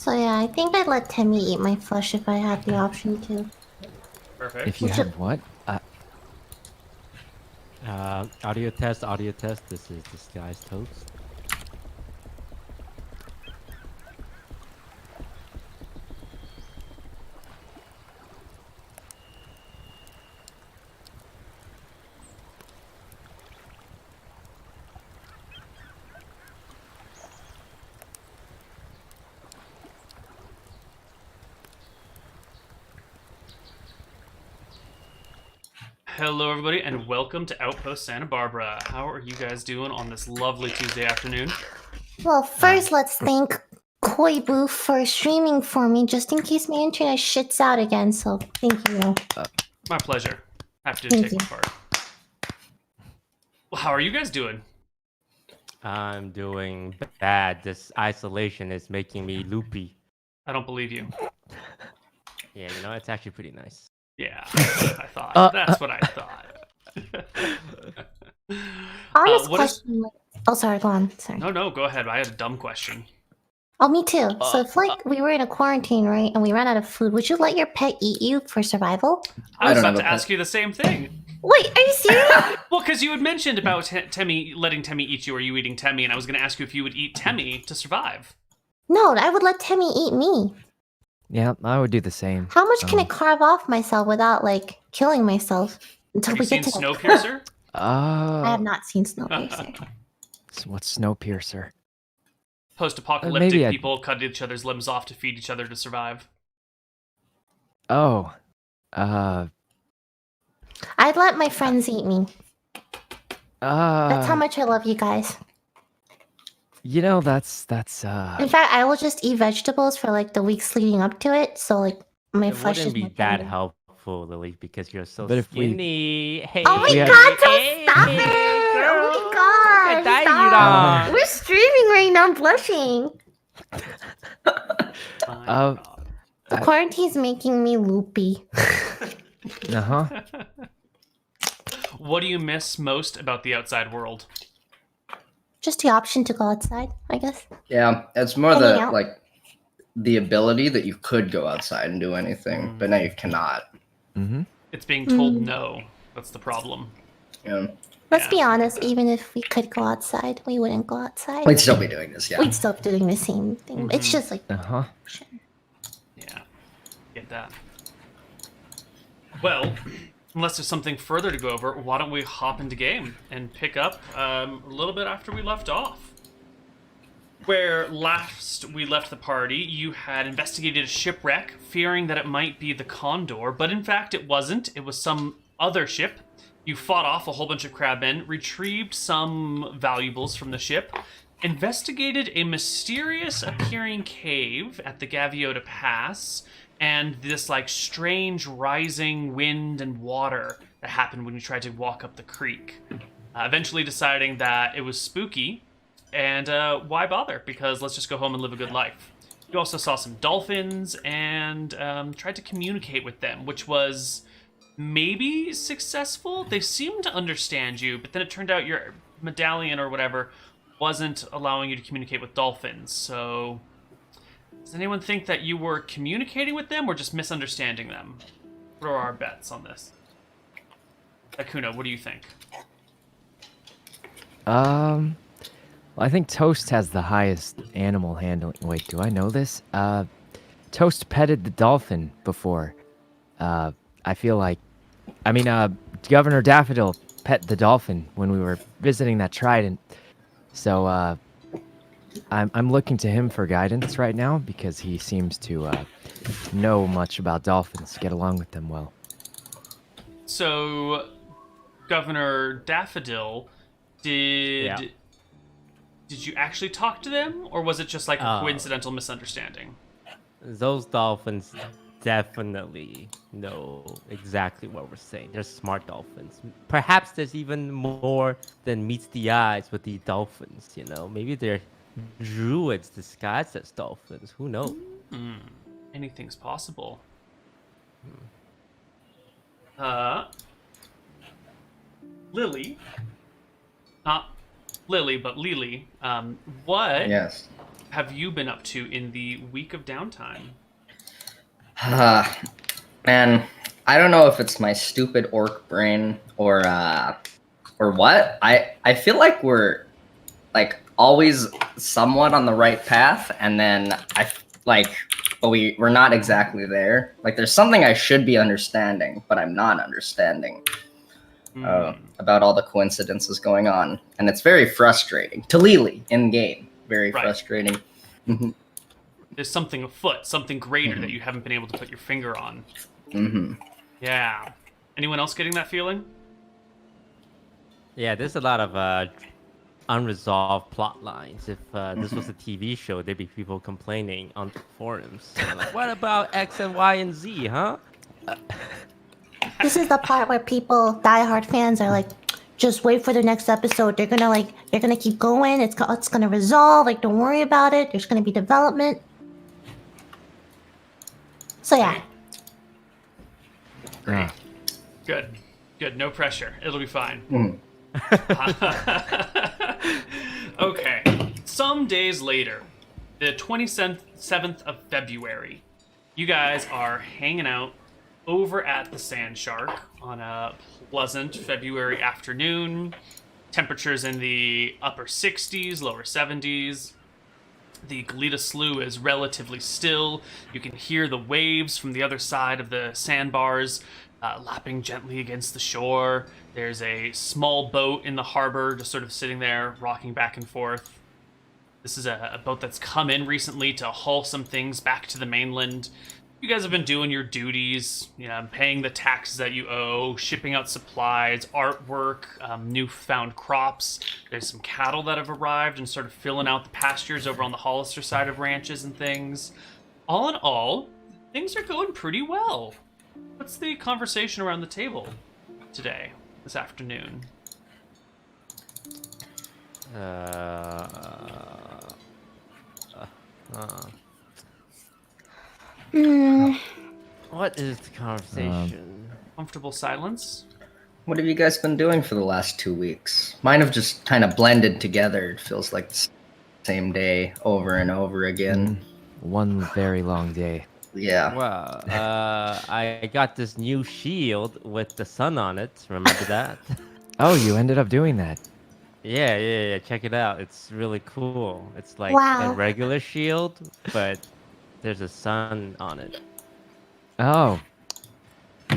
So yeah, I think I'd let Timmy eat my flesh if I had the option to. Perfect. If you had what? Audio test, audio test. This is DisguisedToast. Hello, everybody, and welcome to Outpost Santa Barbara. How are you guys doing on this lovely Tuesday afternoon? Well, first let's thank Koibu for streaming for me, just in case my internet shits out again. So thank you. My pleasure. Happy to Thank take you. part. Well, how are you guys doing? I'm doing bad. This isolation is making me loopy. I don't believe you. Yeah, you know, it's actually pretty nice. Yeah, I thought. That's what I thought. Honest what is- question. Oh, sorry. Go on. Sorry. No, go ahead. I had a dumb question. Oh, me too. So if we were in a quarantine, right, and we ran out of food, would you let your pet eat you for survival? I was don't about have to a ask you the same thing. Wait, are you serious? Well, because you had mentioned about Temmie letting Temmie eat you, or you eating Temmie, and I was going to ask you if you would eat Temmie to survive. No, I would let Timmy eat me. Yeah, I would do the same. How much can I carve off myself without like killing myself until Have we you seen get to the- Snowpiercer? I have not seen Snowpiercer. What's Snowpiercer? Post-apocalyptic maybe I'd- people cut each other's limbs off to feed each other to survive. Oh, I'd let my friends eat me. That's how much I love you guys. You know, that's In fact, I will just eat vegetables for like the weeks leading up to it. So like my It flesh is wouldn't be more that tender. helpful, Lily, because you're so But if we- skinny. Hey, Oh my We had- god, don't hey, stop hey, it! girl. Oh my god! Look at that, Stop. you We're streaming right now, I'm blushing. My Uh, God. The quarantine's making me loopy. uh-huh. What do you miss most about the outside world? Just the option to go outside, I guess. Yeah, it's more Hanging the out. the ability that you could go outside and do anything, but now you cannot. Mm-hmm. It's being told no. That's the problem. You know, Let's Yeah. be honest, even if we could go outside, we wouldn't go outside. we'd still be doing this. Yeah, We'd still be doing the same thing. It's Mhm. just like Uh-huh. Yeah, get that. Well, unless there's something further to go over, why don't we hop into game and pick up a little bit after we left off? Where last we left the party, you had investigated a shipwreck, fearing that it might be the Condor, but in fact it wasn't. It was some other ship. You fought off a whole bunch of crabmen, retrieved some valuables from the ship, investigated a mysterious appearing cave at the Gaviota Pass, and this like strange rising wind and water that happened when you tried to walk up the creek. Eventually deciding that it was spooky, and why bother? Because let's just go home and live a good life. You also saw some dolphins and tried to communicate with them, which was maybe successful. They seemed to understand you, but then it turned out your medallion or whatever wasn't allowing you to communicate with dolphins. So, does anyone think that you were communicating with them or just misunderstanding them? What are our bets on this? Sykkuno, what do you think? Well, I think Toast has the highest animal handling. Wait, do I know this? Toast petted the dolphin before. I feel like, Governor Daffodil pet the dolphin when we were visiting that trident. So, I'm looking to him for guidance right now because he seems to know much about dolphins, get along with them well. So, Governor Daffodil, did you actually talk to them, or was it just like a coincidental misunderstanding? Those dolphins definitely know exactly what we're saying. They're smart dolphins. Perhaps there's even more than meets the eyes with these dolphins, you know? Maybe they're druids disguised as dolphins. Who knows? Anything's possible. Lily. Not Lily, but Lily. What yes. have you been up to in the week of downtime? Man, I don't know if it's my stupid orc brain or what. I feel like we're like always somewhat on the right path, and then but we're not exactly there. Like there's something I should be understanding, but I'm not understanding about all the coincidences going on, and it's very frustrating to Lily in game. Very frustrating. There's something afoot, something greater that you haven't been able to put your finger on. Yeah. Anyone else getting that feeling? Yeah, there's a lot of unresolved plot lines. If this was a TV show, there'd be people complaining on the forums. Like, what about X and Y and Z, huh? This is the part where diehard fans are like, just wait for the next episode. They're gonna keep going. It's gonna resolve. Like, don't worry about it. There's gonna be development. So yeah. Great. Good. No pressure. It'll be fine. Okay. Some days later, the 27th of February, you guys are hanging out over at the Sand Shark on a pleasant February afternoon. Temperatures in the upper 60s, lower 70s. The Galita Slough is relatively still. You can hear the waves from the other side of the sandbars lapping gently against the shore. There's a small boat in the harbor just sort of sitting there, rocking back and forth. This is a boat that's come in recently to haul some things back to the mainland. You guys have been doing your duties, paying the taxes that you owe, shipping out supplies, artwork, newfound crops. There's some cattle that have arrived and sort of filling out the pastures over on the Hollister side of ranches and things. All in all, things are going pretty well. What's the conversation around the table today, this afternoon? What is the conversation? Comfortable silence? What have you guys been doing for the last 2 weeks? Mine have just kind of blended together. It feels like the same day over and over again. One very long day. Yeah. Well, I got this new shield with the sun on it. Remember that? Oh, you ended up doing that. Yeah. Check it out. It's really cool. It's like Wow. a regular shield, but there's a sun on it. Oh.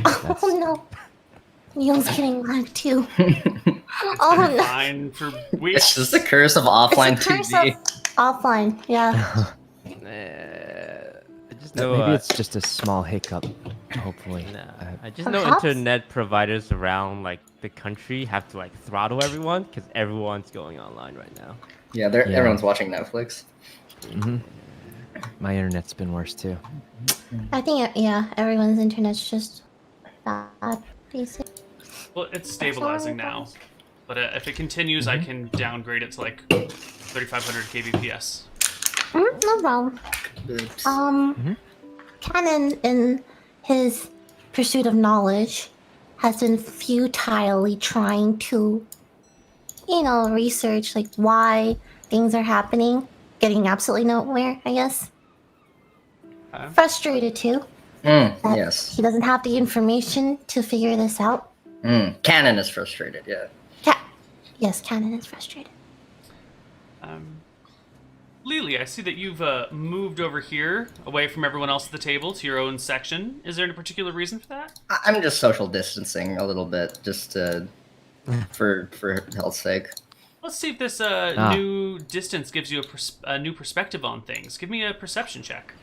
Oh no. Neil's getting lagged too. Oh no. Fine for weeks. It's just the curse of offline It's a curse TV. of offline, yeah. I just know, Maybe it's just a small hiccup, hopefully. I just know Perhaps? internet providers around like the country have to like throttle everyone because everyone's going online right now. Yeah, everyone's watching Netflix. My internet's been worse too. I think, yeah, everyone's internet's just bad, basically. Well, it's stabilizing now. But if it continues, I can downgrade it to like 3500 kbps. No problem. Oops. Canon, in his pursuit of knowledge, has been futilely trying to, research like why things are happening, getting absolutely nowhere, I guess. Frustrated too. that Yes. He doesn't have the information to figure this out. Canon is frustrated, yeah. Yes, Canon is frustrated. Lily, I see that you've moved over here, away from everyone else at the table, to your own section. Is there any particular reason for that? I'm just social distancing a little bit, just for health's sake. Let's see if this new distance gives you a new perspective on things. Give me a perception check.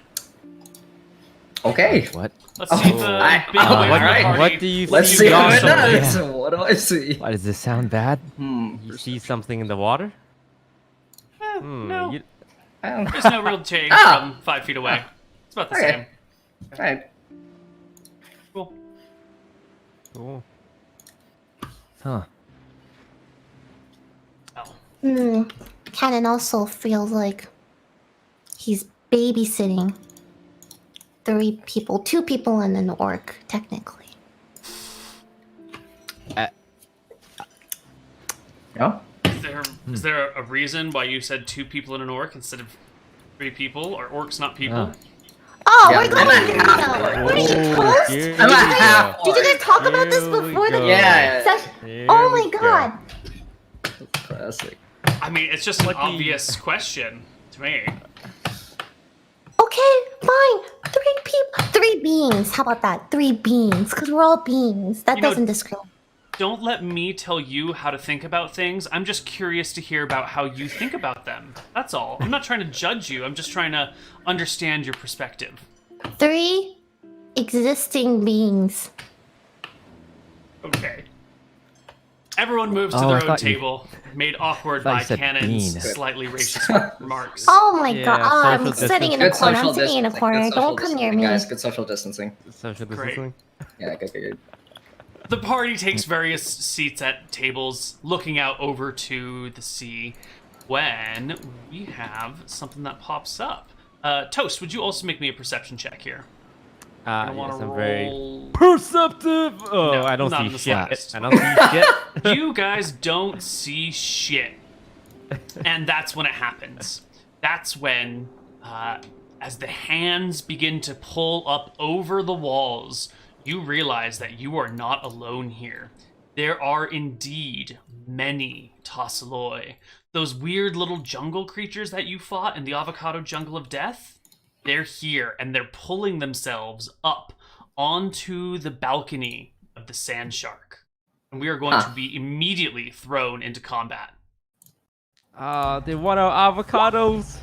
Okay. What? Let's see if being away from the party what do you Let's see? see you how got it something. does. What do I see? Why does this sound bad? You see something in the water? No, Oh. there's no real change from 5 feet away. It's about the Okay. same. Alright. Cool. Cool. Huh. Oh. Canon also feels like he's babysitting 2 people and an orc, technically. No? Is there a reason why you said 2 people in an orc instead of 3 people. Are orcs not people? Oh, Yeah, we're going I'm to at What are you, Toast? I'm at half. Did you guys talk about this Here we before the go. Yeah. session? Here Oh we my go. god. Classic. I mean, it's just an Lucky. obvious question to me. Okay, fine. 3 people. 3 beings. How about that? 3 beings. Because we're all beings. That You know- doesn't discriminate. Don't let me tell you how to think about things. I'm just curious to hear about how you think about them. That's all. I'm not trying to judge you. I'm just trying to understand your perspective. 3 existing beings. Okay. Everyone moves to Oh, I their own thought you- table, made awkward thought you by said Cannon's bean. slightly racist remarks. Oh my Yeah, god. Oh, I'm social sitting in a Good corner. social I'm sitting in a distancing. corner. Good social Don't come near distancing, me. guys. Good social distancing. Social Great. distancing. Yeah, good. The party takes various seats at tables, looking out over to the sea, when we have something that pops up. Toast, would you also make me a perception check here? I Yes, wanna I'm very roll- perceptive. Oh, No, I don't not in see the shit. slightest. I don't see shit. You guys don't see shit. And that's when it happens. That's when, as the hands begin to pull up over the walls, you realize that you are not alone here. There are indeed many Tasseloi. Those weird little jungle creatures that you fought in the avocado jungle of death, they're here, and they're pulling themselves up onto the balcony of the sand shark. And we are going to be immediately thrown into combat. They want our avocados.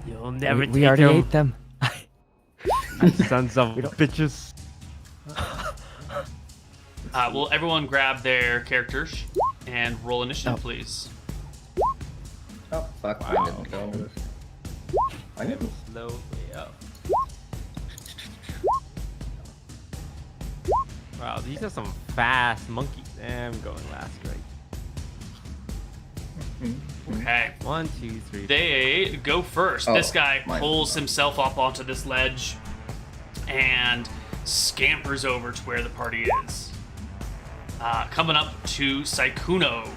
You'll never We take already them. ate them. Sons of bitches. Will everyone grab their characters and roll initiative, please? Oh fuck! I didn't go over this. I didn't. Slowly up. Wow, these are some fast monkeys. I'm going last, right? Okay. 1, 2, 3. They go first. Oh, This guy my pulls God. himself up onto this ledge and scampers over to where the party is. Coming up to Sykkuno,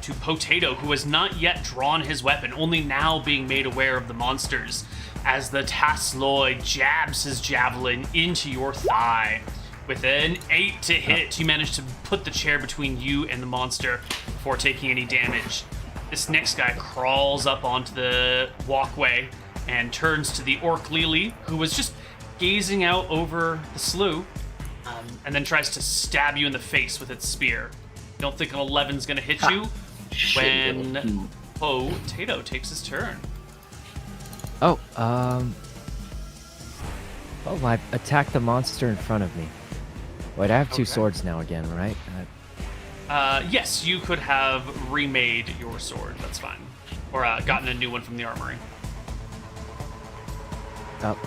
to Potato, who has not yet drawn his weapon, only now being made aware of the monsters, as the Tasseloi jabs his javelin into your thigh. With an 8 to hit, you manage to put the chair between you and the monster before taking any damage. This next guy crawls up onto the walkway and turns to the orc Lily, who was just gazing out over the slough, and then tries to stab you in the face with its spear. You don't think an 11's gonna hit you when Potato takes his turn. Oh, well, I attacked the monster in front of me. Wait, I have 2 Okay. swords now again, right? Yes, you could have remade your sword. That's fine. Or gotten a new one from the armory. Oh.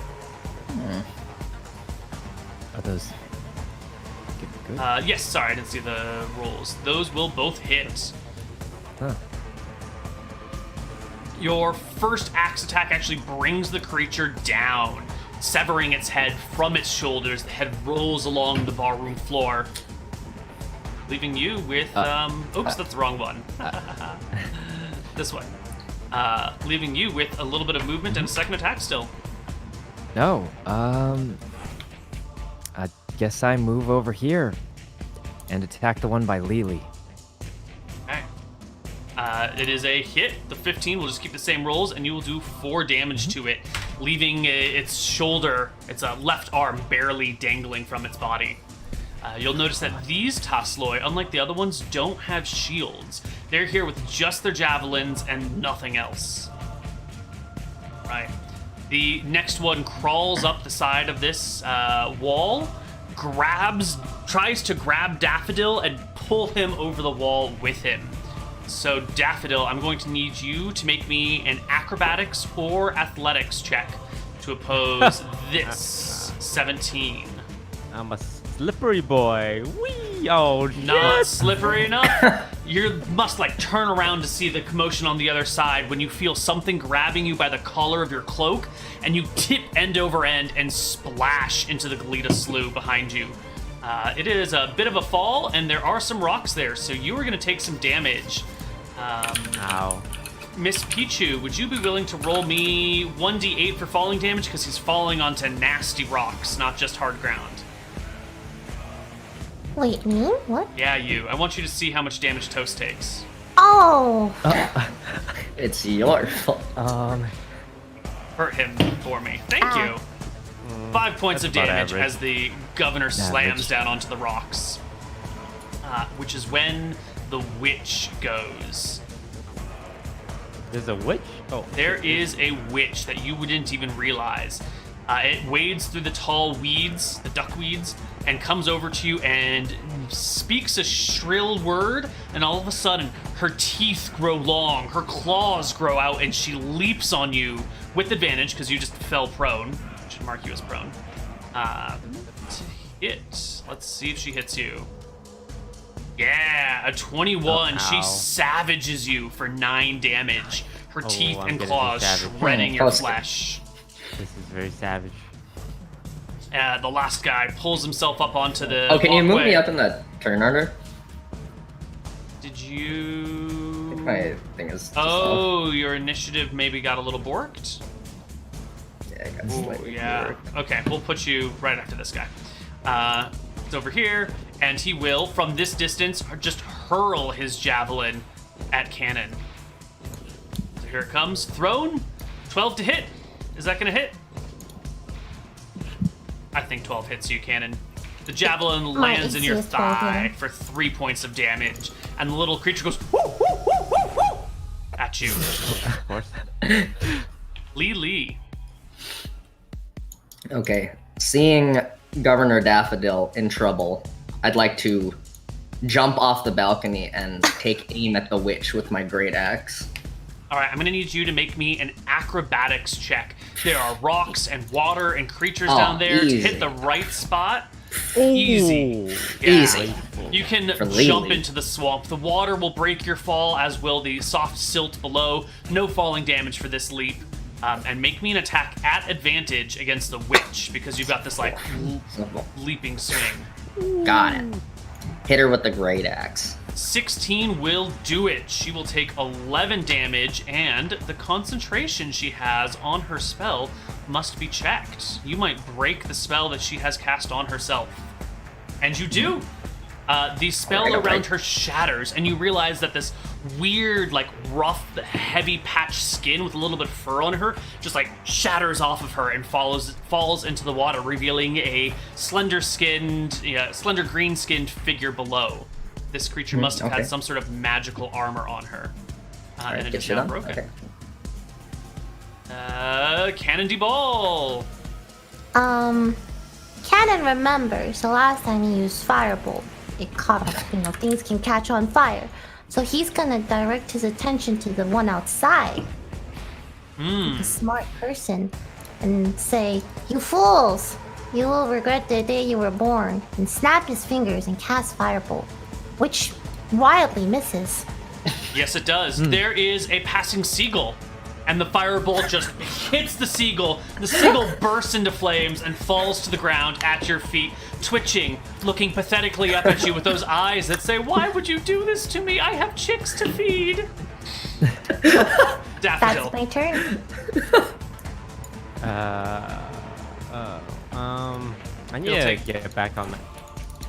Are those good? Yes, sorry, I didn't see the rolls. Those will both hit. Huh. Your first axe attack actually brings the creature down, severing its head from its shoulders. The head rolls along the barroom floor, leaving you with oops, that's the wrong one. This one. Leaving you with a little bit of movement and a second attack still. No, I guess I move over here and attack the one by Lily. Okay. It is a hit. The 15 will just keep the same rolls, and you will do 4 damage to it, leaving its shoulder, its left arm, barely dangling from its body. You'll notice that these Tasseloi, unlike the other ones, don't have shields. They're here with just their javelins and nothing else. Right. The next one crawls up the side of this wall, tries to grab Daffodil and pull him over the wall with him. So Daffodil, I'm going to need you to make me an acrobatics or athletics check to oppose this 17. I'm a slippery boy. Whee! Oh, Not shit! slippery enough. You must turn around to see the commotion on the other side when you feel something grabbing you by the collar of your cloak, and you tip end over end and splash into the Galita Slough behind you. It is a bit of a fall, and there are some rocks there, so you are going to take some damage. Ow. Miss Pichu, would you be willing to roll me 1d8 for falling damage? Because he's falling onto nasty rocks, not just hard ground. Wait, me? What? Yeah, you. I want you to see how much damage Toast takes. Oh! It's your fault. Hurt him for me. Thank you. 5 points of That's about damage average. as the governor slams down onto the rocks. Which is when the witch goes. There's a witch? Oh. There is a witch that you wouldn't even realize. It wades through the tall weeds, the duckweeds, and comes over to you and speaks a shrill word, and all of a sudden, her teeth grow long, her claws grow out, and she leaps on you with advantage, because you just fell prone. I should mark you as prone. To hit. Let's see if she hits you. Yeah, a 21. She ow. savages you for 9 damage. Her teeth I'm and getting claws savage. shredding your Close. flesh. This is very savage. The last guy pulls himself up onto the Oh, can you move walkway. me up in the turn order? Did you... My thing is. just off. Oh, your initiative maybe got a little borked? Yeah, I got Ooh, slightly yeah. bored. Okay, we'll put you right after this guy. It's over here, and he will, from this distance, just hurl his javelin at Cannon. So here it comes. Thrown. 12 to hit. Is that going to hit? I think 12 hits you, Cannon. The javelin lands in your AC is 12, thigh yeah. for 3 points of damage, and the little creature goes whoo, whoo, whoo, whoo, whoo, at you. Of course. Lee. Okay. Seeing Governor Daffodil in trouble, I'd like to jump off the balcony and take aim at the witch with my great axe. All right, I'm gonna need you to make me an acrobatics check. There are rocks and water and creatures Oh, down there. easy. To hit the right spot, easy. Yeah. Easy. You can For jump Lily. into the swamp. The water will break your fall, as will the soft silt below. No falling damage for this leap. And make me an attack at advantage against the witch, because you've got this like leaping swing. Got it. Hit her with the great axe. 16 will do it. She will take 11 damage, and the concentration she has on her spell must be checked. You might break the spell that she has cast on herself. And you do. The spell Alright. around her shatters, and you realize that this weird, like, rough, heavy patched skin with a little bit of fur on her just, like, shatters off of her and falls into the water, revealing a slender green-skinned figure below. This creature must have had okay. some sort of magical armor on her. Alright, and it get is shit now on? broken. Okay. Cannon de ball. Cannon remembers the last time he used Firebolt. It caught on, things can catch on fire. So he's gonna direct his attention to the one outside. Like a smart person. And say, "You fools! You will regret the day you were born." And snap his fingers and cast Firebolt. Which wildly misses. Yes, it does. There is a passing seagull, and the firebolt just hits the seagull. The seagull bursts into flames and falls to the ground at your feet, twitching, looking pathetically up at you with those eyes that say, "Why would you do this to me? I have chicks to feed." Daffodil. That's my turn. I need It'll to take- get back on that.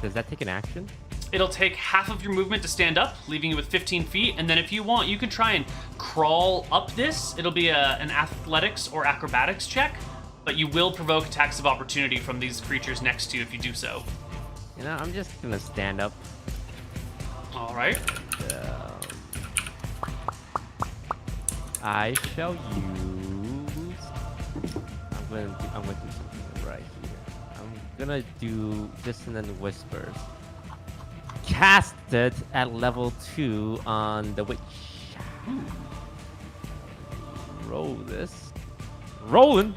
Does that take an action? It'll take half of your movement to stand up, leaving you with 15 feet, and then if you want, you can try and crawl up this. It'll be an athletics or acrobatics check, but you will provoke attacks of opportunity from these creatures next to you if you do so. You know, I'm just gonna stand up. All right. I shall use. I'm gonna do something right here. I'm gonna do Dissonant Whispers. Cast it at level 2 on the witch. Roll this. Rolling.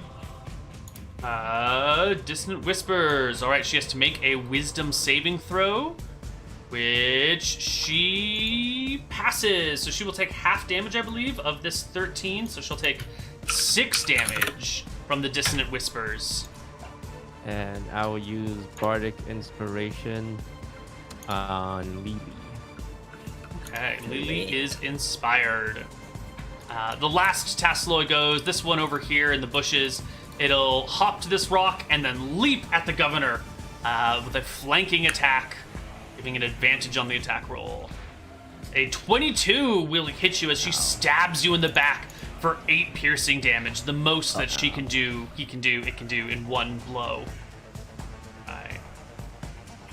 Dissonant Whispers. All right, she has to make a Wisdom saving throw, which she passes. So she will take half damage, I believe, of this 13. So she'll take 6 damage from the Dissonant Whispers. And I will use Bardic Inspiration on Lily. Okay, Lily is inspired. The last Tasseloi goes, this one over here in the bushes. It'll hop to this rock and then leap at the governor with a flanking attack, giving an advantage on the attack roll. A 22 will hit you as she stabs you in the back for 8 piercing damage, the most that it can do in one blow. Alright.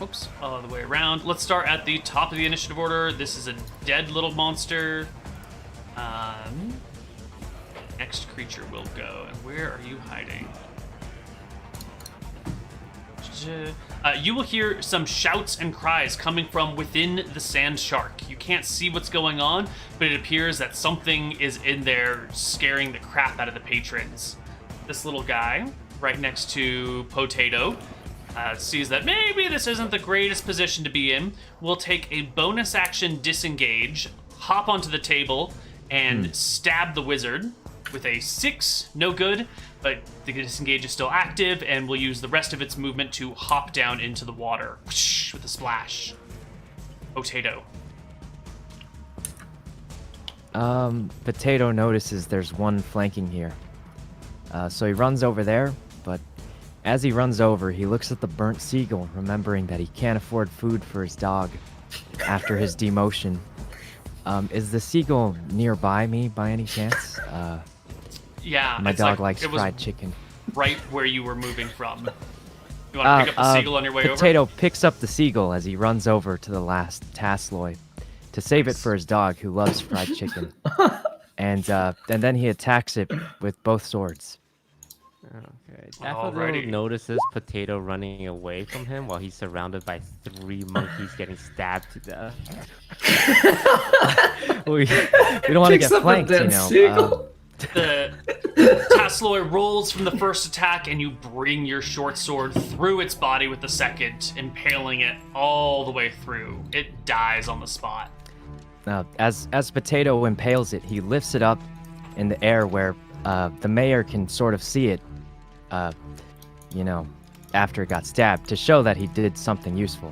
Oops, all the way around. Let's start at the top of the initiative order. This is a dead little monster. Next creature will go. And where are you hiding? You will hear some shouts and cries coming from within the sand shark. You can't see what's going on, but it appears that something is in there scaring the crap out of the patrons. This little guy, right next to Potato, sees that maybe this isn't the greatest position to be in, will take a bonus action disengage, hop onto the table, and stab the wizard with a 6, no good, but the disengage is still active, and will use the rest of its movement to hop down into the water with a splash. Potato. Potato notices there's one flanking here. So he runs over there, but as he runs over, he looks at the burnt seagull, remembering that he can't afford food for his dog after his demotion. Is the seagull nearby me by any chance? Yeah, My it's dog like, likes it was fried chicken. right where you were moving from. You want to pick up the seagull on your way over? Potato picks up the seagull as he runs over to the last Tasseloi to save it for his dog, who loves fried chicken. And then he attacks it with both swords. Okay. Alrighty. Daffodil notices Potato running away from him while he's surrounded by 3 monkeys getting stabbed to death. we don't want to get flanked, you know. The Tasseloi rolls from the first attack, and you bring your short sword through its body with the second, impaling it all the way through. It dies on the spot. As Potato impales it, he lifts it up in the air where the mayor can sort of see it, after it got stabbed, to show that he did something useful.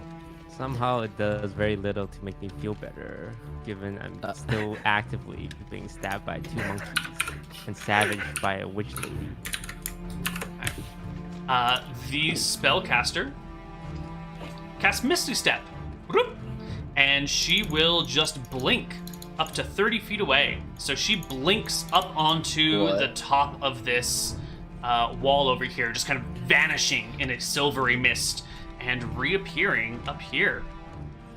Somehow it does very little to make me feel better, given I'm still actively being stabbed by 2 monkeys and savaged by a witch lady. The spellcaster casts Misty Step, and she will just blink up to 30 feet away. So she blinks up onto the top of this wall over here, just kind of vanishing in a silvery mist and reappearing up here.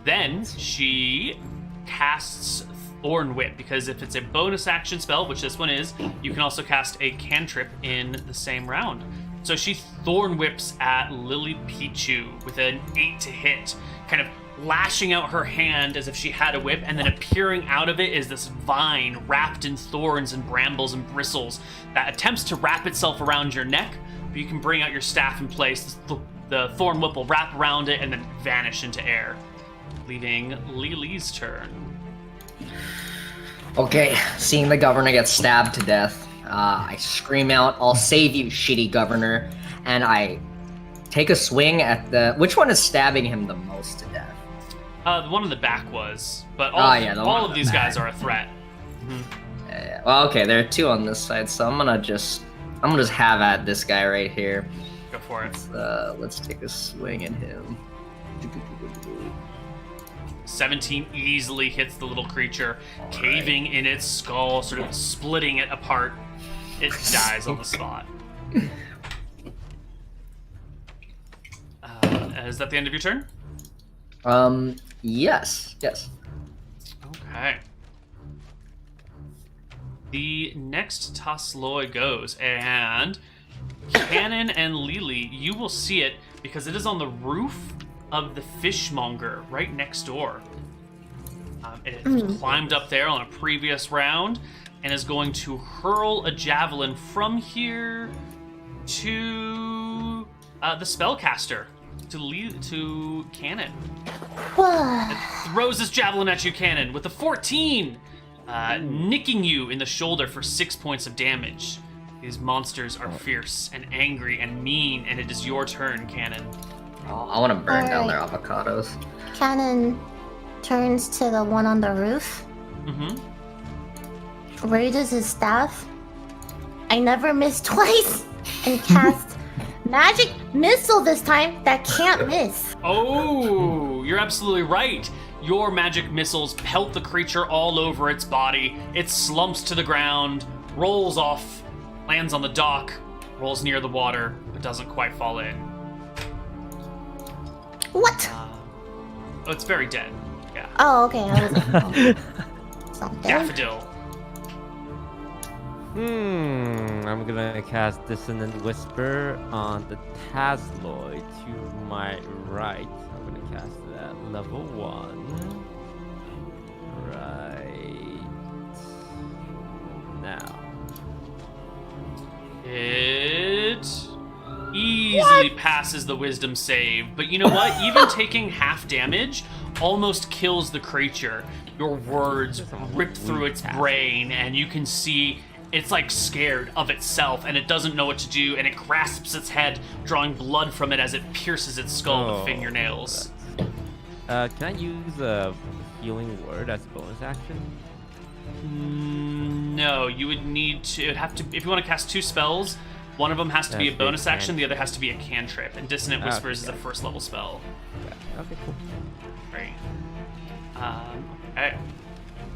Then she casts Thorn Whip, because if it's a bonus action spell, which this one is, you can also cast a cantrip in the same round. So she Thorn Whips at LilyPichu with an 8 to hit, kind of lashing out her hand as if she had a whip, and then appearing out of it is this vine wrapped in thorns and brambles and bristles that attempts to wrap itself around your neck, but you can bring out your staff in place. The Thorn Whip will wrap around it and then vanish into air, leaving Lily's turn. Okay, seeing the governor get stabbed to death, I scream out, "I'll save you, shitty governor," and I take a swing at the... Which one is stabbing him the most to death? The one in the back was, but all of these guys are a threat. Well, okay, there are 2 on this side, so I'm gonna just have at this guy right here. Go for it. Let's take a swing at him. 17 easily hits the little creature, caving in its skull, sort of splitting it apart. It dies on the spot. Is that the end of your turn? Yes. Okay. The next Tasseloi goes, and Cannon and Lily, you will see it because it is on the roof of the fishmonger right next door. It has climbed up there on a previous round and is going to hurl a javelin from here to the spellcaster, to Cannon. It throws this javelin at you, Cannon, with a 14, nicking you in the shoulder for 6 points of damage. These monsters are fierce and angry and mean, and it is your turn, Cannon. Oh, I want to burn down their avocados. Cannon turns to the one on the roof. raises his staff. I never miss twice and cast magic missile this time that can't miss. Oh, you're absolutely right. Your magic missiles pelt the creature all over its body. It slumps to the ground, rolls off, lands on the dock, rolls near the water, but doesn't quite fall in. What? Oh, it's very dead. Yeah. Oh, okay. I was like, it's not dead. Daffodil. I'm gonna cast Dissonant Whisper on the Tasloid to my right. I'm gonna cast that level 1. Right now. It easily passes the wisdom save, but you know what? Even taking half damage almost kills the creature. Your words rip through its brain, and you can see it's like scared of itself, and it doesn't know what to do, and it grasps its head, drawing blood from it as it pierces its skull with fingernails. Can I use a healing word as a bonus action? No, you would need to. It'd have to. If you want to cast 2 spells, one of them has to be a bonus action, the other has to be a cantrip. And Dissonant Whispers is a first level spell. Okay, cool. Great. Okay.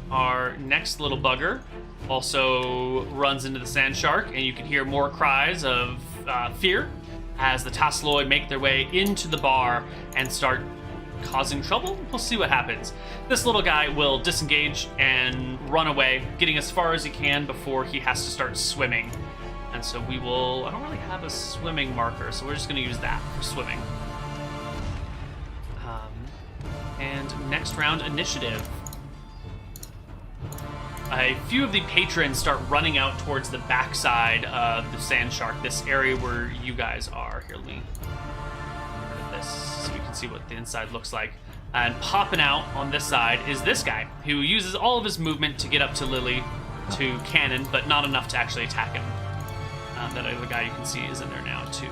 Our next little bugger also runs into the sand shark, and you can hear more cries of fear as the Tasloid make their way into the bar and start causing trouble. We'll see what happens. This little guy will disengage and run away, getting as far as he can before he has to start swimming. And so we will... I don't really have a swimming marker, so we're just going to use that for swimming. And next round, initiative. A few of the patrons start running out towards the backside of the sand shark, this area where you guys are. Here, let me get rid of this so we can see what the inside looks like. And popping out on this side is this guy, who uses all of his movement to get up to Lily to cannon, but not enough to actually attack him. That other guy you can see is in there now, too.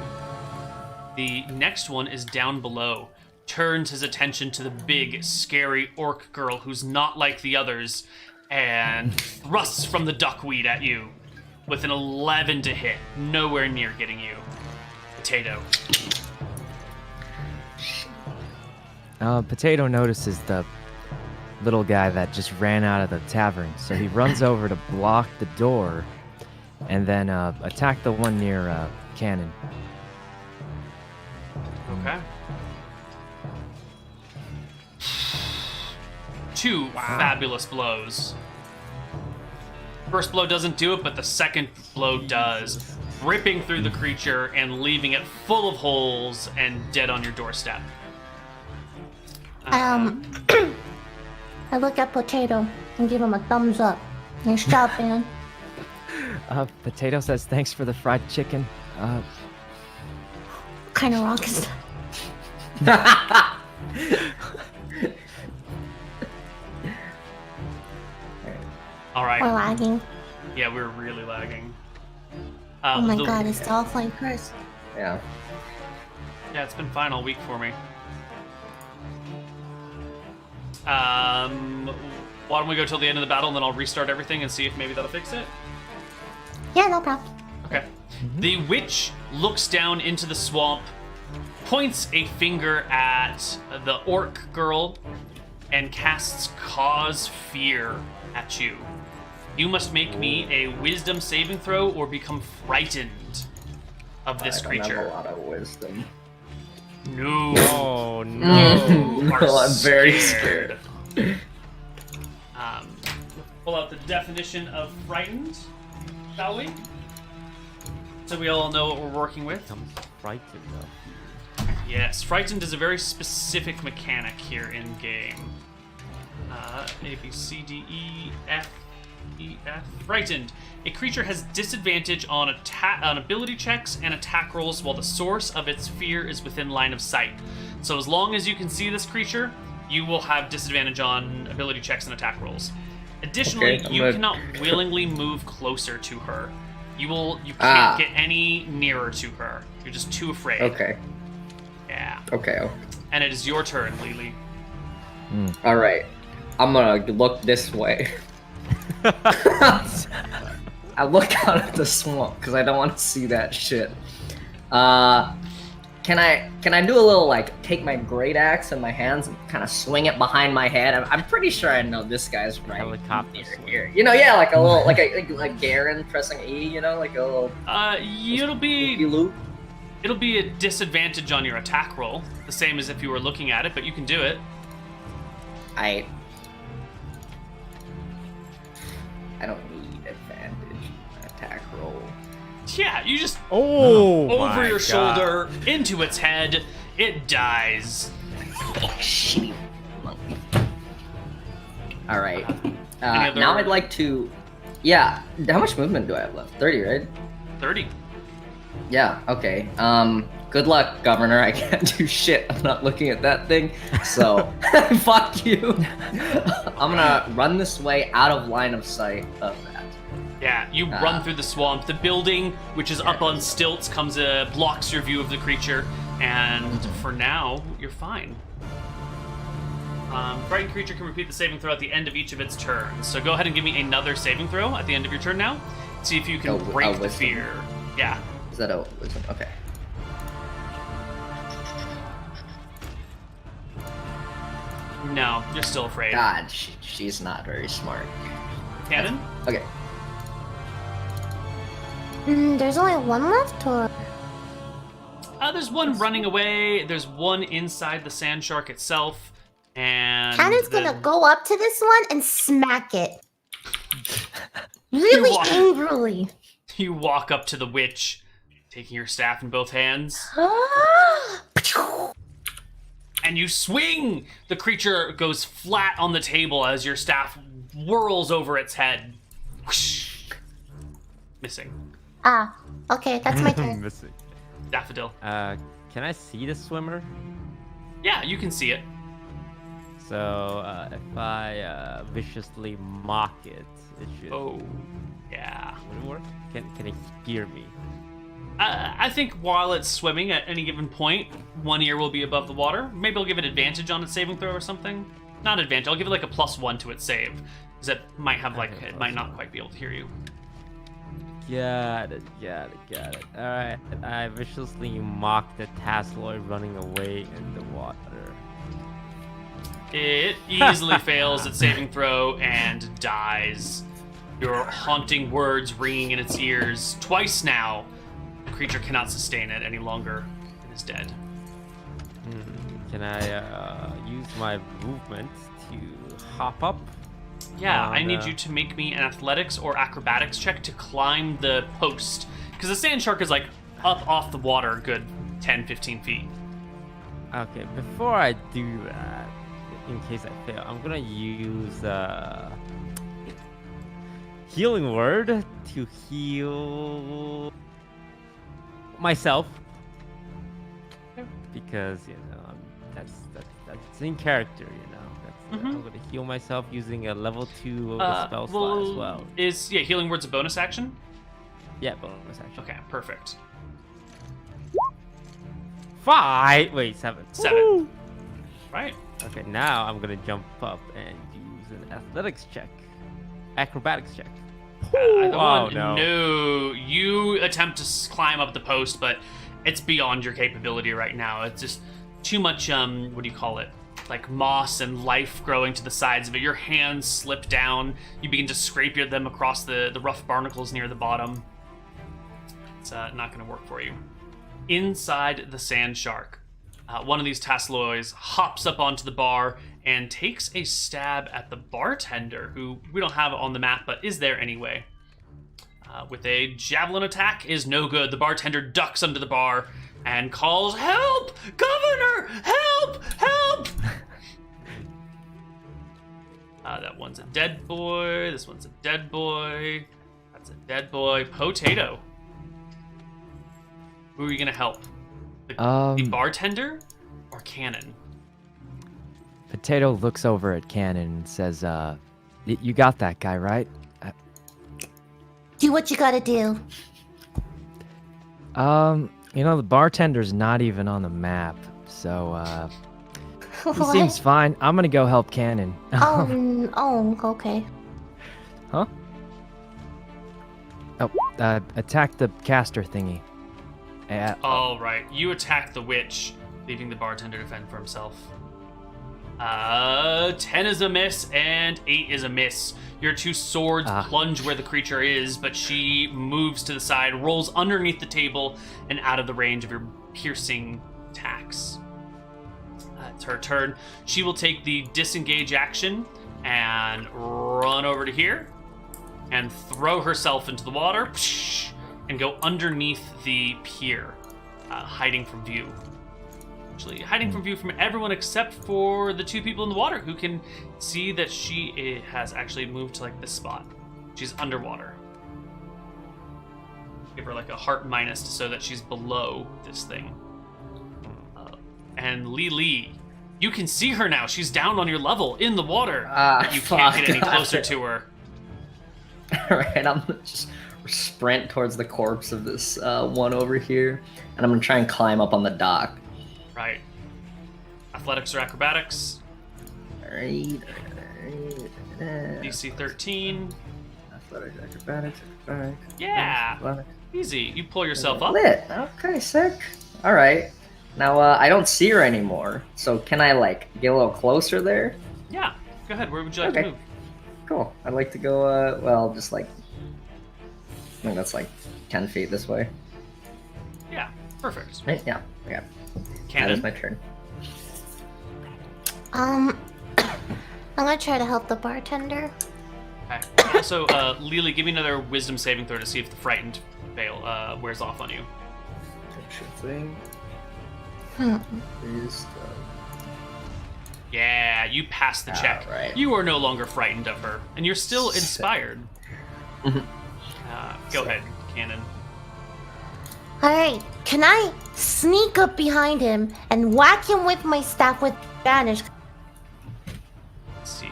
The next one is down below. Turns his attention to the big, scary orc girl who's not like the others, and thrusts from the duckweed at you with an 11 to hit, nowhere near getting you. Potato. Potato notices the little guy that just ran out of the tavern, so he runs over to block the door and then attack the one near Cannon. Okay. 2 fabulous blows. First blow doesn't do it, but the second blow does, ripping through the creature and leaving it full of holes and dead on your doorstep. I look at Potato and give him a thumbs up. Nice job, man. Potato says thanks for the fried chicken. What kind of rock is that? All right. We're lagging. Yeah, we're really lagging. Oh my god, it's the offline curse. Yeah. Yeah, it's been fine all week for me. Why don't we go till the end of the battle, and then I'll restart everything and see if maybe that'll fix it? Yeah, no problem. Okay. The witch looks down into the swamp, points a finger at the orc girl, and casts Cause Fear at you. You must make me a wisdom saving throw or become frightened of this I creature. have a lot of wisdom. No. Oh no. You are No, I'm very scared. Pull out the definition of frightened, shall we? So we all know what we're working with. I'm frightened though. Yes, frightened is a very specific mechanic here in game. A, B, C, D, E, F, E, F. Frightened. A creature has disadvantage on ability checks and attack rolls while the source of its fear is within line of sight. So as long as you can see this creature, you will have disadvantage on ability checks and attack rolls. Additionally, Okay, you cannot willingly move closer to her. You can't get any nearer to her. You're just too afraid. Okay. Yeah. Okay. And it is your turn, Lily. All right. I'm gonna look this way. I look out at the swamp because I don't want to see that shit. Can I do a little like take my great axe in my hands and kind of swing it behind my head? I'm pretty sure I know this guy's right Helicopter here. You know, yeah, like a little like Garen pressing E. You know, like a little. It'll be loop. It'll be a disadvantage on your attack roll, the same as if you were looking at it, but you can do it. I don't need advantage on attack roll. Yeah, you just Oh, over my your God. shoulder into its head. It dies. Shitty monkey. All right. Any other- Now I'd like to. Yeah. How much movement do I have left? 30, right? 30. Yeah. Okay. Good luck, Governor. I can't do shit. I'm not looking at that thing. So, fuck you. I'm gonna run this way out of line of sight of that. Yeah, you run through the swamp. The building, which is up on stilts, blocks your view of the creature, and for now, you're fine. Frightened creature can repeat the saving throw at the end of each of its turns. So go ahead and give me another saving throw at the end of your turn now. See if you can break the wisdom. fear. Yeah. Is that a wisdom? Okay. No, you're still afraid. God, she's not very smart. Cannon? Okay. There's only one left, or There's one running away. There's one inside the sand shark itself. And Cannon's then gonna go up to this one and smack it. Really walk- angrily. you walk up to the witch, taking your staff in both hands, and you swing! The creature goes flat on the table as your staff whirls over its head. Whoosh. Missing. Ah, okay, that's my turn. Missing. Daffodil. Can I see the swimmer? Yeah, you can see it. So if I viciously mock it, it should. Oh, yeah. Would it work? Can it hear me? I think while it's swimming at any given point, one ear will be above the water. Maybe I'll give it advantage on its saving throw or something. Not advantage. I'll give it like a +1 to its save, because it might have like Okay, it might not quite be able to hear you. Got it. Alright, I viciously mock the Tasloid running away in the water. It easily fails its saving throw and dies. Your haunting words ringing in its ears twice now. The creature cannot sustain it any longer. It is dead. Can I use my movement to hop up? Yeah, I On, need you to make me an athletics or acrobatics check to climb the post. Because the sand shark is like up off the water a good 10, 15 feet. Okay, before I do that, in case I fail, I'm gonna use healing word to heal myself, because that's in character, I'm gonna heal myself using a level 2 spell slot as well. Healing word's a bonus action? Yeah, bonus action. Okay, perfect. 7. 7. Right. Okay, now I'm gonna jump up and use an athletics check, acrobatics check. No. You attempt to climb up the post, but it's beyond your capability right now. It's just too much, what do you call it? Like moss and life growing to the sides of it. Your hands slip down. You begin to scrape them across the rough barnacles near the bottom. It's not going to work for you. Inside the sand shark, one of these Tasloids hops up onto the bar and takes a stab at the bartender, who we don't have on the map, but is there anyway. With a javelin attack is no good. The bartender ducks under the bar and calls, "Help! Governor! Help! Help!" That one's a dead boy. This one's a dead boy. That's a dead boy. Potato. Who are you gonna help? The bartender or Cannon? Potato looks over at Cannon and says, you got that guy, right? Do what you gotta do. The bartender's not even on the map, so, he seems fine. I'm gonna go help Cannon. Oh, okay. Huh? Oh, attack the caster thingy. All right, you attack the witch, leaving the bartender to fend for himself. 10 is a miss and 8 is a miss. Your two swords plunge where the creature is, but she moves to the side, rolls underneath the table, and out of the range of your piercing attacks. It's her turn. She will take the disengage action and run over to here and throw herself into the water and go underneath the pier, hiding from view. Actually, hiding from view from everyone except for the two people in the water who can see that she has actually moved to like this spot. She's underwater. Give her like a heart minus so that she's below this thing. And Lily, you can see her now. She's down on your level in the water. But you can't get any closer to her. Alright, I'm gonna just sprint towards the corpse of this one over here, and I'm gonna try and climb up on the dock. Right. Athletics or acrobatics? Alright. DC 13. Athletics, acrobatics. Yeah. Athletics. Easy. You pull yourself up. Lit. Okay, sick. Alright. Now, I don't see her anymore, so can I, like, get a little closer there? Yeah. Go ahead. Where would you like to move? Cool. I'd like to go, well, just like, I think that's like 10 feet this way. Yeah. Perfect. Right? Yeah. Okay. Cannon. That is my turn. I'm gonna try to help the bartender. Okay. Also, Lily, give me another wisdom saving throw to see if the frightened veil wears off on you. Sure thing. Yeah, you passed the check. Right. You are no longer frightened of her, and you're still inspired. Go ahead, Cannon. Alright, can I sneak up behind him and whack him with my staff with banish? Let's see.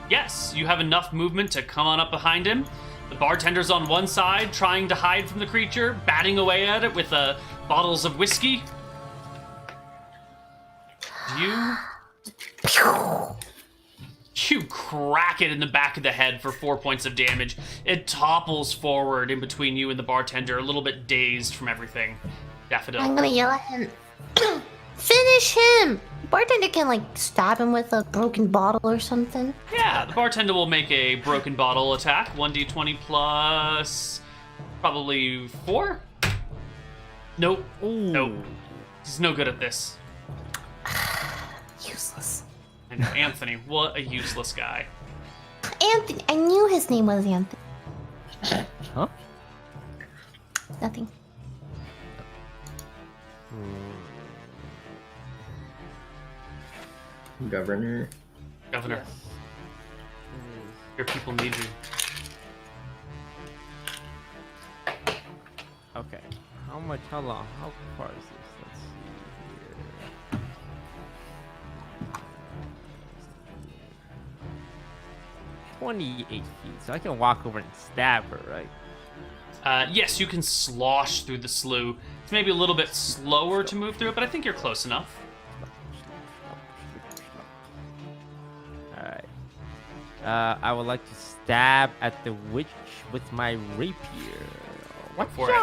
Yes, you have enough movement to come on up behind him. The bartender's on one side, trying to hide from the creature, batting away at it with bottles of whiskey. You crack it in the back of the head for 4 points of damage. It topples forward in between you and the bartender, a little bit dazed from everything. Daffodil. I'm gonna yell at him. Finish him! Bartender can like stab him with a broken bottle or something. Yeah, the bartender will make a broken bottle attack. 1d20 plus probably 4? Nope. Ooh. Nope. He's no good at this. Useless. I know, Anthony, what a useless guy. Anthony, I knew his name was Anthony. Huh? Nothing. Governor. Governor, your people need you. Okay. How long? How far is this? Let's see here. 28 feet, so I can walk over and stab her, right? Yes, you can slosh through the slough. It's maybe a little bit slower to move through it, but I think you're close enough. Alright. I would like to stab at the witch with my rapier. What for it?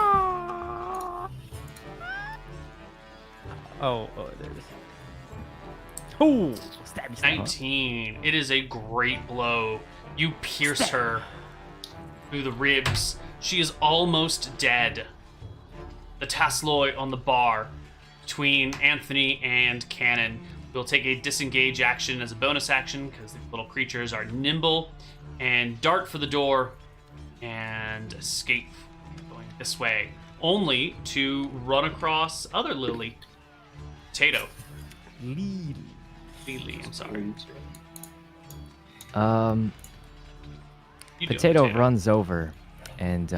Oh, there it is. Oh, stabby, stabby. 19. It is a great blow. You pierce her through the ribs. She is almost dead. The Tassloy on the bar between Anthony and Cannon will take a disengage action as a bonus action because the little creatures are nimble and dart for the door and escape going this way, only to run across other Lily. Potato. Lily, I'm sorry. You do it, Potato runs over and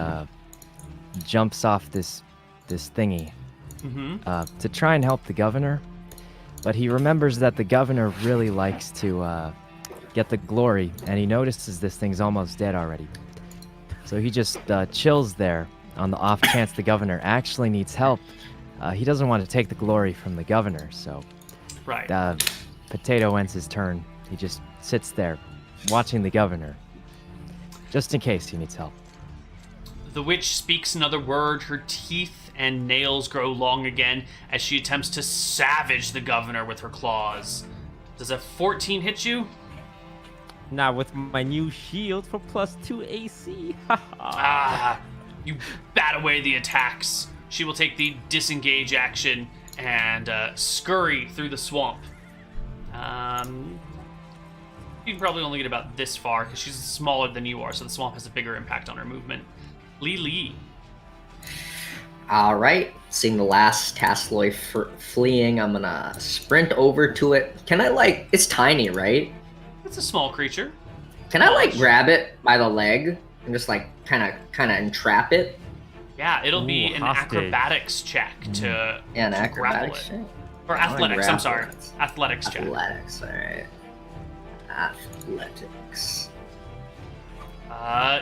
jumps off this thingy to try and help the governor, but he remembers that the governor really likes to get the glory, and he notices this thing's almost dead already. So he just chills there on the off chance the governor actually needs help. He doesn't want to take the glory from the governor, so Right. Potato ends his turn. He just sits there watching the governor. just in case he needs help. The witch speaks another word. Her teeth and nails grow long again as she attempts to savage the governor with her claws. Does a 14 hit you? Now with my new shield for +2 AC. You bat away the attacks. She will take the disengage action and scurry through the swamp. You can probably only get about this far because she's smaller than you are, so the swamp has a bigger impact on her movement. Lily. All right, seeing the last Tasloy fleeing, I'm gonna sprint over to it. Can I it's tiny, right? It's a small creature. Can I grab it by the leg and just kind of entrap it? Yeah, it'll be an hostage. acrobatics check to Yeah, an to grapple acrobatics it. check. Or I wanna athletics, I'm grapple sorry. it. Athletics check. Athletics, all right. Athletics.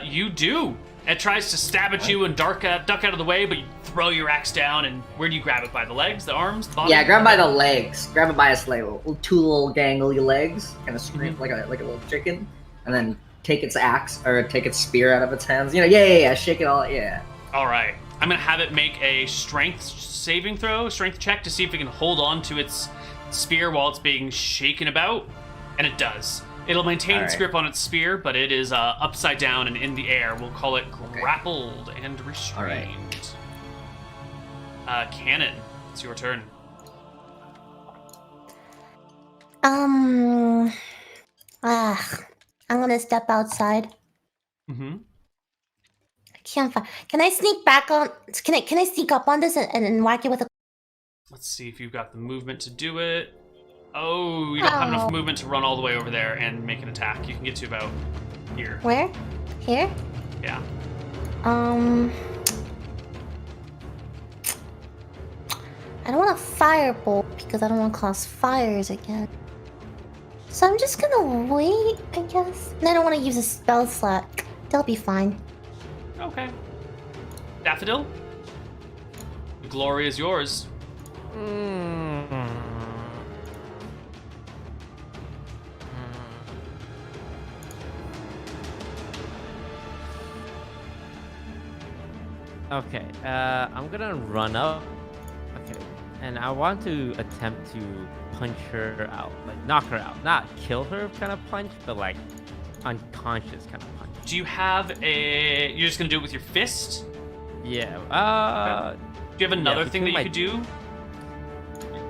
You do. It tries to stab at you and duck out of the way, but you throw your axe down, and where do you grab it? By the legs, the arms, the body? Yeah, grab it by the legs. Grab it by its leg. Two little gangly legs, kind of scream like a little chicken, and then take its axe or take its spear out of its hands. Yeah. Shake it all. Yeah. All right. I'm gonna have it make a strength saving throw, strength check to see if it can hold on to its spear while it's being shaken about, and it does. It'll maintain its Alright. grip on its spear, but it is upside down and in the air. We'll call it grappled and restrained. Cannon, it's your turn. I'm gonna step outside. Mm-hmm. I can't find. Can I sneak back on? Can I sneak up on this and whack it with a? Let's see if you've got the movement to do it. Oh, you don't have enough movement to run all the way over there and make an attack. You can get to about here. Where? Here? Yeah. I don't want a firebolt because I don't want to cause fires again. So I'm just gonna wait, I guess. And I don't want to use a spell slot. They'll be fine. Okay. Daffodil? The glory is yours. Okay, I'm gonna run up. Okay, and I want to attempt to punch her out, knock her out, not kill her kind of punch, but unconscious kind of punch. Do you have a... You're just going to do it with your fist? Yeah. Do you have another thing that you could do?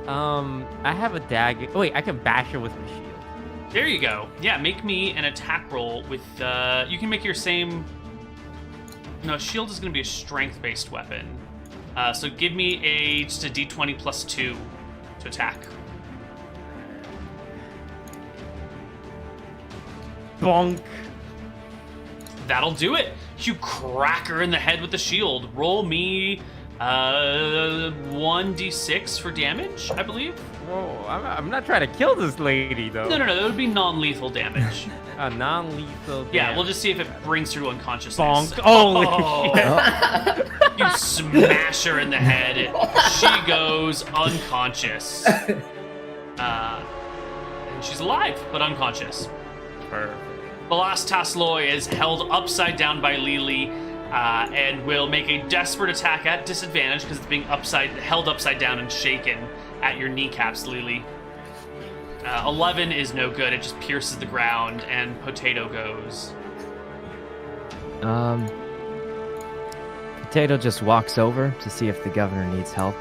I have a dagger. Oh, wait, I can bash her with my shield. There you go. Yeah, make me an attack roll with... you can make your same... No, shield is going to be a strength-based weapon. So give me just a d20 plus 2 to attack. Bonk. That'll do it. You crack her in the head with the shield. Roll me 1d6 for damage, I believe. Whoa, I'm not trying to kill this lady, though. No, that would be non-lethal damage. Non-lethal damage. Yeah, we'll just see if it brings her to unconsciousness. Bonk. Holy shit. You smash her in the head. She goes unconscious. And she's alive, but unconscious. Perfect. The last Tasloy is held upside down by Lily and will make a desperate attack at disadvantage because it's being held upside down and shaken at your kneecaps, Lily. 11 is no good. It just pierces the ground, and Potato goes. Potato just walks over to see if the governor needs help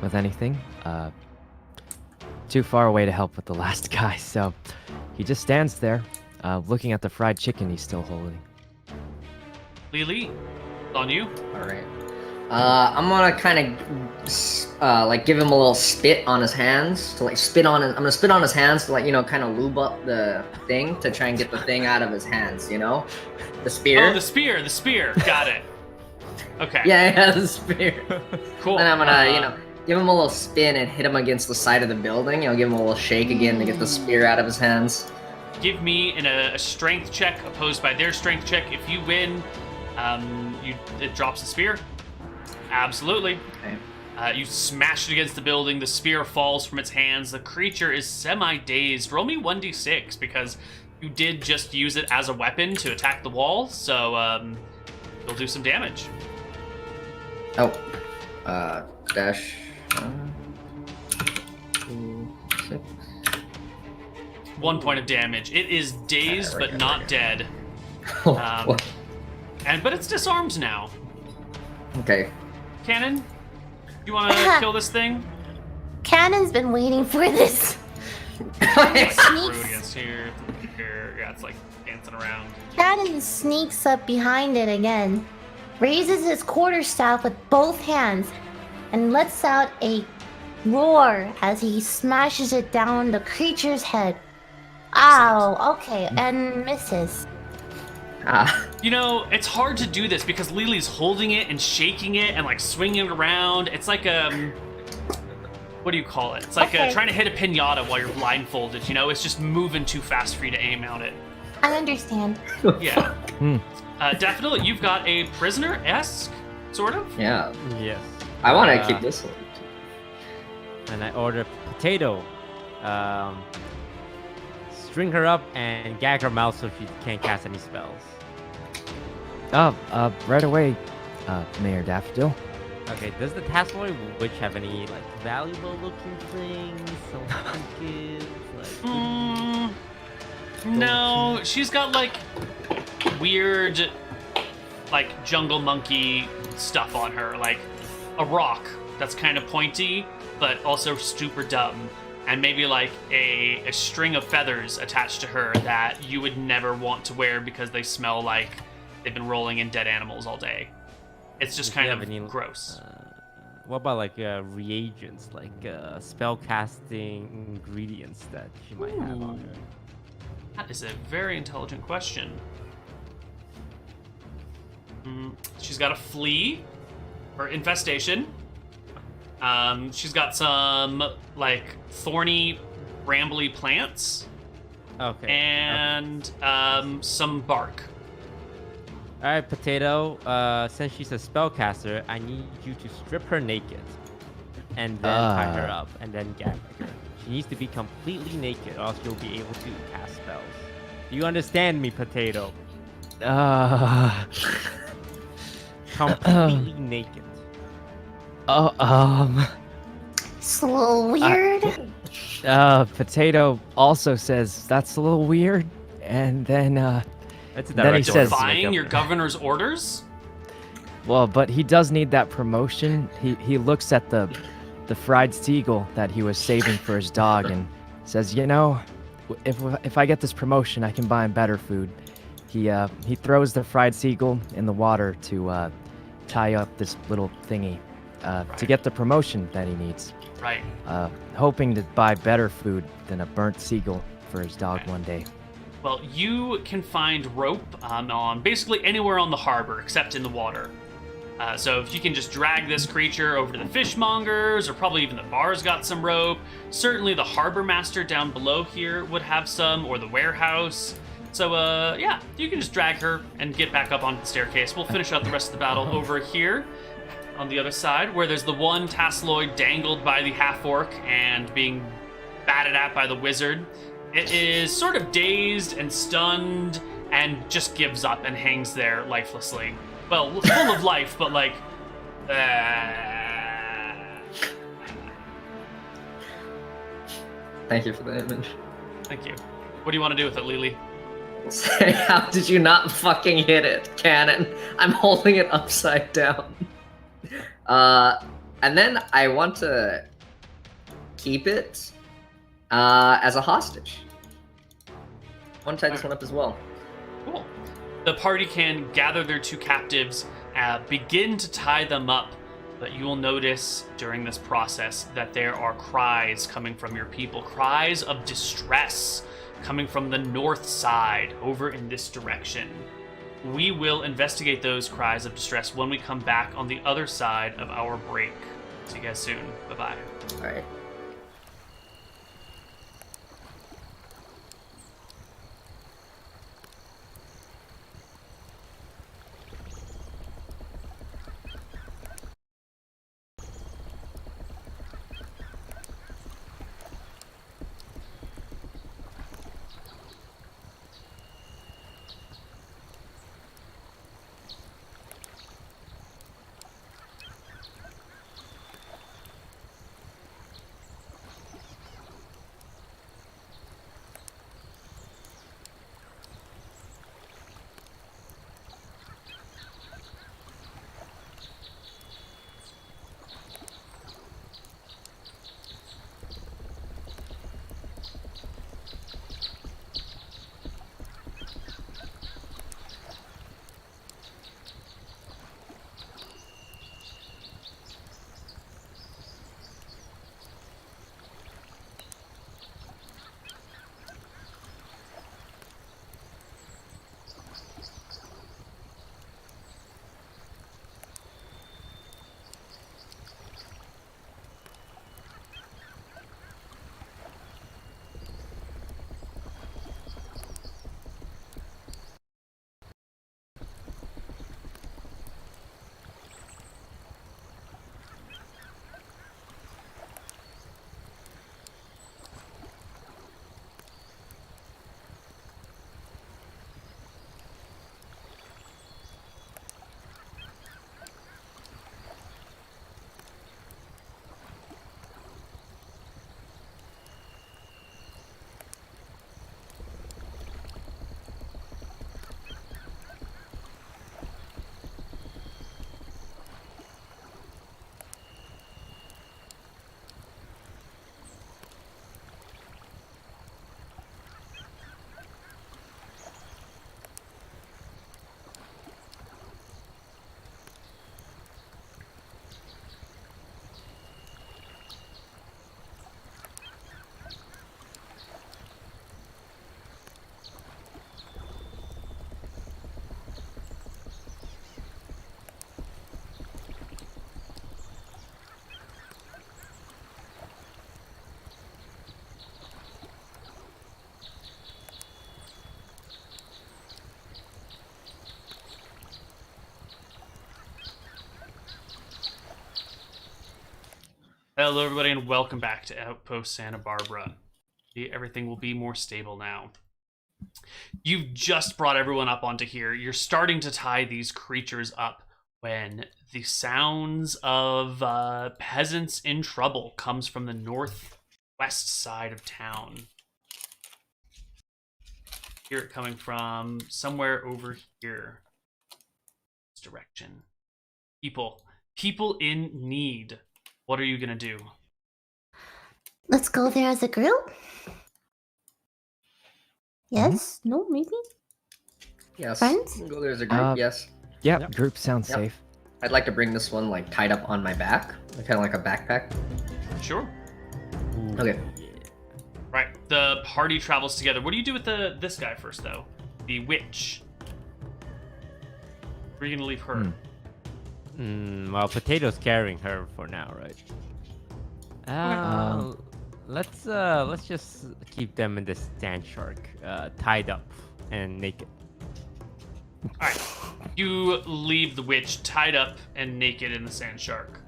with anything. Too far away to help with the last guy, so he just stands there, looking at the fried chicken he's still holding. Lily, on you. All right. I'm gonna kind of give him a little spit on his hands to spit on his. I'm gonna spit on his hands to kind of lube up the thing to try and get the thing out of his hands. The spear. Oh, the spear. Got it. Okay. Yeah, the spear. Cool. Then I'm gonna give him a little spin and hit him against the side of the building. Give him a little shake again to get the spear out of his hands. Give me a strength check opposed by their strength check. If you win, it drops the spear. Absolutely. Okay. You smash it against the building. The spear falls from its hands. The creature is semi-dazed. Roll me 1d6 because You did just use it as a weapon to attack the wall, so you'll do some damage. Oh. Dash. 2, 6. 1 point of damage. It is dazed There we but go, not dead. Oh, But it's disarmed now. okay. Cannon, you want to kill this thing? Cannon's been waiting for this. Rudius Sneaks. here. Yeah, it's like dancing around. Cannon sneaks up behind it again, raises his quarterstaff with both hands, and lets out a roar as he smashes it down the creature's head. Ow, okay, and misses. You know, it's hard to do this because Lily's holding it and shaking it and like swinging it around. It's like what do you call it? It's like Okay. trying to hit a pinata while you're blindfolded. You know, it's just moving too fast for you to aim at it. I understand. Yeah. Daffodil, you've got a prisoner-esque, sort of. Yeah. Yes. I want to keep this one. And I order Potato. String her up and gag her mouth so she can't cast any spells. Right away, Mayor Daffodil. Okay, does the Tasseloid Witch have any like valuable looking things? Some trinkets, like No, she's got like weird, like jungle monkey stuff on her, like a rock that's kind of pointy, but also super dumb, and maybe like a string of feathers attached to her that you would never want to wear because they smell like they've been rolling in dead animals all day. It's just Does she kind have of any, gross. What about like reagents, like spell casting ingredients that she might have on her? That is a very intelligent question. She's got a flea, or infestation. She's got some like thorny, brambly plants, Okay. and some bark. All right, Potato. Since she's a spellcaster, I need you to strip her naked, and then tie her up, and then gag her. She needs to be completely naked, or else you'll be able to cast spells. Do you understand me, Potato? Completely naked. It's a little weird. Potato also says that's a little weird, and then That's a Then he direct order says- from the Defying your governor. governor's orders? well, but he does need that promotion. He looks at the fried seagull that he was saving for his dog and says, you know, if I get this promotion, I can buy him better food. He throws the fried seagull in the water to tie up this little thingy to get the promotion that he needs. Right. Hoping to buy better food than a burnt seagull for his dog Okay. one day. Well, you can find rope on basically anywhere on the harbor except in the water. So if you can just drag this creature over to the fishmongers, or probably even the bar's got some rope. Certainly the harbor master down below here would have some, or the warehouse. So yeah, you can just drag her and get back up onto the staircase. We'll finish out the rest of the battle over here on the other side, where there's the one Tasseloid dangled by the half-orc and being batted at by the wizard. It is sort of dazed and stunned and just gives up and hangs there lifelessly. Well, full of life, but like... Thank you for the image. Thank you. What do you want to do with it, Lily? Say, how did you not fucking hit it, Cannon? I'm holding it upside down. And then I want to keep it as a hostage. I want to tie this one up as well. Cool. The party can gather their two captives, begin to tie them up, but you will notice during this process that there are cries coming from your people, cries of distress coming from the north side over in this direction. We will investigate those cries of distress when we come back on the other side of our break. See you guys soon. Bye-bye. All right. Hello, everybody, and welcome back to Outpost Santa Barbara. Everything will be more stable now. You've just brought everyone up onto here. You're starting to tie these creatures up when the sounds of peasants in trouble comes from the northwest side of town. Hear it coming from somewhere over here. This direction. People in need. What are you gonna do? Let's go there as a group. Yes? No? Maybe? Yes. Friends? We can go there as a group. Yes. Yep, Yep. group sounds Yep. safe. I'd like to bring this one like tied up on my back, kind of like a backpack. Sure. Okay. Right. The party travels together. What do you do with this guy first, though? The witch. Where are you gonna leave her? Well, Potato's carrying her for now, right? Let's just keep them in the sand shark, tied up and naked. All right. You leave the witch tied up and naked in the sand shark.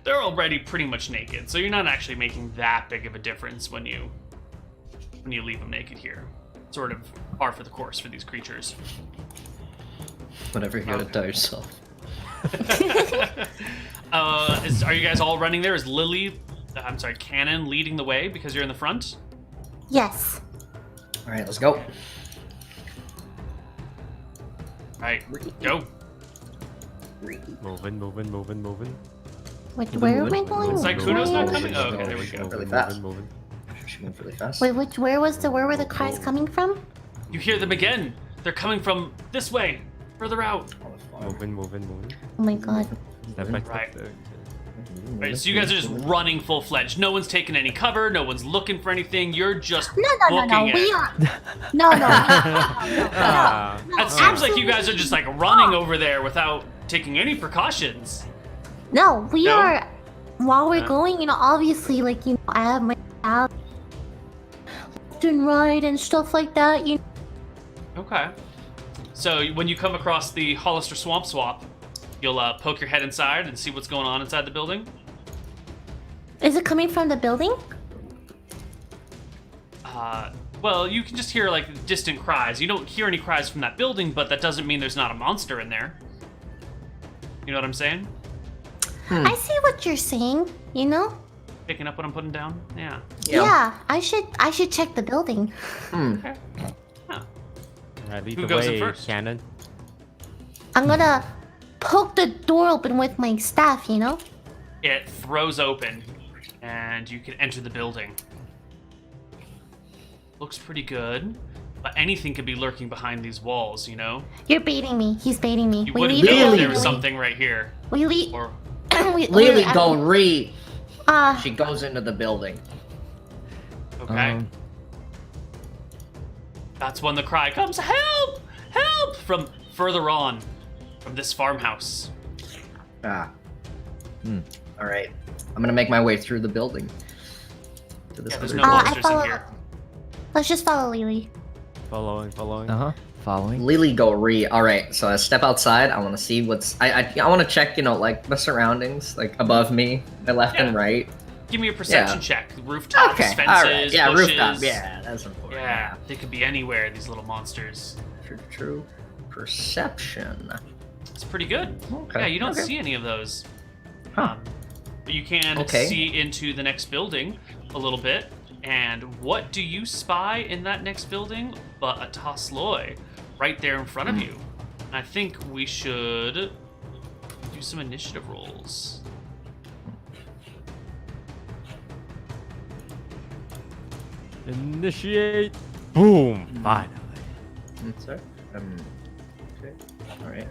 They're already pretty much naked, so you're not actually making that big of a difference when you leave them naked here. Sort of par for the course for these creatures. Whatever you gotta tell yourself. Are you guys all running there? Is Cannon leading the way because you're in the front? Yes. All right, let's go. All right, go. Moving. Where am I going? Sykkuno's not coming? Oh, okay, there we go. Really fast. Moving. She moved really fast. Wait, where were the cries coming from? You hear them again. They're coming from this way, further out. Moving. Oh my god. Step by step. Right. Right, so you guys are just running full-fledged. No one's taking any cover. No one's looking for anything. You're just No. booking it. We are. No. It seems like you guys are just like running over there without taking any precautions. No, we No? are. While we're Huh? going, obviously, I have my app, left and right and stuff like that. Okay. So when you come across the Hollister Swamp, you'll poke your head inside and see what's going on inside the building. Is it coming from the building? Well, you can just hear like distant cries. You don't hear any cries from that building, but that doesn't mean there's not a monster in there. You know what I'm saying? I see what you're saying. Picking up what I'm putting down? Yeah. Yeah. I should check the building. Okay. Lead Who the goes in way, first? Cannon. I'm gonna poke the door open with my staff. It throws open, and you can enter the building. Looks pretty good, but anything could be lurking behind these walls, You're baiting me. He's baiting me. You We wouldn't leave know if it there was open. something right here. We leave. Or Lily, go read. Uh, She goes into the building. okay. That's when the cry comes, "Help! Help!" from further on, from this farmhouse. All right. I'm gonna make my way through the building. To this Yeah, there's other no door. I monsters in follow. here. Let's just follow Lily. Following. Following. Lily, go read. All right. So I step outside. I want to see what's. I want to check. Like the surroundings, like above me, my left and Yeah. right. Give me a perception Yeah. check. Rooftops, Okay. fences, All right. Yeah. bushes. Rooftop. Yeah. That's important. Yeah, they could be anywhere, these little monsters. True. Perception. It's pretty good. Okay, Yeah, you don't okay. see any of those. Huh. But you can Okay. see into the next building a little bit. And what do you spy in that next building but a Tasloy right there in front of you? And I think we should do some initiative rolls. Initiate. Boom. Finally. Sorry. Okay. All right.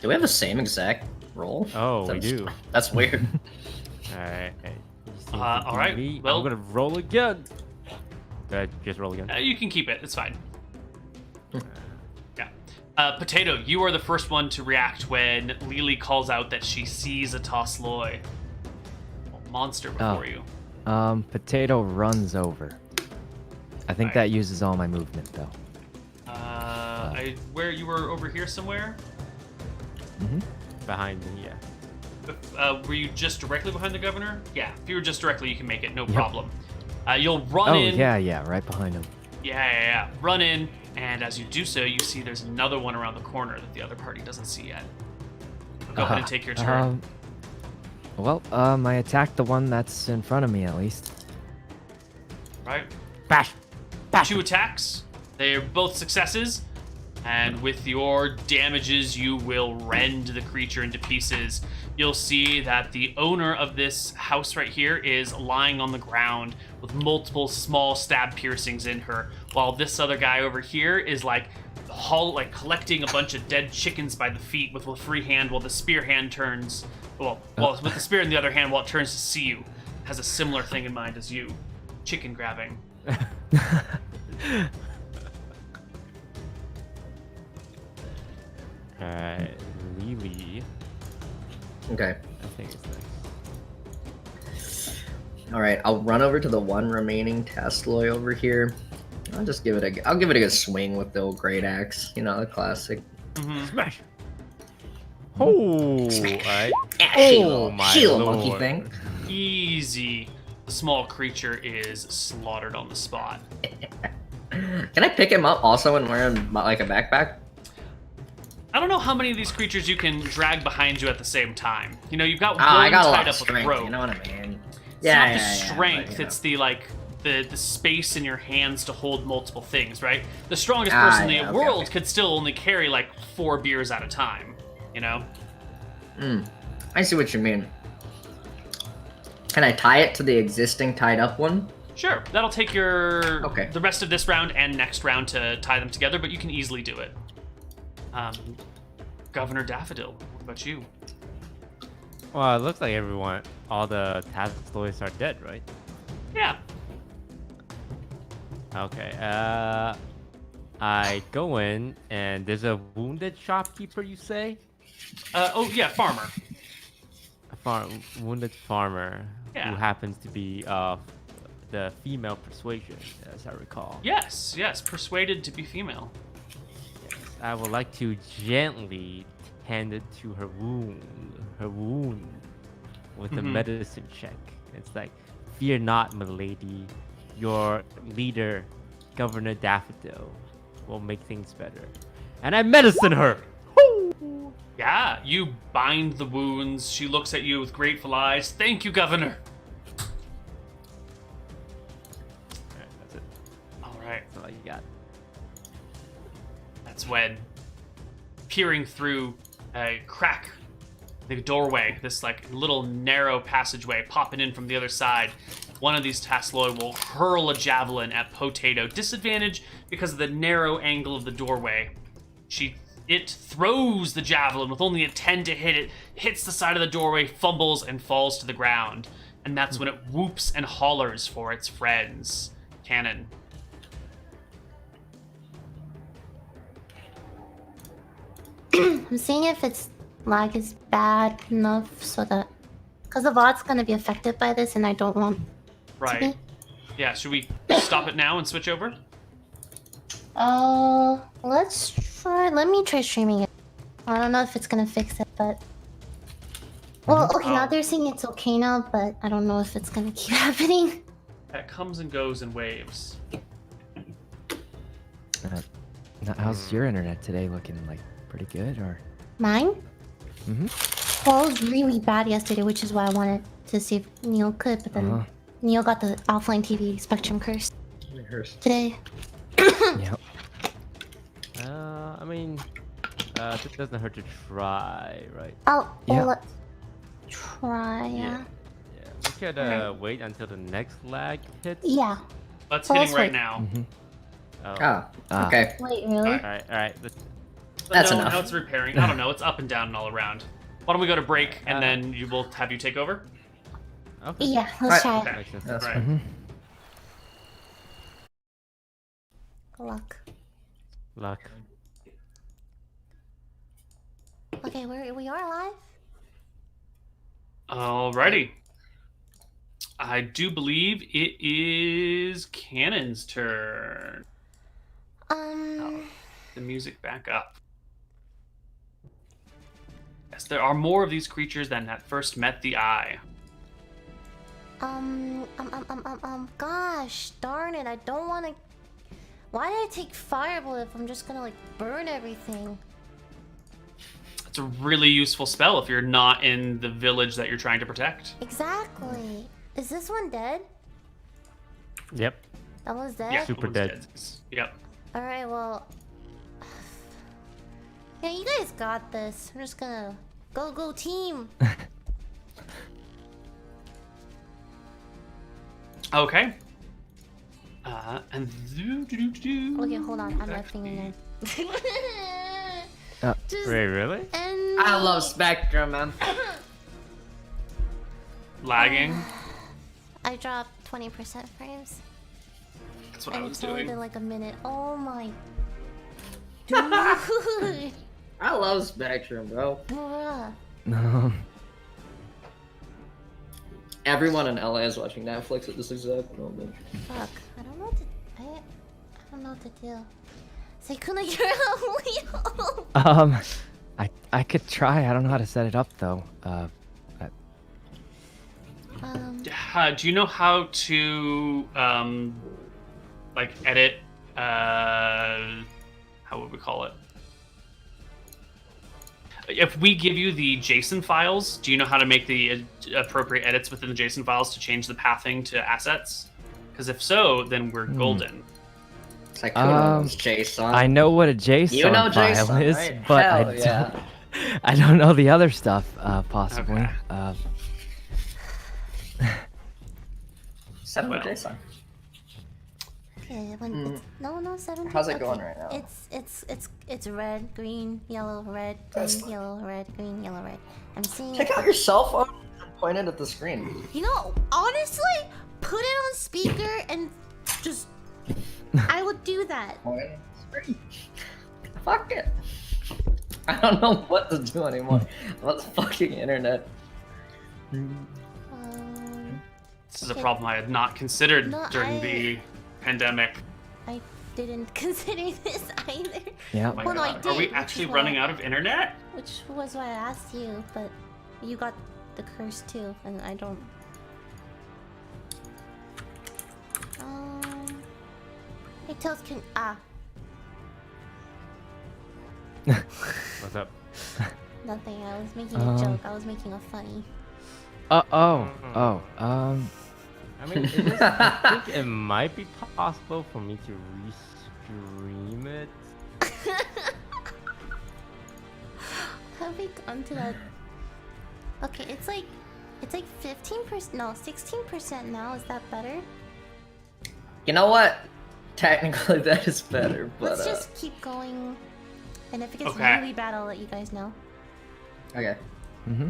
Do we have the same exact roll? Oh, we That's- do. That's weird. Alright. All right, well- I'm gonna roll again. Go ahead, just roll again. You can keep it. It's fine. Yeah. Potato, you are the first one to react when Lily calls out that she sees a Tasloy monster before you. Potato runs over. I think Right. that uses all my movement though. Where you were over here somewhere? Behind me, yeah. Were you just directly behind the governor? Yeah, if you were just directly, you can make it, no Yep. problem. You'll run Oh, in. yeah, right behind him. Yeah. Run in, and as you do so, you see there's another one around the corner that the other party doesn't see yet. Go ahead and take your turn. I attacked the one that's in front of me, at least. Right? Bash. 2 attacks. They're both successes. And with your damages, you will rend the creature into pieces. You'll see that the owner of this house right here is lying on the ground with multiple small stab piercings in her, while this other guy over here is like collecting a bunch of dead chickens by the feet with a free hand, while the spear hand turns. Well, with the spear in the other hand, while it turns to see you, has a similar thing in mind as you, chicken grabbing. Alright, Lily. Okay. I think it's next. All right. I'll run over to the one remaining Tastloy over here. I'll give it a good swing with the old great axe. You know, the classic. Smash! Oh, alright. Shield, my shield monkey lord. thing. Easy. The small creature is slaughtered on the spot. Can I pick him up also and wear him like a backpack? I don't know how many of these creatures you can drag behind you at the same time. You know, you've got one I got a lot tied of up with strength. rope. You know what I mean? It's not the strength, but, you it's the space in your hands to hold multiple things, right? The strongest person in the world could still only carry like 4 beers at a time, you know? I see what you mean. Can I tie it to the existing tied up one? Sure, that'll take your Okay. the rest of this round and next round to tie them together, but you can easily do it. Governor Daffodil, what about you? Well, it looks like all the Tastloys are dead, right? Yeah. Okay, I go in, and there's a wounded shopkeeper, you say? Farmer. Wounded farmer Yeah. who happens to be of the female persuasion, as I recall. Yes, persuaded to be female. I would like to gently tend it to her wound with a medicine check. It's like, fear not, milady. Your leader, Governor Daffodil, will make things better. And I medicine her! Yeah, you bind the wounds. She looks at you with grateful eyes. Thank you, Governor. Alright, that's it. All right. That's all you got. That's when, peering through a crack, the doorway, this like little narrow passageway, popping in from the other side, one of these Tastloy will hurl a javelin at Potato. Disadvantage because of the narrow angle of the doorway. It throws the javelin with only a 10 to hit it, hits the side of the doorway, fumbles, and falls to the ground. And that's when it whoops and hollers for its friends. Cannon. I'm seeing if its lag is bad enough so that... Because the VOD's going to be affected by this and I don't want Right. to be. Yeah, should we stop it now and switch over? Let's try... Let me try streaming it. I don't know if it's going to fix it, but... Well, okay, now they're saying it's okay now, but I don't know if it's going to keep happening. It comes and goes in waves. How's your internet today looking? Like, pretty good, or? Mine? Mm-hmm. Well, it was really bad yesterday, which is why I wanted to see if Neil could, but then Neil got the offline TV Spectrum curse today. Yep. I mean, it doesn't hurt to try, right? Yeah. Let's try, yeah. Yeah, we could wait until the next lag hits. Yeah. That's Well, hitting let's right wait. now. Oh. Okay. Wait, really? Alright. That's no, enough. Now it's repairing. I don't know. It's up and down and all around. Why don't we go to break and then we'll have you take over? Okay. Yeah, let's try Okay. it. Makes sense. That's Right. fine. Good luck. Luck. Okay, we are live? Alrighty. I do believe it is Cannon's turn. The music back up. Yes, there are more of these creatures than at first met the eye. Gosh, darn it, I don't want to... Why did I take Fireball if I'm just gonna, like, burn everything? It's a really useful spell if you're not in the village that you're trying to protect. Exactly. Is this one dead? Yep. That one's dead? Yeah, Super it was dead. Yep. Alright, well... Yeah, you guys got this. I'm just gonna... Go team! Okay. And Okay, hold on. I'm lifting again. Just Wait, really? end I me. love Spectrum, man. lagging. I dropped 20% frames. That's what I And was it's only doing. been like a minute. Oh my... Dude! I love Spectrum, bro. Bruh. No. Everyone in LA is watching Netflix at this exact moment. Fuck. I don't know what to... I don't know what to do. Sykkuno, you're a wheel! I could try. I don't know how to set it up though. Do you know how to like edit? How would we call it? If we give you the JSON files, do you know how to make the appropriate edits within the JSON files to change the pathing to assets? Because if so, then we're golden. It's like, who knows JSON? I know what a JSON You know file JSON, is, right? but Hell I don't. yeah. I don't know the other stuff. Possibly. Okay. Set up Well. a JSON. Okay, when it's... No, 17. How's it okay. going right now? It's red, green, yellow, red, green, yellow, red, green, yellow, red. I'm seeing Take it. out your cell phone and point it at the screen. You know, honestly, put it on speaker and just... I would do that. Point it at the screen. Fuck it. I don't know what to do anymore. What's fucking internet? This is a Okay. problem I had not considered No, during I- the pandemic. I didn't consider this either. Yeah. Oh my Well, no, I God. did, Are we which actually is running why- out of internet? Which was why I asked you, but you got the curse too, and I don't. Hey, Toast can What's up? nothing. I was making a joke. I was making a funny. I mean, I think it might be possible for me to restream it. Have we gone to that? Okay, it's like 15%. No, 16% now. Is that better? You know what? Technically, that is better, but Let's just keep going. And if it gets Okay. really bad, I'll let you guys know. okay. Mm-hmm.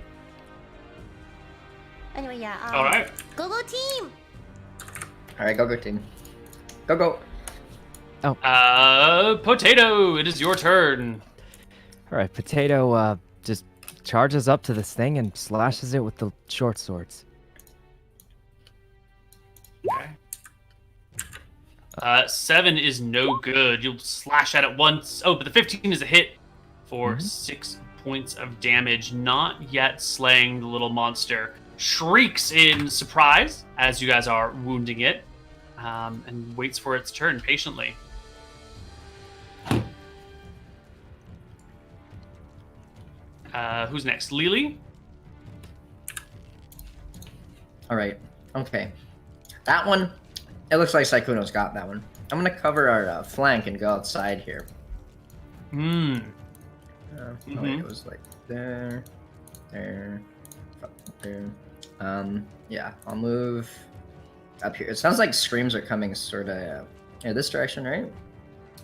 Anyway, yeah. All right. Go team! All right, go team. Go. Potato, it is your turn. All right, Potato just charges up to this thing and slashes it with the short swords. Okay. 7 is no good. You'll slash at it once. Oh, but the 15 is a hit for 6 points of damage. Not yet slaying the little monster. Shrieks in surprise as you guys are wounding it, and waits for its turn patiently. Who's next? Lily? All right. Okay. That one. It looks like Sykkuno's got that one. I'm gonna cover our flank and go outside here. Hmm. Oh, wait, it was like there. Yeah, I'll move up here. It sounds like screams are coming sort of this direction, right?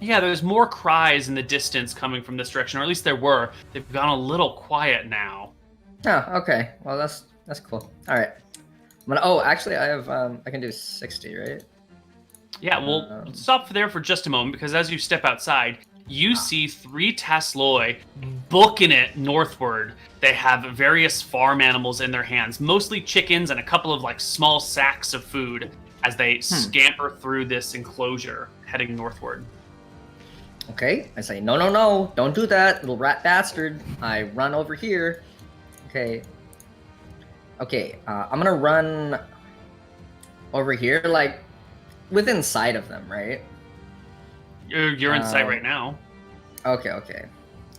Yeah, there's more cries in the distance coming from this direction, or at least there were. They've gone a little quiet now. Oh, okay. Well, that's cool. All right. I'm gonna. Oh, actually, I have. I can do 60, right? Yeah, we'll stop there for just a moment, because as you step outside, you see 3 Tasloi booking it northward. They have various farm animals in their hands, mostly chickens and a couple of like small sacks of food as they scamper through this enclosure, heading northward. Okay, I say, no, no, no, don't do that, little rat bastard. I run over here. Okay. Okay, I'm gonna run over here, like, within sight of them, right? You're in sight right now. Okay, okay.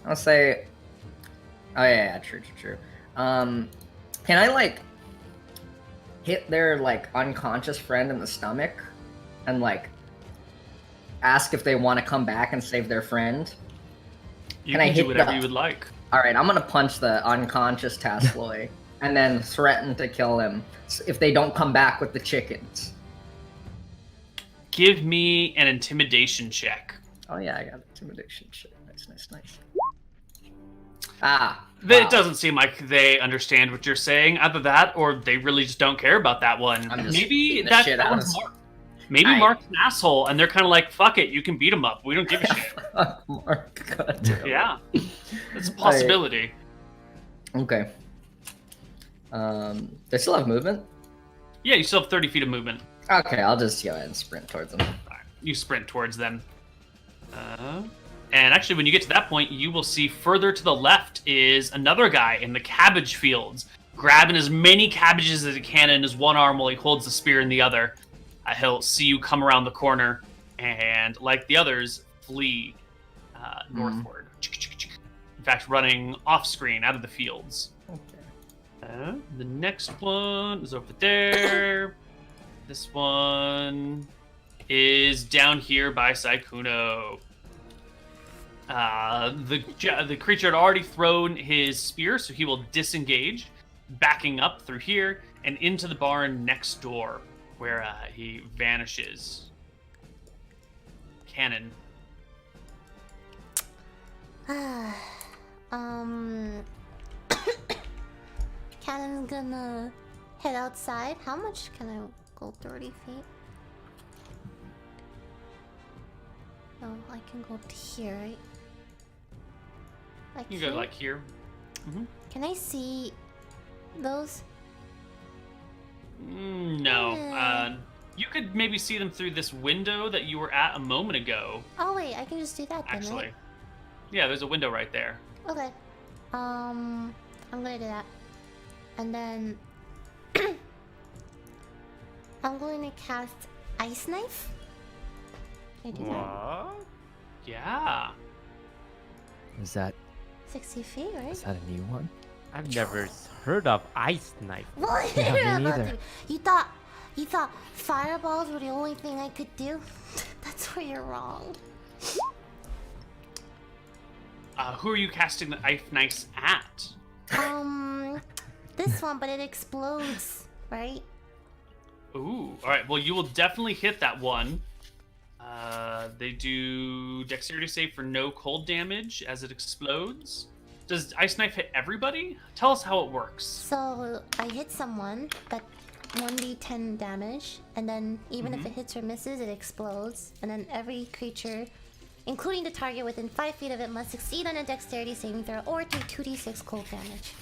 I'll say... Oh, yeah, true, true, true. Can I, like, hit their, like, unconscious friend in the stomach? And, like, ask if they want to come back and save their friend? You Can I can hit do whatever the- you would like. Alright, I'm gonna punch the unconscious Tasloy. And then threaten to kill him if they don't come back with the chickens. Give me an intimidation check. Oh yeah, I got intimidation shit. Nice, nice, nice. Ah. It wow. doesn't seem like they understand what you're saying. Either that, or they really just don't care about that one. I'm just Maybe beating the that shit out of one's this- Mark. Maybe Alright. Mark's an asshole, and they're kind of like, "Fuck it, you can beat him up. We don't give a shit." Fuck Mark. God damn. Yeah, it's a possibility. Okay. They still have movement? Yeah, you still have 30 feet of movement. Okay, I'll just go ahead and sprint towards them. Alright, you sprint towards them. And actually, when you get to that point, you will see further to the left is another guy in the cabbage fields, grabbing as many cabbages as he can in his one arm while he holds the spear in the other. He'll see you come around the corner, and like the others, flee northward. In fact, running off-screen out of the fields. Okay. The next one is over there. This one is down here by Sykkuno. The creature had already thrown his spear, so he will disengage, backing up through here and into the barn next door, where he vanishes. Cannon. Cannon's gonna head outside. How much can I go? 30 feet? No, I can go to here, right? Like You here? go like here. Can I see those? No. You could maybe see them through this window that you were at a moment ago. Oh wait, I can just do that then, Actually, right? yeah, there's a window right there. Okay. I'm gonna do that. And then I'm going to cast Ice Knife. Can I do that? Yeah. Is that 60 feet, right? is that a new one? I've never heard of ice knife. Well, Yeah, me you're about neither. to- you thought fireballs were the only thing I could do? That's where you're wrong. Who are you casting the knife at? This one, but it explodes, right? Ooh, all right. Well, you will definitely hit that one. They do dexterity save for no cold damage as it explodes. Does ice knife hit everybody? Tell us how it works. So I hit someone, that 1d10 damage, and then even if it hits or misses, it explodes. And then every creature, including the target within 5 feet of it, must succeed on a dexterity saving throw or take 2d6 cold damage.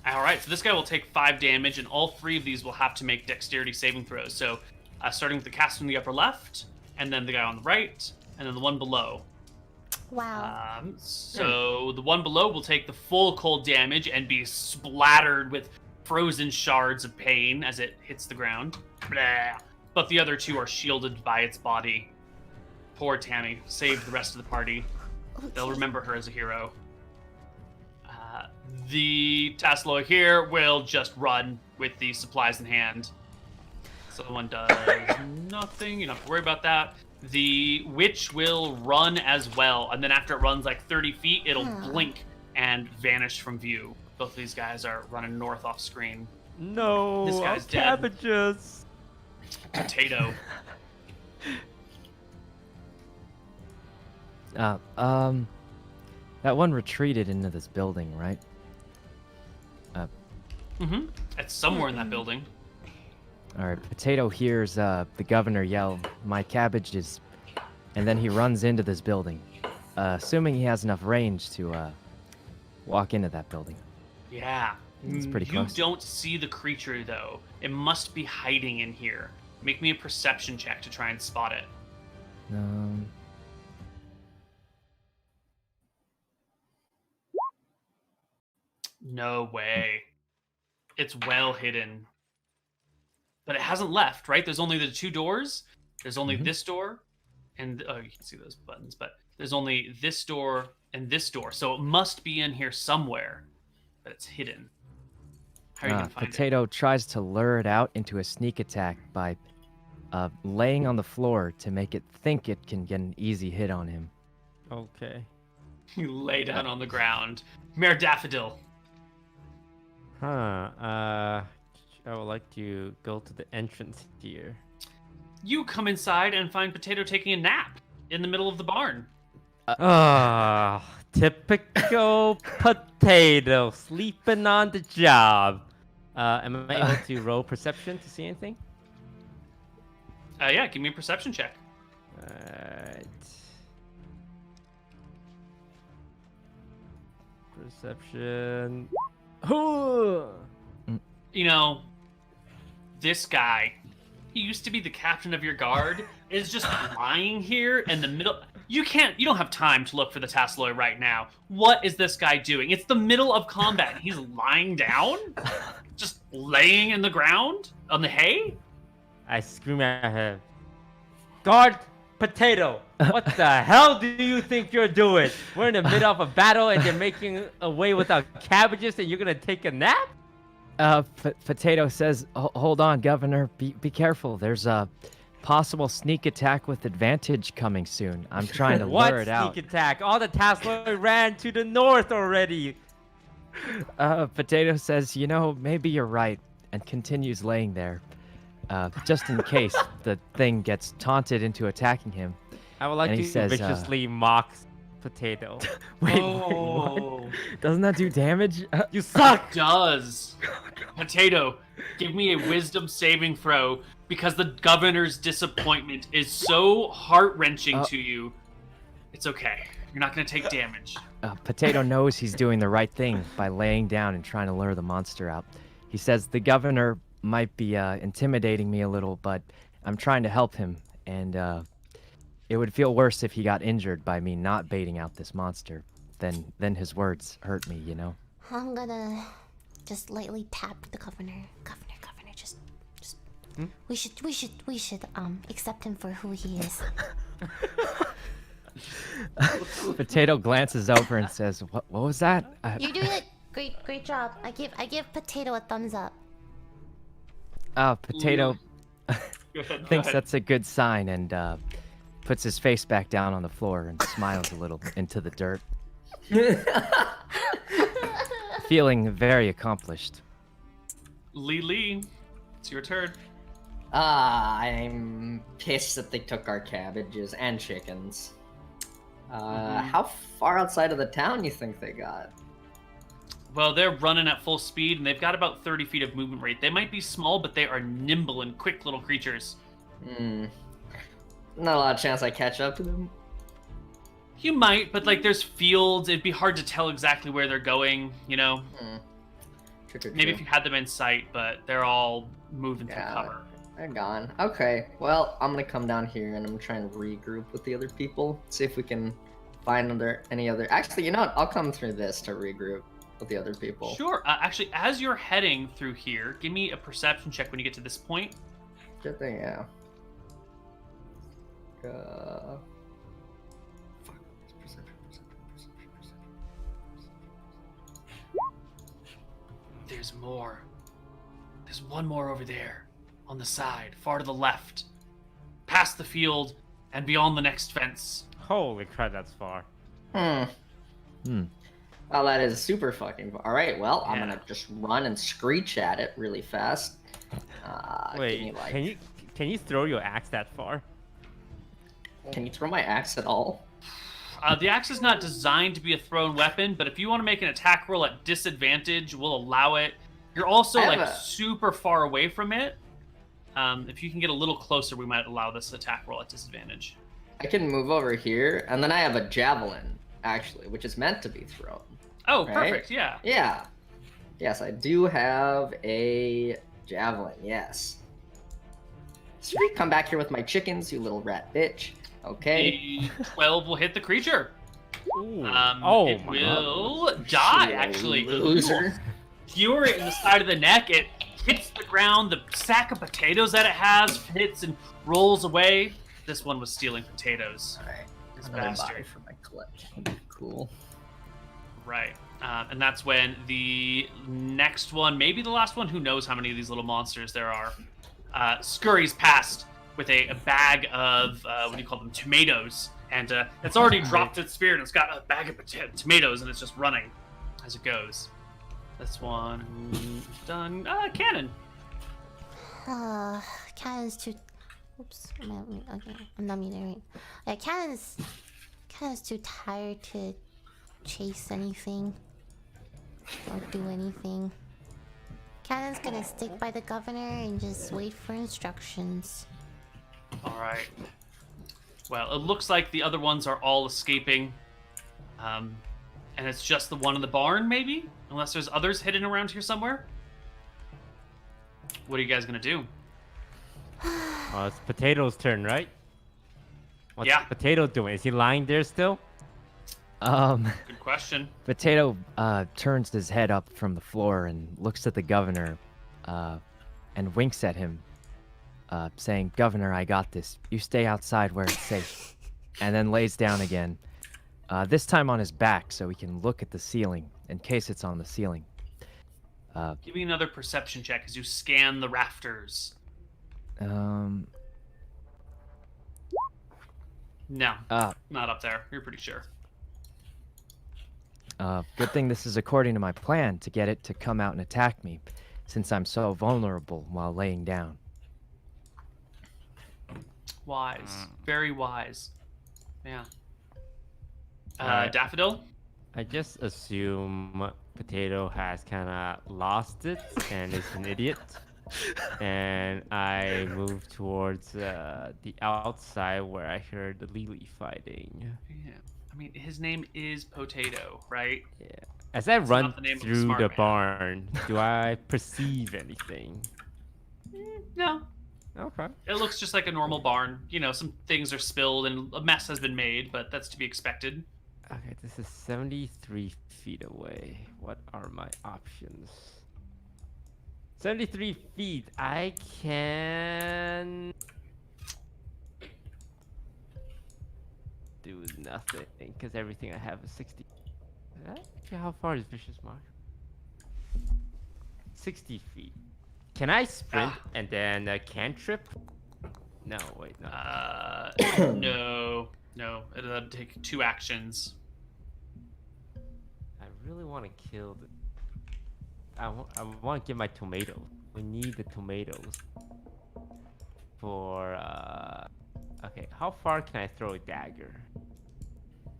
All right, so this guy will take 5 damage, and all 3 of these will have to make dexterity saving throws. So, starting with the caster in the upper left, and then the guy on the right, and then the one below. Wow. So the one below will take the full cold damage and be splattered with frozen shards of pain as it hits the ground. Blah. But the other 2 are shielded by its body. Poor Tammy. Saved the rest of the party. They'll remember her as a hero. The Tasloy here will just run with the supplies in hand. So the one does nothing. You don't have to worry about that. The witch will run as well, and then after it runs like 30 feet, it'll blink and vanish from view. Both of these guys are running north off screen. No, This guy's dead. cabbages. Potato. That one retreated into this building, right? It's somewhere in that building. All right, Potato hears the governor yell, "My cabbages," and then he runs into this building, assuming he has enough range to walk into that building. Yeah. It's pretty You close. don't see the creature, though. It must be hiding in here. Make me a perception check to try and spot it. No way. It's well hidden. But it hasn't left, right? There's only the 2 doors. There's only this door, and oh, you can see those buttons, but there's only this door and this door. So it must be in here somewhere, but it's hidden. How are you gonna find Potato tries to lure it out into a sneak attack by laying on the floor to make it think it can get an easy hit on him. Okay. it? You lay down on the ground. Mayor Daffodil. I would like to go to the entrance here. You come inside and find Potato taking a nap in the middle of the barn. Typical Potato, sleeping on the job. Am I able to roll perception to see anything? Yeah, give me a perception check. Alright. Perception. You know, this guy, he used to be the captain of your guard, is just lying here in the middle. You don't have time to look for the Tasseloid right now. What is this guy doing? It's the middle of combat. He's lying down? Just laying in the ground on the hay? I scream at him. Guard Potato, what the hell do you think you're doing? We're in the middle of a battle and you're making away with our cabbages and you're gonna take a nap? Potato says, hold on, Governor. Be careful. There's a possible sneak attack with advantage coming soon. I'm trying to What lure it out. sneak attack? All the Tasseloid ran to the north already. Potato says, maybe you're right, and continues laying there. Just in case the thing gets taunted into attacking him. I would like And to he says, viciously mock Potato. Wait, Oh. what? Doesn't that do damage? You suck! It does. Potato, give me a wisdom saving throw because the governor's disappointment is so heart-wrenching to you. It's okay. You're not going to take damage. Potato knows he's doing the right thing by laying down and trying to lure the monster out. He says the governor might be intimidating me a little, but I'm trying to help him, and it would feel worse if he got injured by me not baiting out this monster. Then his words hurt me, I'm gonna just lightly tap the governor. Governor, just we should accept him for who he is. Potato glances over and says, "What was that?" You're doing it. Great job. I give Potato a thumbs up. Potato thinks that's a good sign and puts his face back down on the floor and smiles a little into the dirt. Feeling very accomplished. Lily, it's your turn. I'm pissed that they took our cabbages and chickens. How far outside of the town you think they got? Well, they're running at full speed, and they've got about 30 feet of movement rate. They might be small, but they are nimble and quick little creatures. Not a lot of chance I catch up to them. You might, but there's fields. It'd be hard to tell exactly where they're going, True. Maybe if you had them in sight, but they're all moving through cover. They're gone. Okay, well, I'm gonna come down here and I'm trying to regroup with the other people. See if we can find any other... Actually, you know what? I'll come through this to regroup with the other people. Sure. Actually, as you're heading through here, give me a perception check when you get to this point. Good thing, yeah. There's more. There's one more over there, on the side, far to the left, past the field, and beyond the next fence. Holy crap, that's far. Oh, that is super fucking far. Alright, well, I'm Yeah. gonna just run and screech at it really fast. Wait, give me, can you throw your axe that far? Can you throw my axe at all? The axe is not designed to be a thrown weapon, but if you want to make an attack roll at disadvantage, we'll allow it. You're also super far away from it. If you can get a little closer, we might allow this attack roll at disadvantage. I can move over here, and then I have a javelin, actually, which is meant to be thrown. Oh, Right? perfect, yeah. Yeah. Yes, I do have a javelin, yes. Sweet, come back here with my chickens, you little rat bitch. Okay. A 12 will hit the creature. Ooh. It my will die, You actually. loser. Skewer it in the side of the neck. It hits the ground. The sack of potatoes that it has hits and rolls away. This one was stealing potatoes. All right, This another body bastard. for my collection. Cool. Right. And that's when the next one, maybe the last one, who knows how many of these little monsters there are, scurries past with a bag of, what do you call them, tomatoes. And it's already dropped its spear, and it's got a bag of tomatoes, and it's just running as it goes. This one done. Cannon. Cannon's too. Oops. Okay, I'm not muting. Right. Cannon's too tired to chase anything or do anything. Cannon's gonna stick by the governor and just wait for instructions. All right. Well, it looks like the other ones are all escaping. And it's just the one in the barn, maybe? Unless there's others hidden around here somewhere. What are you guys gonna do? It's Potato's turn, right? What's Yeah. Potato doing? Is he lying there still? Good question. Potato turns his head up from the floor and looks at the governor and winks at him, saying, "Governor, I got this. You stay outside where it's safe." And then lays down again, this time on his back so he can look at the ceiling in case it's on the ceiling. Give me another perception check as you scan the rafters. No, not up there. You're pretty sure. Good thing this is according to my plan to get it to come out and attack me, since I'm so vulnerable while laying down. Wise. Very wise. Yeah. Alright. Daffodil? I just assume Potato has kind of lost it and is an idiot. And I move towards the outside where I heard the Lily fighting. Yeah. I mean, his name is Potato, right? Yeah. As I run not the name of a through smart the man. barn, do I perceive anything? No. Okay. It looks just like a normal barn. You know, some things are spilled and a mess has been made, but that's to be expected. Okay, this is 73 feet away. What are my options? 73 feet. I can do nothing because everything I have is 60. Actually, how far is Vicious Mark? 60 feet. Can I sprint and then cantrip? No, wait, no. No. It'll take 2 actions. I really want to kill the... I want to get my tomatoes. We need the tomatoes. For, Okay, how far can I throw a dagger?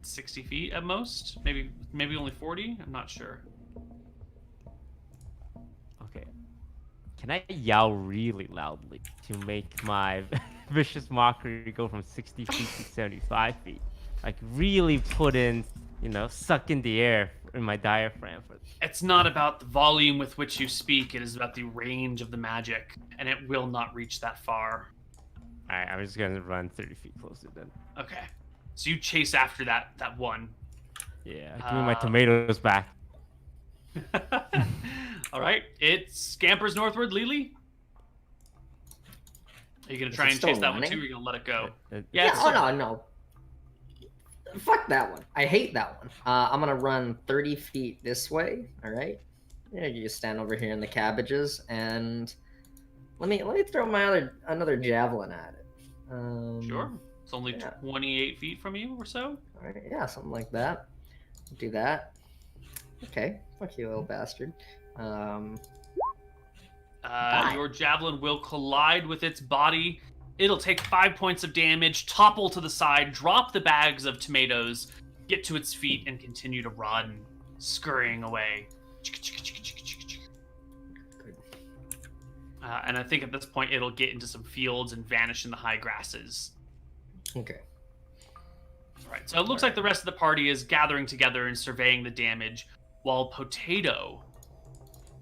60 feet at most? Maybe only 40? I'm not sure. Okay. Can I yell really loudly to make my vicious mockery go from 60 feet to 75 feet? Like, really put in, suck in the air in my diaphragm. It's not about the volume with which you speak, it is about the range of the magic, and it will not reach that far. Alright, I'm just gonna run 30 feet closer then. Okay. So you chase after that one. Yeah, give me my tomatoes back. Alright, it scampers northward, Lily. Are you gonna try it and still chase that one running? too, or are you gonna let it go? It- Yeah, it's Oh still- no. Fuck that one. I hate that one. I'm gonna run 30 feet this way. All right. Yeah, you just stand over here in the cabbages, and let me throw my another javelin at it. Sure. It's only yeah. 28 feet from you or so. All right. Yeah, something like that. Do that. Okay. Fuck you, little bastard. Your javelin will collide with its body. It'll take 5 points of damage, topple to the side, drop the bags of tomatoes, get to its feet, and continue to run, scurrying away. Good. And I think at this point it'll get into some fields and vanish in the high grasses. Okay. All right, so it looks like the rest of the party is gathering together and surveying the damage, while Potato,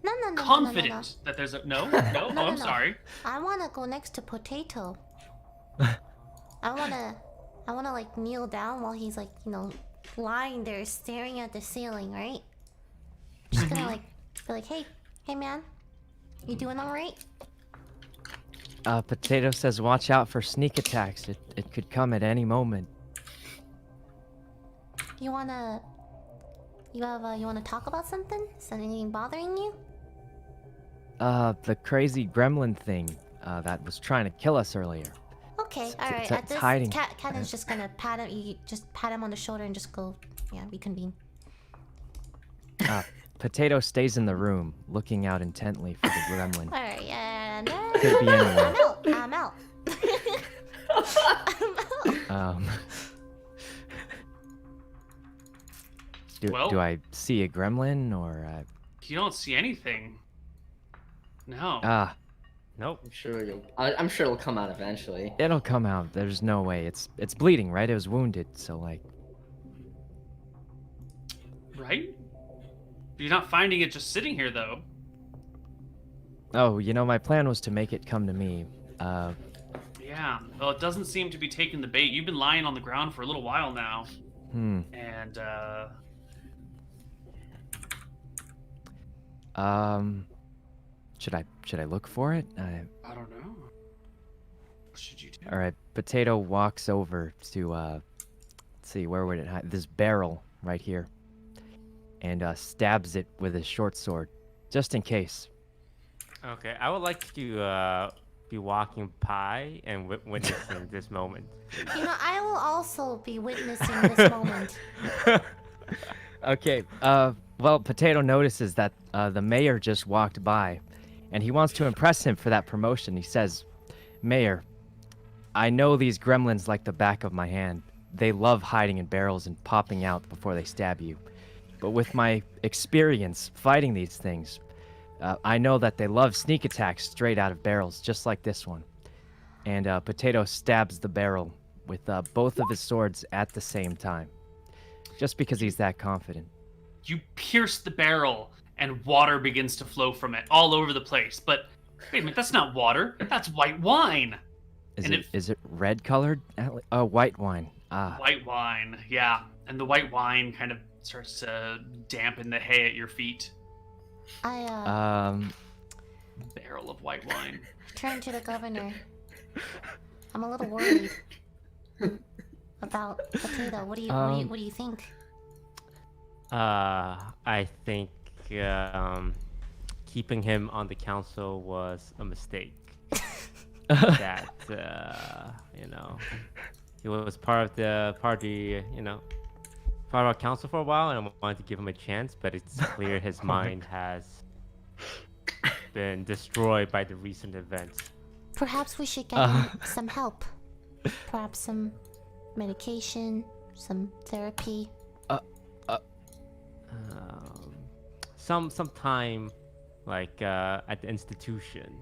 No. confident that there's a... No? Oh, I'm sorry. I wanna go next to Potato. I wanna like kneel down while he's like, lying there staring at the ceiling, right? Just gonna like be like, hey man, you doing all right? Potato says, watch out for sneak attacks. It could come at any moment. You wanna talk about something? Is anything bothering you? The crazy gremlin thing that was trying to kill us earlier. Okay, all right. it's At this, hiding. Cannon's just gonna pat him. You just pat him on the shoulder and just go, yeah, reconvene. Potato stays in the room, looking out intently for the gremlin. All right, and Could be anyone. I'm out. Do I see a gremlin or? You don't see anything. No. Nope. I'm sure it'll come out eventually. It'll come out. There's no way. It's bleeding, right? It was wounded, so like. Right? You're not finding it just sitting here, though. Oh, my plan was to make it come to me. Yeah. Well, it doesn't seem to be taking the bait. You've been lying on the ground for a little while now. And, Should I look for it? I don't know. What should you do? All right. Potato walks over to let's see, where would it hide? This barrel right here, and stabs it with his short sword, just in case. Okay, I would like to be walking by and witnessing this moment. I will also be witnessing this moment. Okay. Well, Potato notices that the mayor just walked by, and he wants to impress him for that promotion. He says, "Mayor, I know these gremlins like the back of my hand. They love hiding in barrels and popping out before they stab you. But with my experience fighting these things, I know that they love sneak attacks straight out of barrels, just like this one." And Potato stabs the barrel with both of his swords at the same time, just because he's that confident. You pierce the barrel, and water begins to flow from it all over the place. But wait a minute, that's not water. That's white wine. Is it red colored? Oh, white wine. Ah. White wine, yeah. And the white wine kind of starts to dampen the hay at your feet. I Barrel of white wine. turn to the governor. I'm a little worried about Potato. What do you think? I think keeping him on the council was a mistake. That he was part of the party, part of our council for a while, and I wanted to give him a chance, but it's clear his mind has been destroyed by the recent events. Perhaps we should get him some help. Perhaps some medication, some therapy. Some time, like at the institution,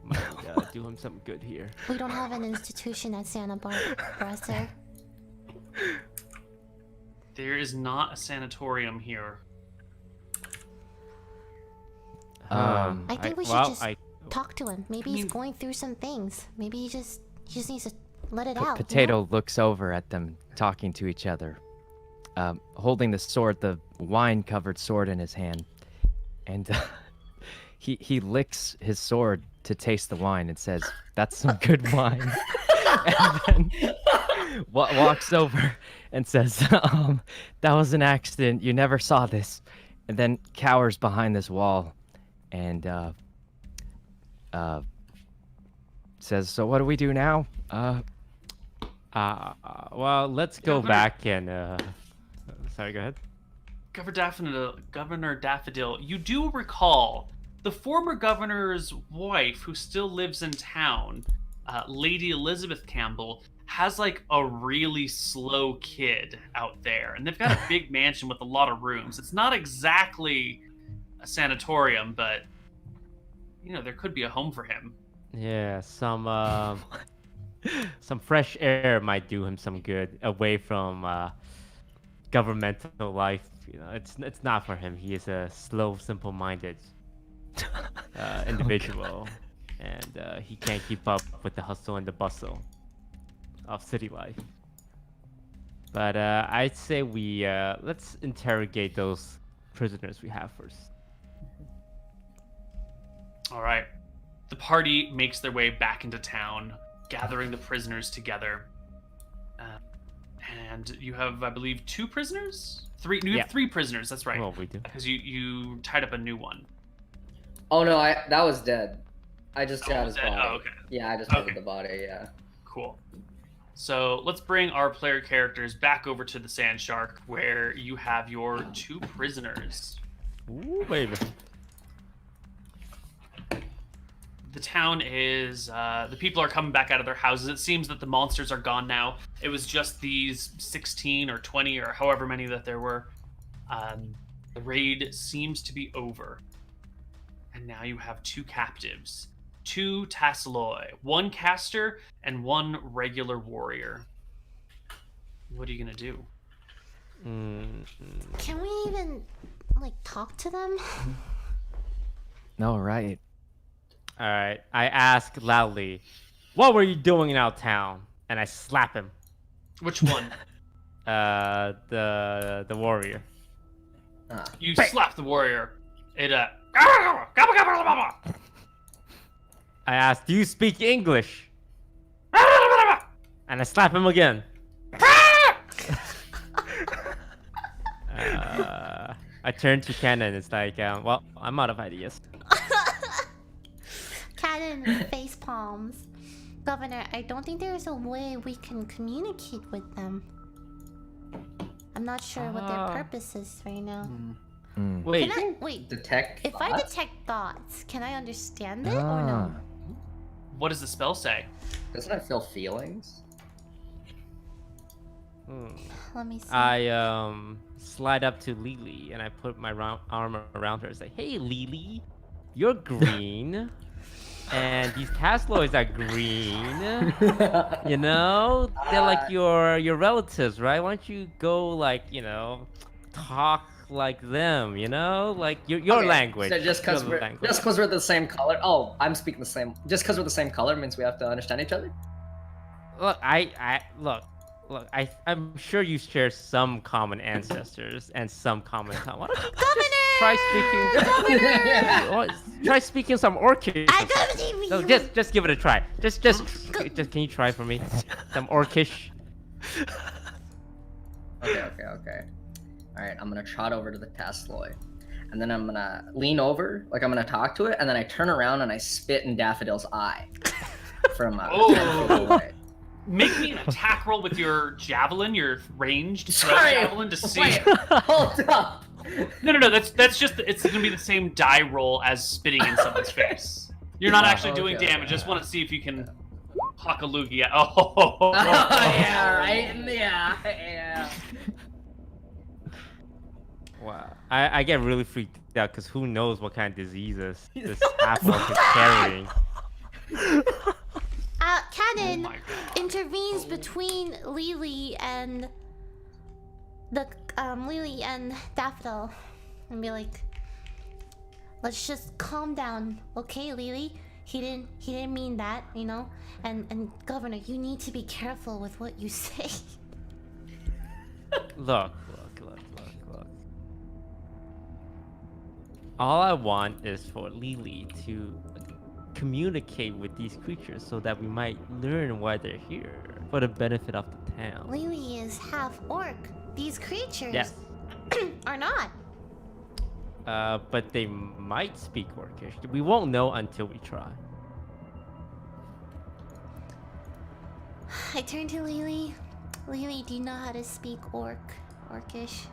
might do him some good here. We don't have an institution at Santa Barbara, sir. There is not a sanatorium here. I think we should talk to him. Maybe he's going through some things. Maybe he just needs to let it out. Potato looks over at them, talking to each other, holding the sword, the wine-covered sword in his hand, and he licks his sword to taste the wine and says, "That's some good wine." And then walks over and says, "That was an accident. You never saw this." And then cowers behind this wall and says, "So what do we do now?" Well, let's go back and sorry, go ahead. Governor Daffodil, you do recall the former governor's wife, who still lives in town, Lady Elizabeth Campbell, has like a really slow kid out there, and they've got a big mansion with a lot of rooms. It's not exactly a sanatorium, but there could be a home for him. Yeah, some fresh air might do him some good away from governmental life. It's not for him. He is a slow, simple-minded individual, and he can't keep up with the hustle and the bustle of city life. But I'd say we let's interrogate those prisoners we have first. All right. The party makes their way back into town, gathering the prisoners together. And you have, I believe, 2 prisoners? 3. You have 3 prisoners. That's right. Well, we do. Because you tied up a new one. Oh no, that was dead. I just got his dead? body. Oh, okay. Yeah, I just Okay. took the body. Yeah. Cool. So let's bring our player characters back over to the Sand Shark, where you have your 2 prisoners. Ooh, baby. The town is the people are coming back out of their houses. It seems that the monsters are gone now. It was just these 16 or 20 or however many that there were. The raid seems to be over, and now you have 2 captives, 2 Tasseloi, 1 caster and 1 regular warrior. What are you gonna do? Can we even like talk to them? No, right. All right. I ask loudly, "What were you doing in our town?" And I slap him. Which one? The warrior. You slap the warrior. It I ask, "Do you speak English?" And I slap him again. I turn to Cannon. It's like, well, I'm out of ideas. Cannon face palms. Governor, I don't think there's a way we can communicate with them. I'm not sure what their purpose is right now. Wait. Wait. Detect. If I thoughts? detect thoughts, can I understand it or no? What does the spell say? Doesn't it feel feelings? Let me see. I slide up to Lily and I put my arm around her and say, "Hey, Lily, you're green, and these Tasloids are green. You know, they're like your relatives, right? Why don't you go like talk like them? You know, like your Okay, language. So just because your we're language. the same color. Oh, I'm speaking the same. Just because we're the same color means we have to understand each other. Look, Look, I'm sure you share some common ancestors and some common tongue. Why don't you try speaking? Try speaking some Orcish. I don't even. No, just give it a try. Just can you try for me? Some Orcish. Okay. All right, I'm gonna trot over to the Tasloi, and then I'm gonna lean over, like I'm gonna talk to it, and then I turn around and I spit in Daffodil's eye from 10 feet away. Make me an attack roll with your javelin, your ranged throw Sorry. javelin to see. Wait, hold up. No. That's just it's gonna be the same die roll as spitting in someone's face. You're not actually doing Okay. damage. I just want to see if you can huck a loogie at. Oh. Yeah, right. Yeah. Wow. I get really freaked out because who knows what kind of diseases this half-orc is carrying. Cannon Oh my God. intervenes between Lily and Lily and Daffodil, and be like, "Let's just calm down, okay, Lily? He didn't mean that, you know. And Governor, you need to be careful with what you say." Look. All I want is for Lily to communicate with these creatures so that we might learn why they're here for the benefit of the town. Lily is half orc. These creatures Yes. are not. But they might speak Orcish. We won't know until we try. I turn to Lily. Lily, do you know how to speak Orcish?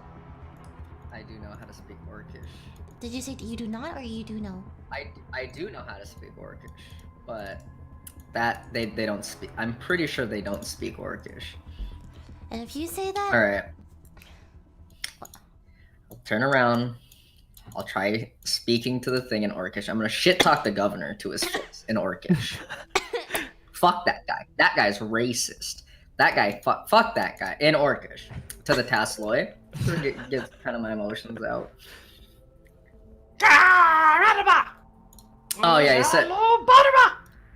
I do know how to speak Orcish. Did you say you do not, or you do know? I do know how to speak Orcish, but that they don't speak. I'm pretty sure they don't speak Orcish. And if you say that, All right. I'll turn around. I'll try speaking to the thing in Orcish. I'm gonna shit talk the governor to his face in Orcish. Fuck that guy. That guy's racist. That guy. Fuck that guy in Orcish to the Tasloi. Get kind of my emotions out. Oh yeah, he said.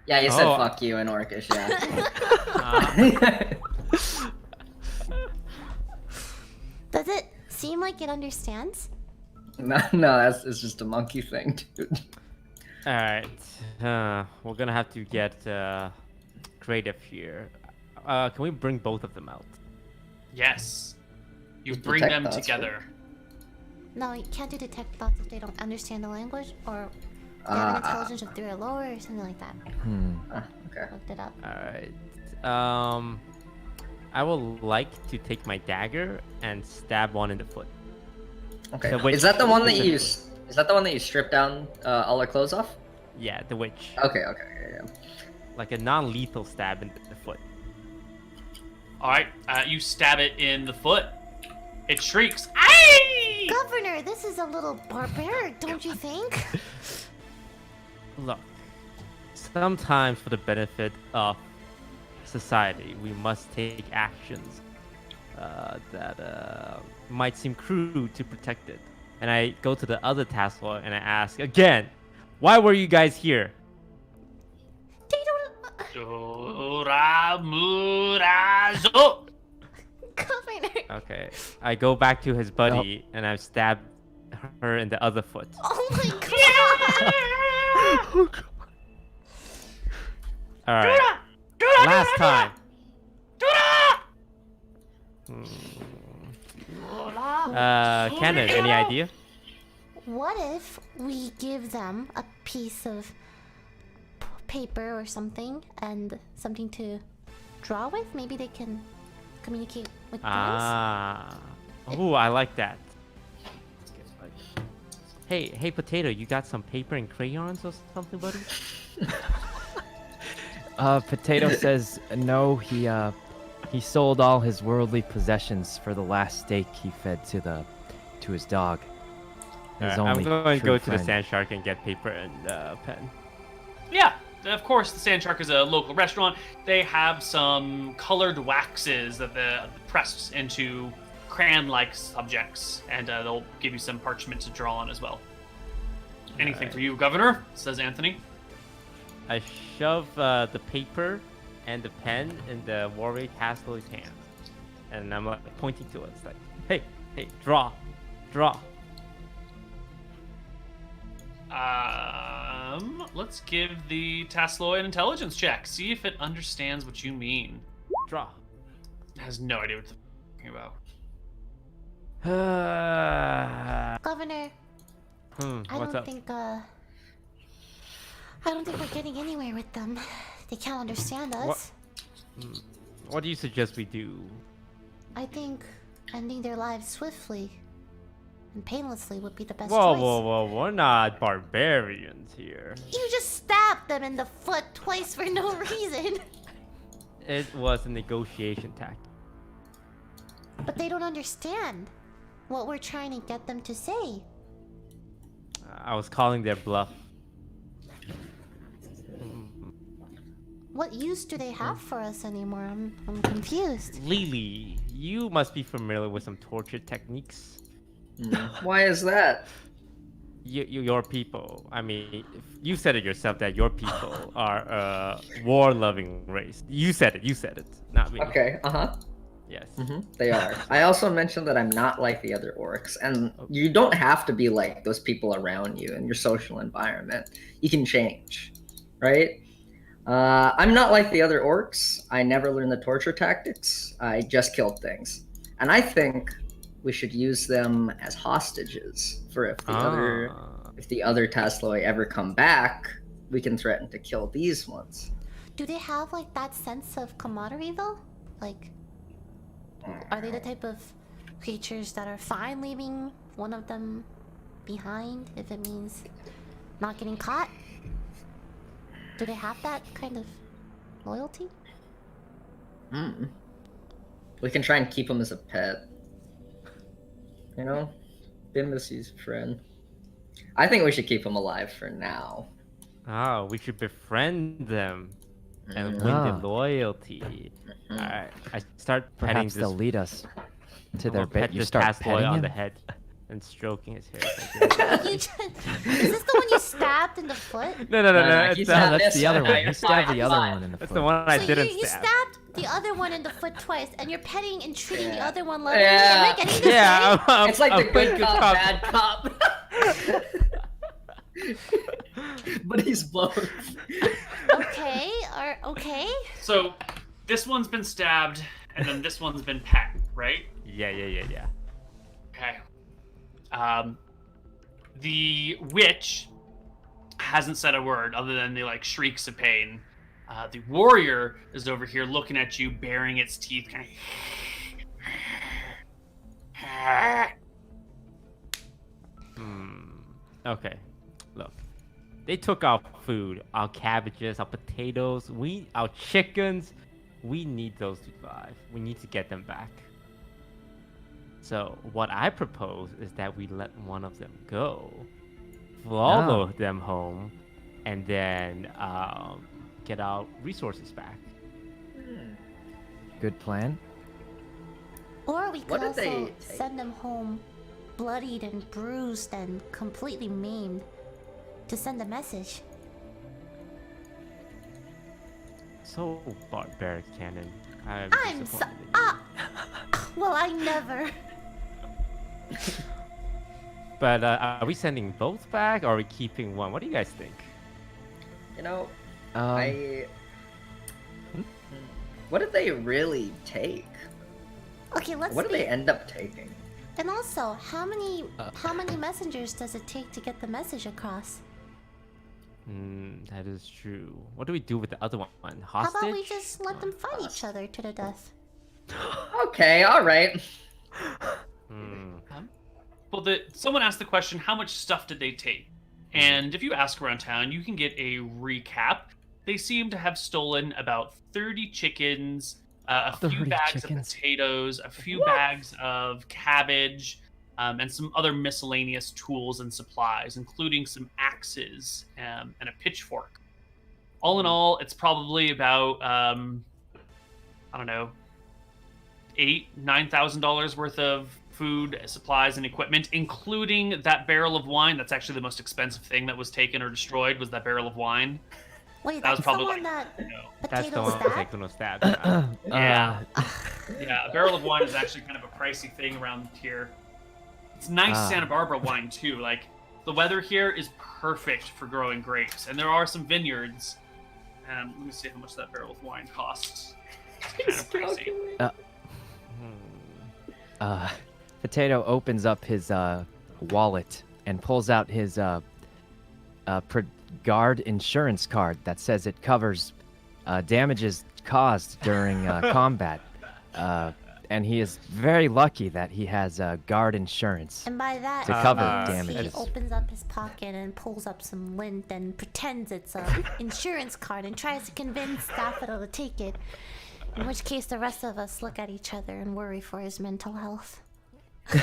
Yeah, he said Oh. fuck you in Orcish. Yeah. like it understands? No, it's just a monkey thing, dude. All right. We're gonna have to get creative here. Can we bring both of them out? Yes. You Detect bring them thoughts, together. No, you can't do detect thoughts if they don't understand the language or they have an intelligence of 3 or lower or something like that. Okay. Looked it up. All right. I would like to take my dagger and stab one in the foot. Okay. The witch Is that the one that you? specifically. Is that the one that you strip down all her clothes off? Yeah, the witch. Okay. Yeah. Like a non-lethal stab in the foot. Alright, you stab it in the foot. It shrieks. Aye! Governor, this is a little barbaric, don't you think? Look, sometimes for the benefit of society, we must take actions that might seem crude to protect it. And I go to the other task force and I ask again, why were you guys here? They don't. Doramurazo! Governor. Okay, I go back to his buddy and I stab her in the other foot. Oh my god. All right, last time. Cannon, any idea? What if we give them a piece of paper or something and something to draw with? Maybe they can communicate with us. Oh, I like that. Hey, Potato, you got some paper and crayons or something, buddy? Potato says no. He sold all his worldly possessions for the last steak he fed to his dog. His I'm only going to true go to the friend. Sand Shark and get paper and pen. Yeah, of course, the Sand Shark is a local restaurant. They have some colored waxes that they pressed into crayon-like subjects, and they'll give you some parchment to draw on as well. Anything for you, Governor? Says Anthony. I shove the paper and the pen in the warrior Castle's hand, and I'm like pointing to it. It's like, hey, draw. Let's give the Tasloy an intelligence check. See if it understands what you mean. Draw. It has no idea what the you're talking about. Governor, I What's don't up? think I don't think we're getting anywhere with them. They can't understand us. What do you suggest we do? I think ending their lives swiftly and painlessly would be the best Whoa, choice. we're not barbarians here. You just stabbed them in the foot twice for no reason. It was a negotiation tactic. But they don't understand what we're trying to get them to say. I was calling their bluff. What use do they have for us anymore? I'm confused. Lily, you must be familiar with some torture techniques. Why is that? Your people, I mean, you said it yourself that your people are a war-loving race. You said it, not me. Okay. Yes. They are. I also mentioned that I'm not like the other orcs, and you don't have to be like those people around you in your social environment. You can change, right? I'm not like the other orcs. I never learned the torture tactics. I just killed things, and I think we should use them as hostages for if the other Tasloi ever come back, we can threaten to kill these ones. Do they have like that sense of camaraderie though? Like, are they the type of creatures that are fine leaving one of them behind if it means not getting caught? Do they have that kind of loyalty? We can try and keep him as a pet. You know? Bimbasy's friend. I think we should keep him alive for now. Oh, we should befriend them and win their loyalty. Alright, I start petting Perhaps this. they'll lead us to I'm their gonna pet bit. You this start task boy petting on him? the head and stroking his hair. Is this the one you stabbed in the foot? No. he No, stabbed that's this the other one. one. He stabbed the You're other fine. one in the That's foot. the one I So didn't you stab. stabbed the other one in the foot twice, and you're petting and treating the other one lovingly. Yeah. Am I getting this Yeah, right? It's like the I'm good good cop, cop. bad cop. But he's both. Okay, or okay. So, this one's been stabbed, and then this one's been pet, right? Yeah. Okay. The witch hasn't said a word other than the like shrieks of pain. The warrior is over here looking at you, baring its teeth, kind of. Okay, look. They took our food, our cabbages, our potatoes, our chickens. We need those to survive. We need to get them back. So what I propose is that we let one of them go, follow them home, and then get our resources back. Good plan. Or we What could did they also take? send them home bloodied and bruised and completely maimed to send a message. So barbaric, Cannon. I'm I'm so disappointed. well, I never. But are we sending both back, or are we keeping one? What do you guys think? You know, Um, what did they really take? Okay, let's. What did they end up taking? And also, how many messengers does it take to get the message across? That is true. What do we do with the other one? How Hostage? about we just let them fight each other to the death? Okay, all right. Well, someone asked the question, how much stuff did they take? And if you ask around town, you can get a recap. They seem to have stolen about 30 chickens, a few 30 bags chickens? of potatoes, a few bags of cabbage, and some other miscellaneous tools and supplies, including some axes and a pitchfork. All in all, it's probably about, I don't know, $9,000 worth of food, supplies, and equipment, including that barrel of wine. That's actually the most expensive thing that was taken or destroyed, was that barrel of wine. Wait, That was that's the probably one like, that you know, That's the potato one stabbed? Sykkuno stabbed. Yeah. Yeah, a barrel of wine is actually kind of a pricey thing around here. It's nice Santa Barbara wine too. Like, the weather here is perfect for growing grapes, and there are some vineyards. Let me see how much that barrel of wine costs. It's kind of pricey. Potato opens up his wallet and pulls out his guard insurance card that says it covers damages caused during combat. And he is very lucky that he has guard insurance. And by that, To he cover means damages. he opens up his pocket and pulls up some lint and pretends it's an insurance card and tries to convince Daffodil to take it. In which case, the rest of us look at each other and worry for his mental health. This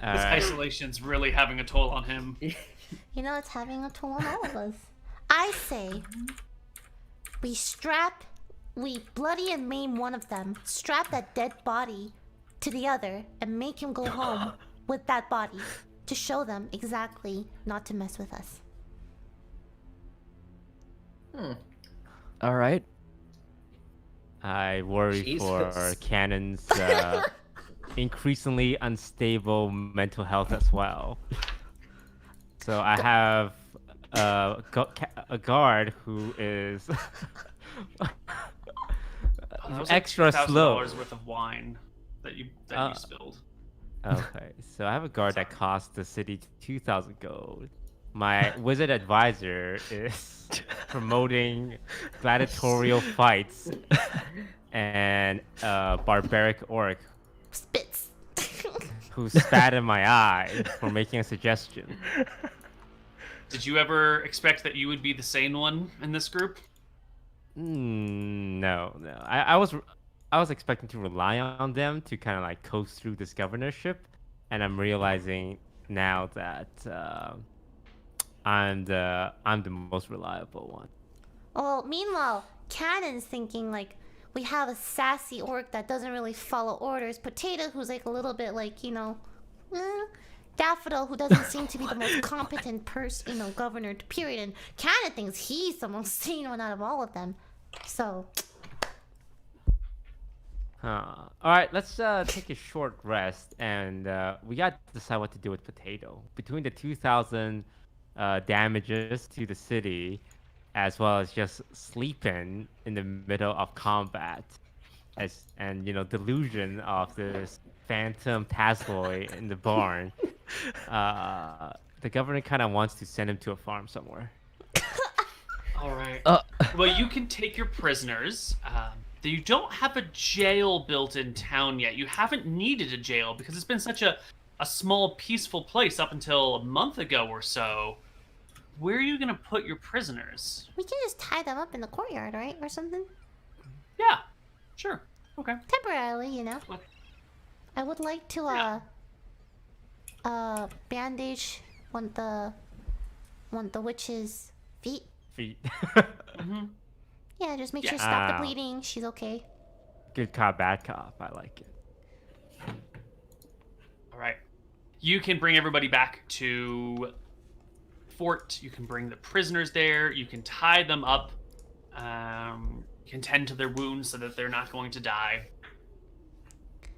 isolation's really having a toll on him. You know, it's having a toll on all of us. I say, we bloody and maim one of them, strap that dead body to the other, and make him go home with that body to show them exactly not to mess with us. All right. I worry for Jesus. Cannon's increasingly unstable mental health as well. So I have a guard who is That was extra like slow. $2,000 worth of wine that you spilled. Okay, so I have a guard that costs the city 2,000 gold. My wizard advisor is promoting gladiatorial fights and a barbaric orc Spits. who spat in my eye for making a suggestion. Did you ever expect that you would be the sane one in this group? No. I was expecting to rely on them to kind of like coast through this governorship, and I'm realizing now that I'm the most reliable one. Well, meanwhile, Cannon's thinking like we have a sassy orc that doesn't really follow orders. Potato, who's like a little bit like, you know, Daffodil, who doesn't seem to be the most competent person, governor, period. And Cannon thinks he's the most sane one out of all of them. So, All right, let's take a short rest, and we got to decide what to do with Potato. Between the 2,000 damages to the city, as well as just sleeping in the middle of combat, and delusion of this phantom Tasloy in the barn, the governor kind of wants to send him to a farm somewhere. All right. Well, you can take your prisoners. You don't have a jail built in town yet. You haven't needed a jail because it's been such a small, peaceful place up until a month ago or so. Where are you going to put your prisoners? we can just tie them up in the courtyard, right? Or something? Yeah, sure. Okay. Temporarily, you know? What? I would like to, bandage one the witch's feet. Feet. Yeah, just make Yeah. sure stop the bleeding. She's okay. Good cop, bad cop. I like it. All right. You can bring everybody back to fort. You can bring the prisoners there. You can tie them up. You can tend to their wounds so that they're not going to die.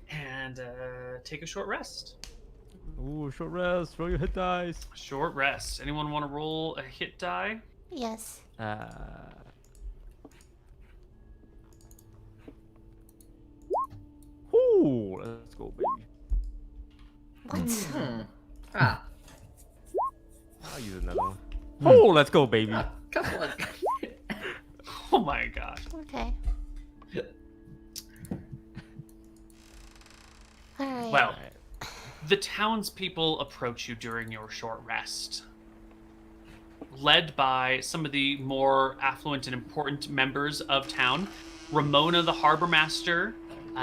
And take a short rest. Ooh, short rest. Throw your hit dice. Short rest. Anyone want to roll a hit die? Yes. Ooh, let's go, baby. What? Ah, I'll use another one. Oh, let's go, baby. couple of. Oh my gosh. Okay. Alright. Well, the townspeople approach you during your short rest. Led by some of the more affluent and important members of town. Ramona, the harbor master,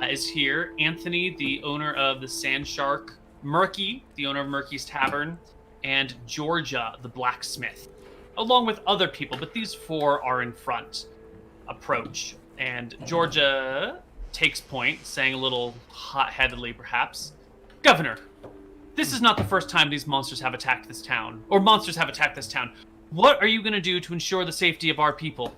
is here. Anthony, the owner of the Sand Shark. Murky, the owner of Murky's Tavern. And Georgia, the blacksmith. Along with other people, but these four are in front. Approach. And Georgia takes point, saying a little hot-headedly, perhaps, "Governor, this is not the first time these monsters have attacked this town. Or monsters have attacked this town. What are you going to do to ensure the safety of our people?"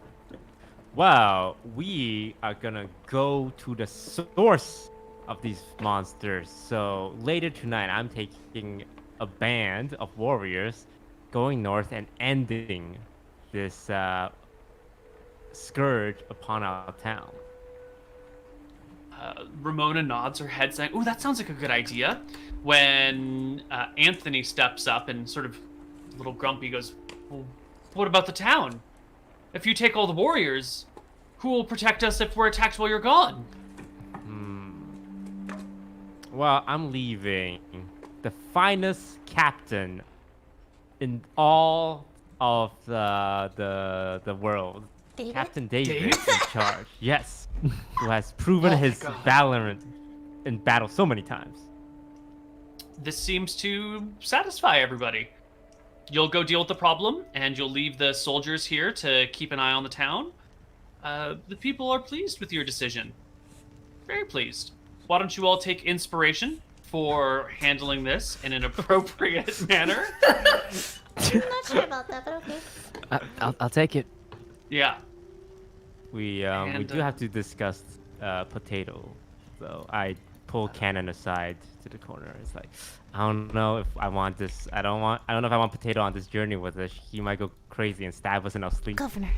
Well, we are gonna go to the source of these monsters. So later tonight, I'm taking a band of warriors going north and ending this scourge upon our town. Ramona nods her head, saying, "Ooh, that sounds like a good idea." When Anthony steps up and sort of a little grumpy goes, "Well, what about the town? If you take all the warriors, who will protect us if we're attacked while you're gone?" Well, I'm leaving the finest captain in all of the world. David? Captain David Dave? in charge. Yes. Who has proven Oh my his God. valor in battle so many times. This seems to satisfy everybody. You'll go deal with the problem, and you'll leave the soldiers here to keep an eye on the town. The people are pleased with your decision. Very pleased. Why don't you all take inspiration for handling this in an appropriate manner? I'm not sure about that, but okay. I'll take it. Yeah. We And, do have to discuss Potato, though. I pull Cannon aside to the corner. It's like, I don't know if I want this. I don't know if I want Potato on this journey with us. He might go crazy and stab us in our sleep. Governor.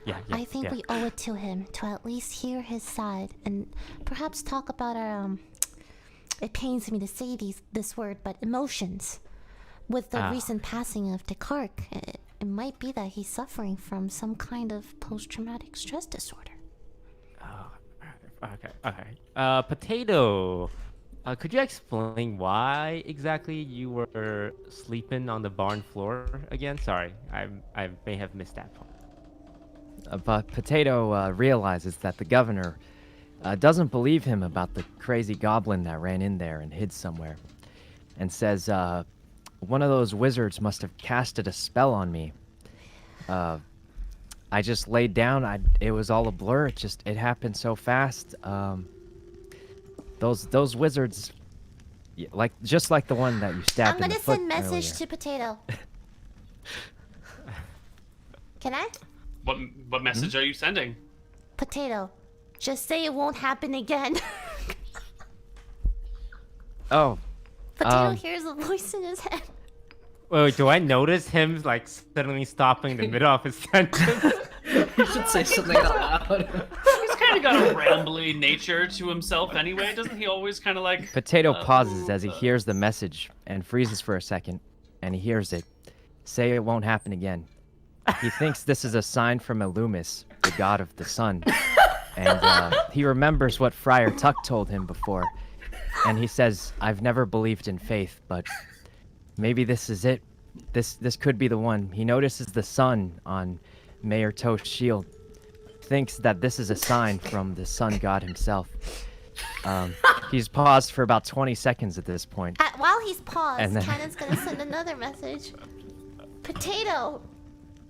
Yeah, I think we owe it to him to at least hear his side and perhaps talk about our it pains me to say this word, but emotions. With the recent passing of Descartes, it might be that he's suffering from some kind of post-traumatic stress disorder. Okay. Potato. Could you explain why exactly you were sleeping on the barn floor again? Sorry, I may have missed that part. But Potato realizes that the governor doesn't believe him about the crazy goblin that ran in there and hid somewhere, and says one of those wizards must have casted a spell on me. I just laid down. It was all a blur. It happened so fast. Those wizards, just like the one that you stabbed I'm in the gonna foot send message earlier. to Potato. Can I? What message are you sending? Potato, just say it won't happen again. Oh, Potato hears a voice in his head. Wait, do I notice him like suddenly stopping in the middle of his sentence? You should say something out loud. He's kind of got a rambly nature to himself anyway. Doesn't he always kind of like... Potato pauses as he hears the message and freezes for a second, and he hears it. Say it won't happen again. He thinks this is a sign from Illumis, the god of the sun. And he remembers what Friar Tuck told him before. And he says, I've never believed in faith, but maybe this is it. This could be the one. He notices the sun on Mayor Toast's shield. Thinks that this is a sign from the sun god himself. He's paused for about 20 seconds at this point. While he's paused, And then- Cannon's gonna send another message. Potato,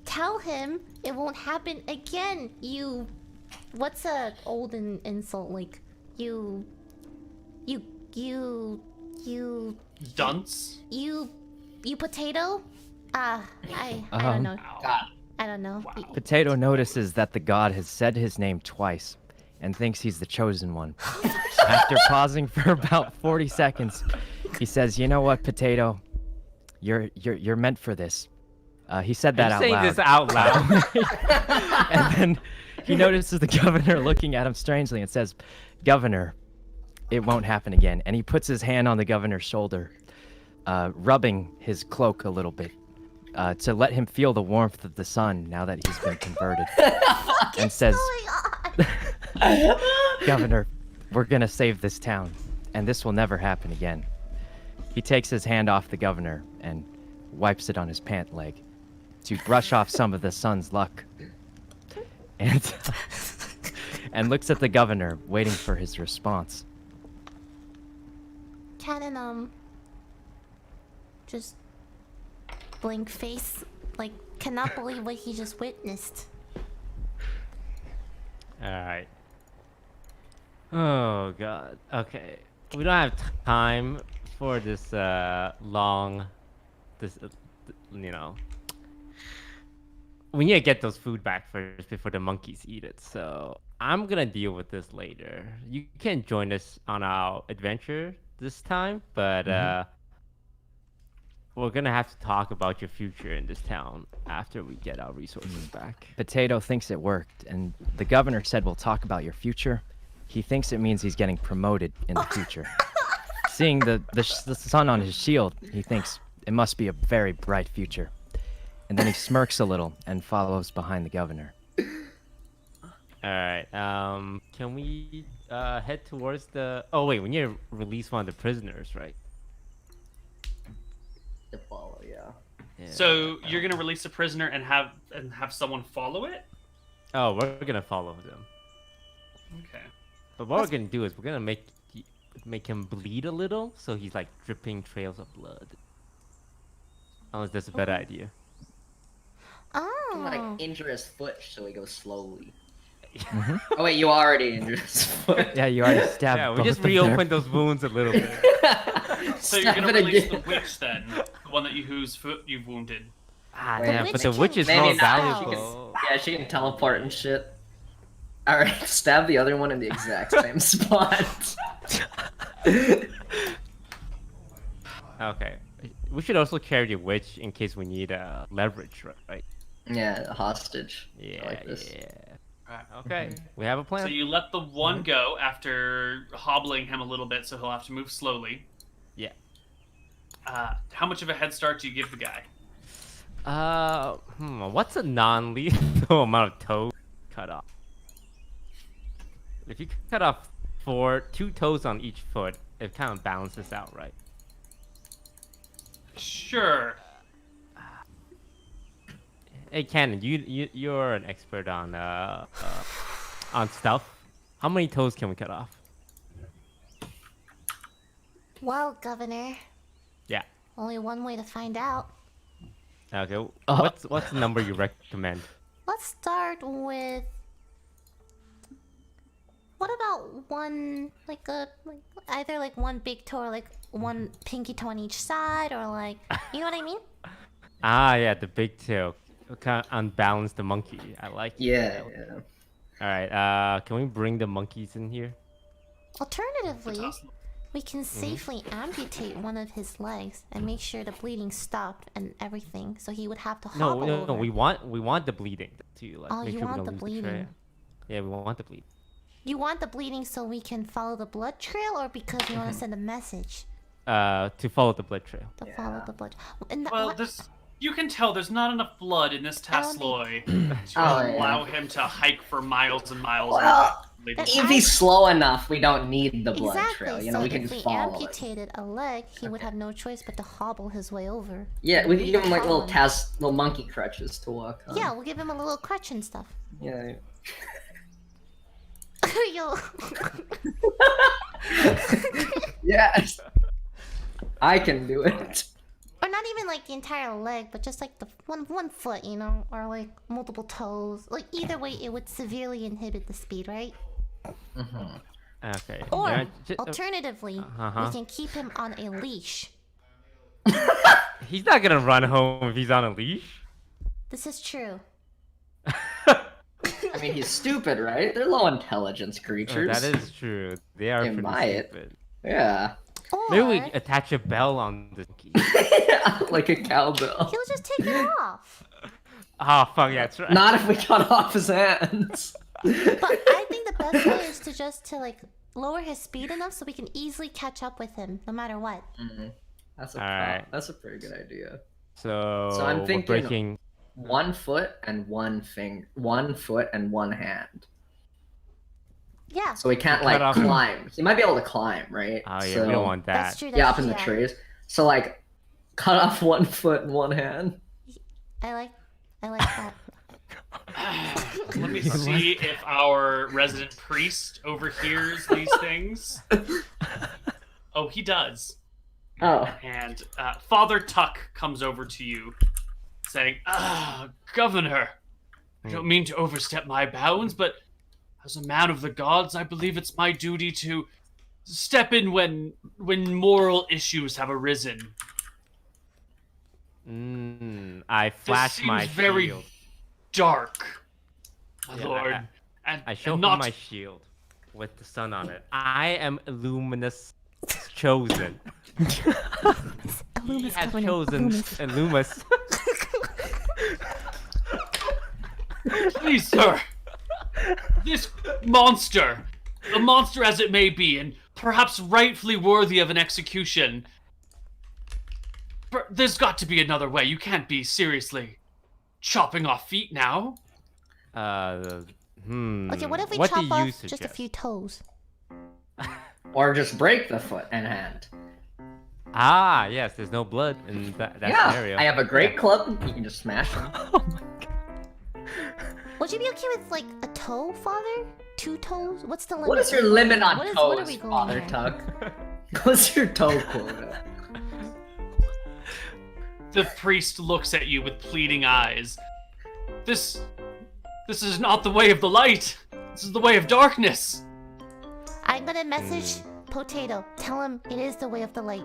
tell him it won't happen again. You, what's a old insult like? You Dunce? You potato? I don't know. God. I don't know. Potato notices that the god has said his name twice and thinks he's the chosen one. After pausing for about 40 seconds, he says, "You know what, Potato? You're meant for this." He said that out saying loud. this out loud. And then he notices the governor looking at him strangely and says, "Governor, it won't happen again." And he puts his hand on the governor's shoulder, rubbing his cloak a little bit to let him feel the warmth of the sun now that he's been converted. And says, "Governor, we're gonna save this town, and this will never happen again." He takes his hand off the governor and wipes it on his pant leg to brush off some of the sun's luck. And looks at the governor, waiting for his response. Cannon, just blank face, like cannot believe what he just witnessed. Alright. Oh god. Okay. We don't have time for this long you know. We need to get those food back first before the monkeys eat it. So I'm gonna deal with this later. You can join us on our adventure this time, but we're gonna have to talk about your future in this town after we get our resources back. Potato thinks it worked, and the governor said we'll talk about your future. He thinks it means he's getting promoted in the future. Seeing the sun on his shield, he thinks it must be a very bright future. And then he smirks a little and follows behind the governor. Alright, can we head towards the... Oh wait, we need to release one of the prisoners, right? To follow, yeah. So you're gonna release a prisoner and have someone follow it? Oh, we're gonna follow them. Okay. But what we're gonna do is we're gonna make him bleed a little, so he's like dripping trails of blood. Unless that's a better idea. Oh. Like injure his foot so he goes slowly. Oh wait, you already injured his foot. Yeah, you already stabbed Yeah, we both just of them. reopened those wounds a little bit. So you're gonna Stab it release again. the witch then, the one whose foot you've wounded. Ah, The damn, witch but the witch is Maybe more not, valuable. Yeah, she can teleport and shit. Alright, stab the other one in the exact same spot. Okay. We should also carry the witch in case we need leverage, right? Yeah, hostage. Yeah, I like this. yeah. Okay, we have a plan. So you let the one go after hobbling him a little bit, so he'll have to move slowly. Yeah. How much of a head start do you give the guy? What's a non-lethal amount of toes cut off? If you cut off 2 toes on each foot, it kind of balances out, right? Sure. Hey, Cannon, you're an expert on stuff. How many toes can we cut off? Well, Governor, Yeah. only one way to find out. Okay. What's the number you recommend? Let's start with. What about one, either like one big toe or like one pinky toe on each side, or like, you know what I mean? Ah, yeah, the big toe. kind of unbalance the monkey. I like it. Yeah. All right. Can we bring the monkeys in here? Alternatively, we can safely amputate one of his legs and make sure the bleeding stopped and everything. So he would have to No, hobble no, over. no. We want the bleeding to like Oh, make you sure we want don't the lose the trail. bleeding. Yeah, we want the bleeding. You want the bleeding so we can follow the blood trail, or because you want to send a message To follow the blood trail. to follow the blood? And Well, you can tell there's not enough blood in this Tasloy to allow him to hike for miles and miles. Well, That's if he's slow enough, we don't need the blood exactly. trail. You So know, we can if just we follow it. amputated a leg, he would have no choice but to hobble his way over. Yeah, we can give him like follow little monkey crutches to walk on. Yeah, we'll give him a little crutch and stuff. Yeah. Yo. Yes. I can do it. Or not even like the entire leg, but just like the one foot, you know, or like multiple toes. Like either way, it would severely inhibit the speed, right? Okay. Or yeah, alternatively, we can keep him on a leash. he's not gonna run home if he's on a leash. This is true. I mean, he's stupid, right? They're low intelligence creatures. That is true. They are They pretty might. stupid. Yeah. Or Maybe we attach a bell on the key. Like a cowbell. he'll just take it off. Oh fuck yeah, that's right. Not if we cut off his hands. But I think the best way is to like lower his speed enough so we can easily catch up with him, no matter what. That's Alright. That's a pretty good idea. So I'm we're thinking- breaking. 1 foot and 1 finger, 1 foot and 1 hand. Yeah. So he can't Cut like off- climb. He might be able to climb, right? Oh yeah, So- we don't want that. That's true. That's Yeah, up true, in the trees. So like, cut off 1 foot and 1 hand. I like that. Let me see if our resident priest overhears these things. Oh, he does. Oh. And Father Tuck comes over to you, saying, Governor, I don't mean to overstep my bounds, but as a man of the gods, I believe it's my duty to step in when moral issues have arisen. I This flash seems my very shield. dark, my Yeah, lord. And I show him not my shield with the sun on it. I am Illuminous chosen. He has chosen Illumus. Please, sir. This monster, a monster as it may be, and perhaps rightfully worthy of an execution. There's got to be another way. You can't be seriously chopping off feet now. Okay, what if we What chop do you off just a suggest? few toes? Or just break the foot and hand. Ah, yes, there's no blood in that Yeah, scenario. I have a great club. You can just smash them. Would you be okay with like a toe, Father? 2 toes? What's the limit? What is your limit on What are toes, we going Father here? Tuck? What's your toe quota? The priest looks at you with pleading eyes. This is not the way of the light. This is the way of darkness. I'm gonna message Potato. Tell him it is the way of the light.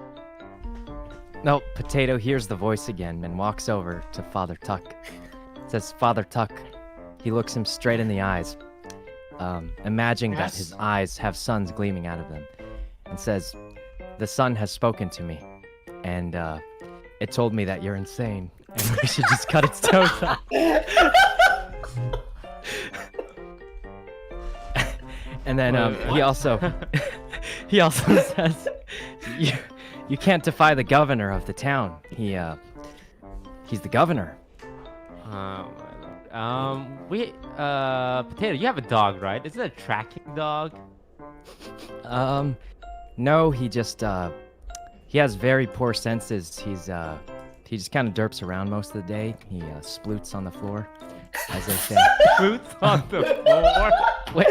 No, Potato hears the voice again and walks over to Father Tuck. Says, Father Tuck. He looks him straight in the eyes, imagining that his eyes have suns gleaming out of them, and says, the sun has spoken to me, and it told me that you're insane, and we should just cut its toes off. And then he also says, you can't defy the governor of the town. He's the governor. Oh my lord. Potato, you have a dog, right? Is it a tracking dog? No, he just he has very poor senses. He just kind of derps around most of the day. He sploots on the floor, as they say. Boots on the floor. Wait.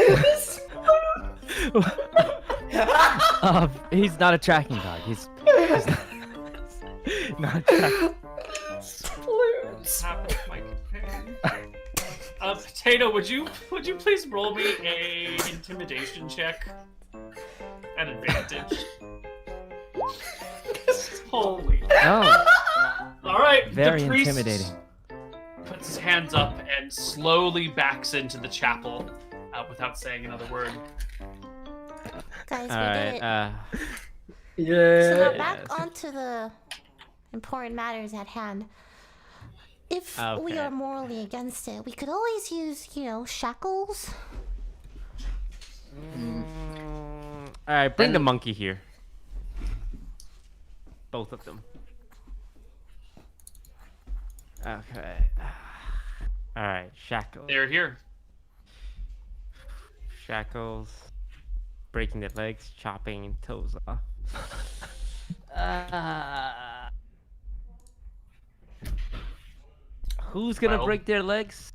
He's not a tracking dog. He's not a tracking. Potato, would you please roll me a intimidation check at advantage? Holy. Oh, All right. very the priest, intimidating. puts his hands up and slowly backs into the chapel without saying another word. Guys, All we right. did it. Yeah. So now back Yes. onto the important matters at hand. If we Okay. are morally against it, we could always use, shackles. All right, bring the Then- monkey here. Both of them. Okay. All right, shackles. They're here. Shackles. Breaking their legs, chopping toes off. Who's gonna Well- break their legs?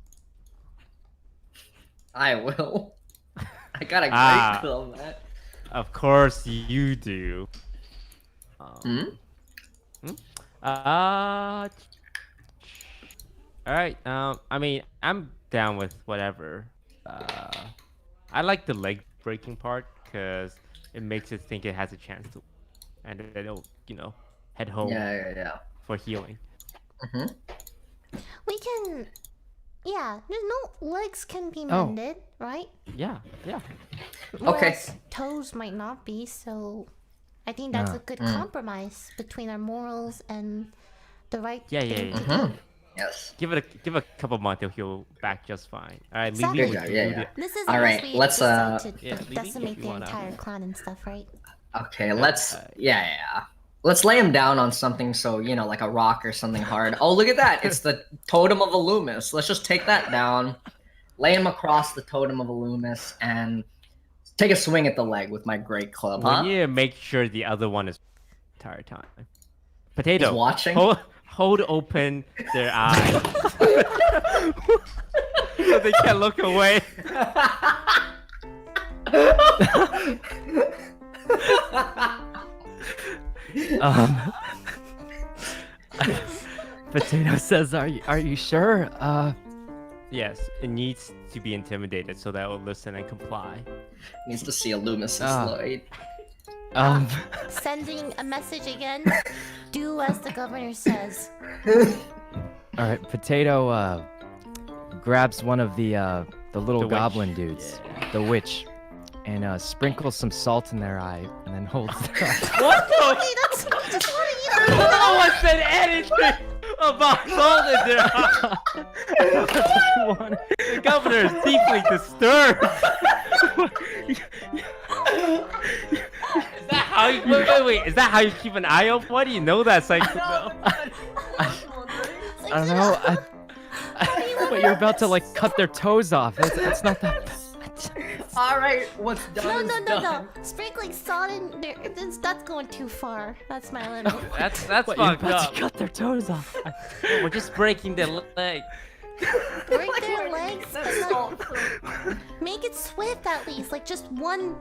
I will. I got a great Ah. club, man. Of course you do. Hmm? All right. I mean, I'm down with whatever. I like the leg breaking part because it makes it think it has a chance to, and then it'll, head home Yeah. for healing. We can. Yeah, no legs can be Oh. mended, right? Yeah. Okay. Whereas toes might not be, so I think that's Nah. a good compromise between our morals and the right Yeah. thing to do. Yes. Give it a couple months, he'll heal back just fine. All right, Exactly. Lily, Good would job, you yeah, do yeah. the- This is All unless right, we let's, decide to yeah, Lily, decimate if you the wanna- entire clan and stuff, right? Okay, let's. Yeah. Let's lay him down on something so, like a rock or something hard. Oh, look at that. It's the Totem of Illumis. Let's just take that down, lay him across the Totem of Illumis, and take a swing at the leg with my great club, We huh? need to make sure the other one is the entire time. Potato. He's watching? Hold open their eyes. So they can't look away. Potato says, "Are you sure?" Yes, it needs to be intimidated so that it will listen and comply. Needs to see Illumis' Ah. light. Sending a message again. Do as the governor says. All right, Potato grabs one of the little The witch. goblin dudes, the witch, and sprinkles some salt in their eye, and then holds their eye. What the? Hey, that's I just want to eat No one said anything about salt in their eye. The governor is deeply disturbed. Is that how you wait? Is that how you keep an eye open? Why do you know that, Sykkuno? I don't know. But you're about to like cut their toes off. It's not that. All right, what's done No, is no. done. Sprinkling salt in there, that's going too far. That's my limit. That's What, you're fucked about up. to cut their toes off. We're just breaking their leg. Break their legs, but make it swift at least. Like just one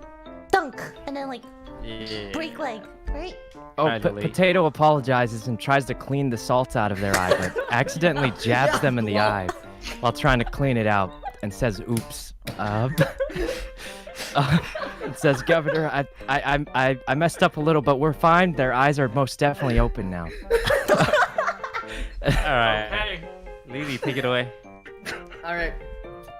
dunk, and then like Yeah. break leg, right? Oh, Finally. Potato apologizes and tries to clean the salt out of their eye, but accidentally jabs them in the eye while trying to clean it out, and says, "Oops." It says, "Governor, I messed up a little, but we're fine. Their eyes are most definitely open now." All right. Okay. Lily, take it away. All right,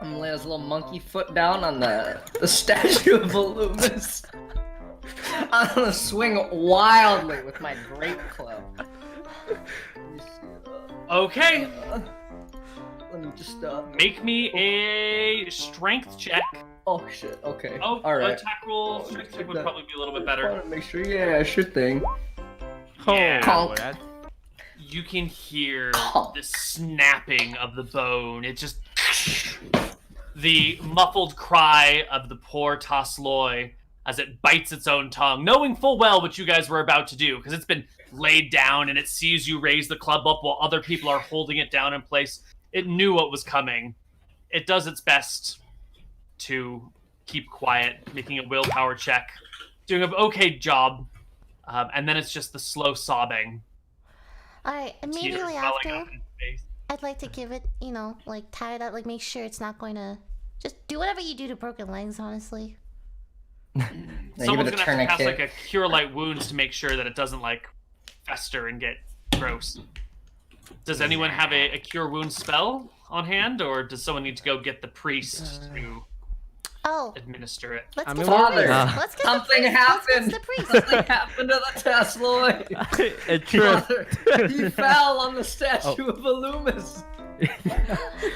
I'm gonna lay this little monkey foot down on the statue of Illumis. I'm gonna swing wildly with my great club. Okay. Let me just Make me a strength check. Oh shit. Okay. Oh, All right. attack roll. Strength check would probably be a little bit better. Want to make sure. Yeah, sure thing. Yeah. Conk. You can hear the snapping of the bone. It just the muffled cry of the poor Tasloy as it bites its own tongue, knowing full well what you guys were about to do, because it's been laid down and it sees you raise the club up while other people are holding it down in place. It knew what was coming. It does its best to keep quiet, making a willpower check, doing an okay job, and then it's just the slow sobbing. Alright, tears immediately welling after, up in its face. I'd like to give it, like tie it up, like make sure it's not going to. Just do whatever you do to broken legs, honestly. Now Someone's give it a gonna have to cast tourniquet. like a cure light wounds to make sure that it doesn't like fester and get gross. Does anyone have a cure wounds spell on hand, or does someone need to go get the priest to Oh, administer it? let's I get mean, the Father, priest. Let's get something the priest. happened. Let's get the priest. Something happened to the Tesloid. A trip. Father, he fell on the statue of Illumis.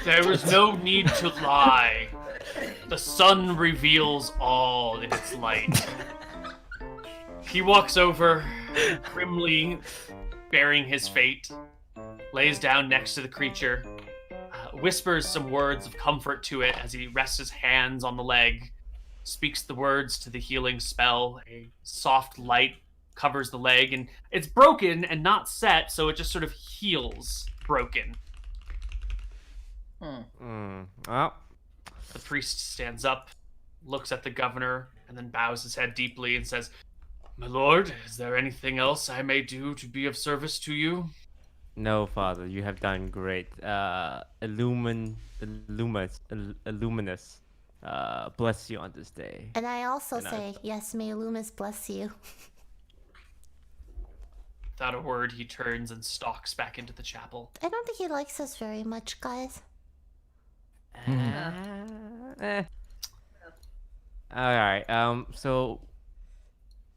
There is no need to lie. The sun reveals all in its light. He walks over, grimly bearing his fate, lays down next to the creature, whispers some words of comfort to it as he rests his hands on the leg, speaks the words to the healing spell. A soft light covers the leg, and it's broken and not set, so it just sort of heals broken. Well, The priest stands up, looks at the governor, and then bows his head deeply and says, "My lord, is there anything else I may do to be of service to you?" no, Father, you have done great. Illuminous. Bless you on this day. And I also And I- say, yes, may Loomis bless you. Without a word, he turns and stalks back into the chapel. I don't think he likes us very much, guys. Alright, so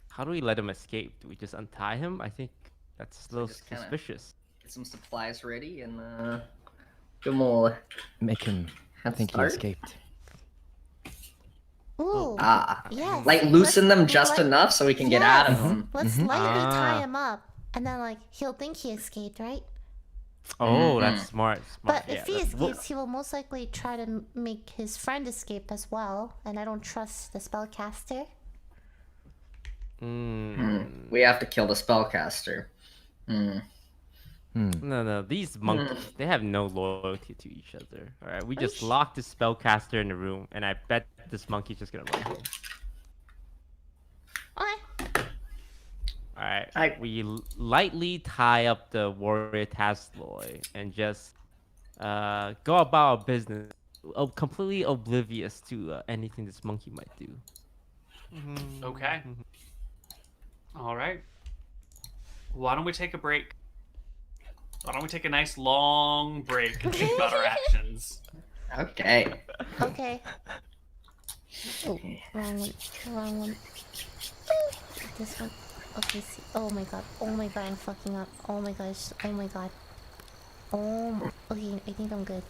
how do we let him escape? Do we just untie him? I think that's a little just kinda- suspicious. Get some supplies ready and give him a Make him head think he start. escaped. Ooh. Ah, Yes. like loosen them Let's- just let- enough so we can get out of Yes. them. Let's lightly tie Ah. him up, and then like he'll think he escaped, right? Oh, that's smart. But Yeah, if he that's- escapes, he will most likely try to make his friend escape as well. And I don't trust the spellcaster. We have to kill the spellcaster. No, these monkeys, they have no loyalty to each other. Alright, we just locked the spellcaster in the room, and I bet this monkey's just gonna run home. Okay. Alright, we lightly tie up the warrior Tasloy and just go about our business, completely oblivious to anything this monkey might do. Okay. All right. Why don't we take a break? Why don't we take a nice long break and think about our actions? Okay. Okay. Oh, wrong one. Wrong one. This one. Okay, see. Oh my god. Oh my god, I'm fucking up. Oh my gosh. Oh my god. Okay, I think I'm good.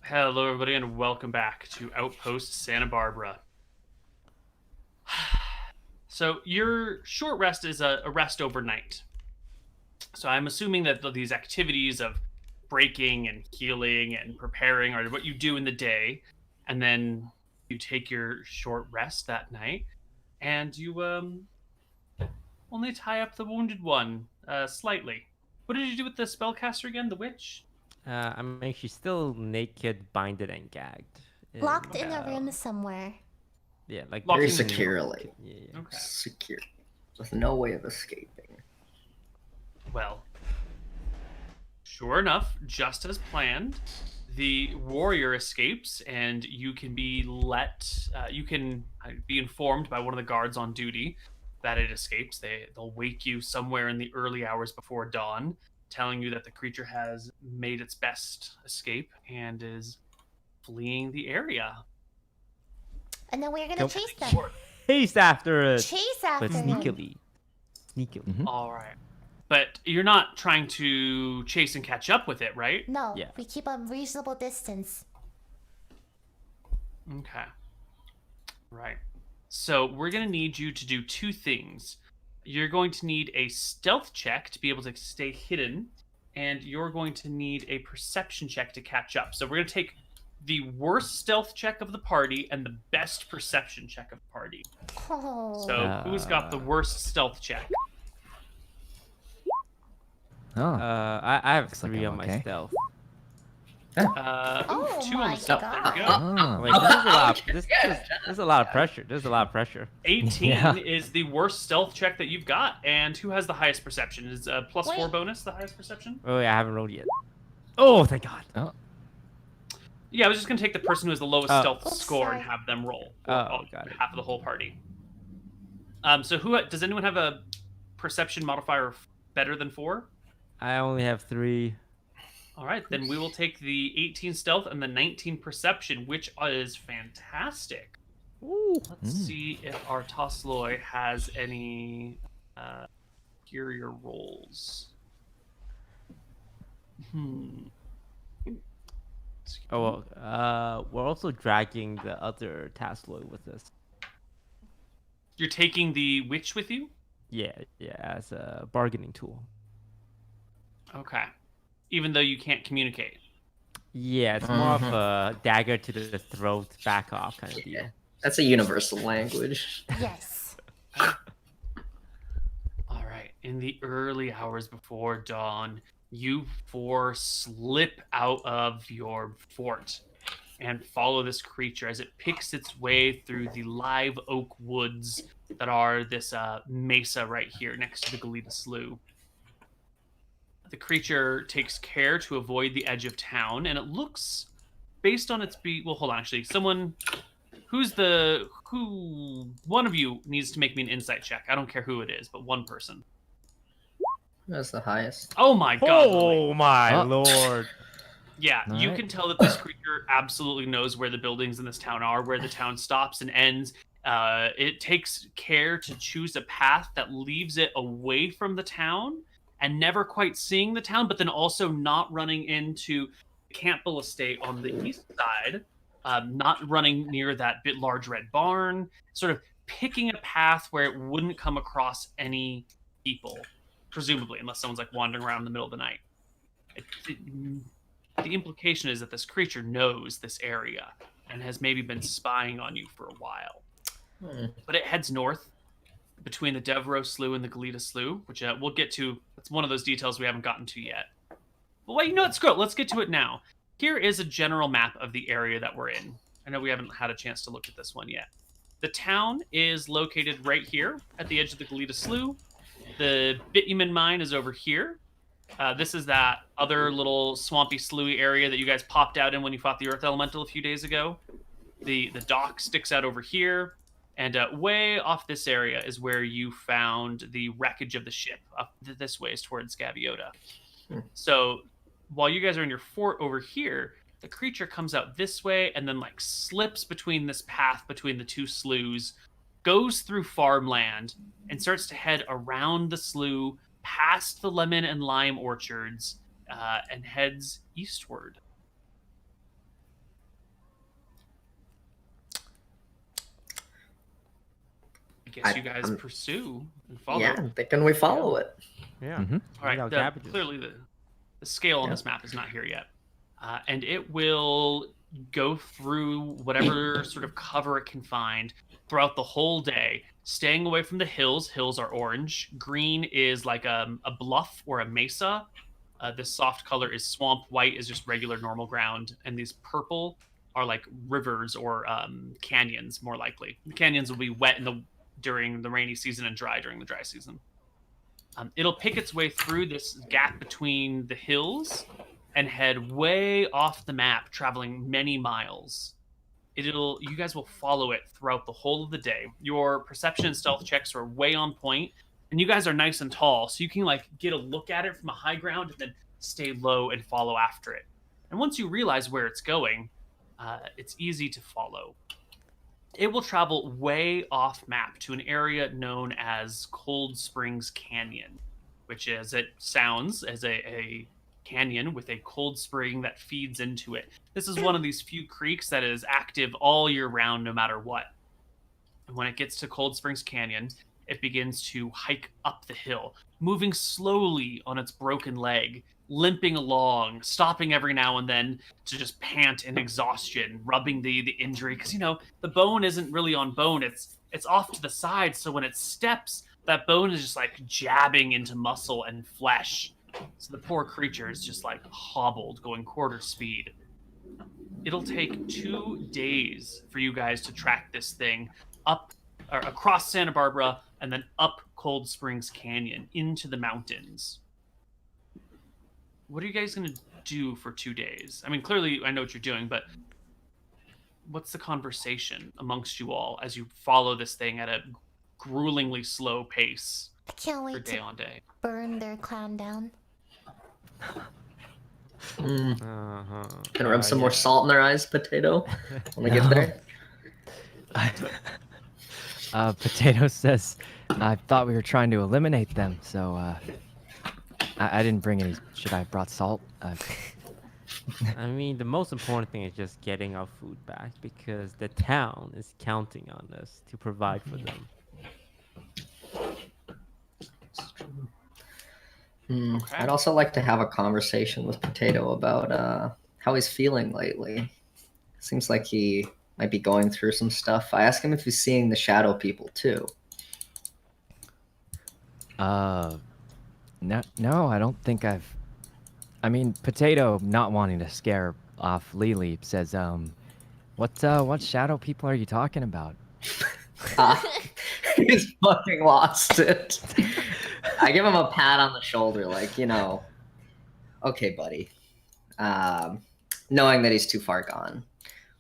Hello, everybody, and welcome back to Outpost Santa Barbara. So, your short rest is a rest overnight. So, I'm assuming that these activities of breaking and healing and preparing are what you do in the day, and then you take your short rest that night, and you only tie up the wounded one slightly. What did you do with the spellcaster again? The witch? I mean, she's still naked, binded, and gagged. Locked in And, a room somewhere. Yeah, like Locked Very in- securely. Yeah. Okay. Secure. With no way of escaping. Well, sure enough, just as planned, the warrior escapes, and you can be be informed by one of the guards on duty that it escapes. They'll wake you somewhere in the early hours before dawn, telling you that the creature has made its best escape and is fleeing the area. And then we're gonna Nope. chase them. Chase after it, Chase after but them. sneakily. Sneakily. All right, but you're not trying to chase and catch up with it, right? No, Yeah. we keep a reasonable distance. Okay. Right. So we're going to need you to do two things. You're going to need a stealth check to be able to stay hidden, and you're going to need a perception check to catch up. So we're going to take the worst stealth check of the party and the best perception check of the party. Oh. So who's got the worst stealth check? Oh, I have Looks like 3 I'm on my okay. stealth. Oh 2 on my the stealth. There you go. oh. Like, there's a lot of pressure. There's a lot of pressure. 18 Yeah. is the worst stealth check that you've got, and who has the highest perception? Is plus 4 Wait. bonus the highest perception? Oh, yeah, I haven't rolled yet. Oh, thank God. Oh. Yeah, I was just gonna take the person who has the lowest Oh. stealth Oops, score sorry. and have them roll. Oh, got it. Half of the whole party. So does anyone have a perception modifier better than 4? I only have 3. All right, then we will take the 18 stealth and the 19 perception, which is fantastic. Ooh. Let's see if our Tosloy has any superior rolls. Oh, well, we're also dragging the other Tasloy with us. You're taking the witch with you? Yeah, as a bargaining tool. Okay. Even though you can't communicate. Yeah, it's more of a dagger to the throat, back off kind of deal. Yeah. That's a universal language. Yes. All right. In the early hours before dawn, you 4 slip out of your fort and follow this creature as it picks its way through the live oak woods that are this mesa right here next to the Galita Slough. The creature takes care to avoid the edge of town, and it looks, based on its well, hold on, actually, one of you needs to make me an insight check. I don't care who it is, but one person. That's the highest. Oh my god. Lily. Oh my Oh. lord. Yeah, All you right. can tell that this creature absolutely knows where the buildings in this town are, where the town stops and ends. It takes care to choose a path that leaves it away from the town and never quite seeing the town, but then also not running into Campbell Estate on the east side, not running near that bit large red barn, sort of picking a path where it wouldn't come across any people, presumably, unless someone's like wandering around in the middle of the night. The implication is that this creature knows this area and has maybe been spying on you for a while. But it heads north between the Devereaux Slough and the Galita Slough, which we'll get to. That's one of those details we haven't gotten to yet. But wait, you know what? Screw it. Let's get to it now. Here is a general map of the area that we're in. I know we haven't had a chance to look at this one yet. The town is located right here at the edge of the Galita Slough. The bitumen mine is over here. This is that other little swampy, sloughy area that you guys popped out in when you fought the Earth Elemental a few days ago. The dock sticks out over here. And way off this area is where you found the wreckage of the ship. Up this way is towards Gaviota. So while you guys are in your fort over here, the creature comes out this way and then like slips between this path between the two sloughs, goes through farmland, and starts to head around the slough, past the lemon and lime orchards, and heads eastward. I guess you guys pursue and follow. Yeah, I'm thinking we follow it. Yeah. Mhm. All right. Without The, cabbages. clearly, the scale on this map is not here yet, and it will go through whatever sort of cover it can find throughout the whole day, staying away from the hills. Hills are orange. Green is like a bluff or a mesa. This soft color is swamp. White is just regular normal ground, and these purple are like rivers or canyons, more likely. The canyons will be wet during the rainy season and dry during the dry season. It'll pick its way through this gap between the hills and head way off the map, traveling many miles. You guys will follow it throughout the whole of the day. Your perception and stealth checks are way on point, and you guys are nice and tall, so you can like get a look at it from a high ground and then stay low and follow after it. And once you realize where it's going, it's easy to follow. It will travel way off map to an area known as Cold Springs Canyon, which, as it sounds, as a canyon with a cold spring that feeds into it. This is one of these few creeks that is active all year round, no matter what. And when it gets to Cold Springs Canyon, it begins to hike up the hill, moving slowly on its broken leg, limping along, stopping every now and then to just pant in exhaustion, rubbing the injury, because the bone isn't really on bone, it's off to the side, so when it steps, that bone is just like jabbing into muscle and flesh. So the poor creature is just like hobbled, going quarter speed. It'll take 2 days for you guys to track this thing up or across Santa Barbara and then up Cold Springs Canyon into the mountains. What are you guys going to do for 2 days? I mean, clearly I know what you're doing, but what's the conversation amongst you all as you follow this thing at a gruelingly slow pace I can't for wait day to on day? burn their clan down. Gonna rub some more salt in their eyes, Potato, when we get there. Potato says, I thought we were trying to eliminate them, so I didn't bring any. Should I have brought salt? I mean, the most important thing is just getting our food back because the town is counting on us to provide for them. Okay. I'd also like to have a conversation with Potato about how he's feeling lately. Seems like he might be going through some stuff. I asked him if he's seeing the shadow people too. No, I don't think I've. I mean, Potato, not wanting to scare off Lily, says, what shadow people are you talking about? He's fucking lost it. I give him a pat on the shoulder, like, okay, buddy. Knowing that he's too far gone.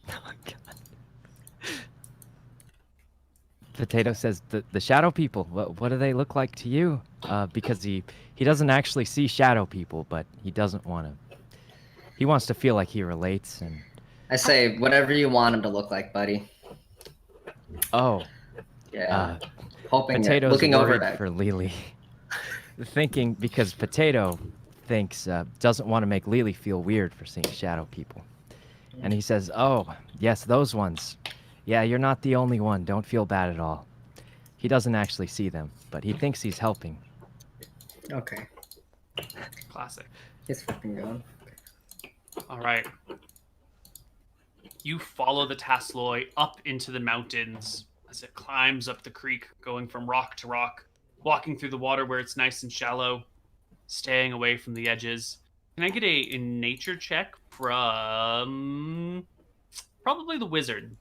Oh my god. Potato says, the shadow people, what do they look like to you? Because he doesn't actually see shadow people, but he doesn't want to. He wants to feel like he relates, and I say, whatever you want him to look like, buddy. oh, Yeah. Hoping Potato's looking over worried that. for Lily. Thinking because Potato thinks doesn't want to make Lily feel weird for seeing shadow people, and he says, "Oh, yes, those ones. Yeah, you're not the only one. Don't feel bad at all." He doesn't actually see them, but he thinks he's helping. Okay. Classic. He's fucking gone. All right. You follow the Tasloy up into the mountains as it climbs up the creek, going from rock to rock, walking through the water where it's nice and shallow, staying away from the edges. Can I get a nature check from probably the wizard?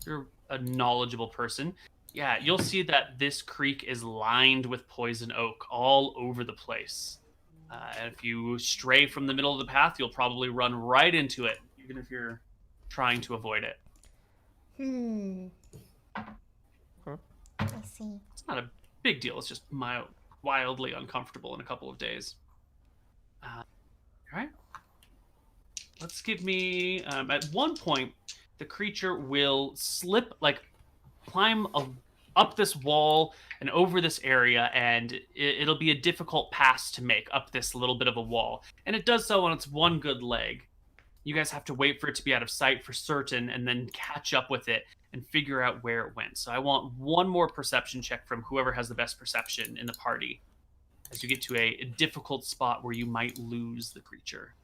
You're a knowledgeable person. Yeah, you'll see that this creek is lined with poison oak all over the place. And if you stray from the middle of the path, you'll probably run right into it, even if you're trying to avoid it. I see. It's not a big deal. It's just wildly uncomfortable in a couple of days. All right. Let's give me... at one point, the creature will climb up this wall and over this area, and it'll be a difficult pass to make up this little bit of a wall. And it does so on its one good leg. You guys have to wait for it to be out of sight for certain, and then catch up with it and figure out where it went. So I want one more perception check from whoever has the best perception in the party as you get to a difficult spot where you might lose the creature.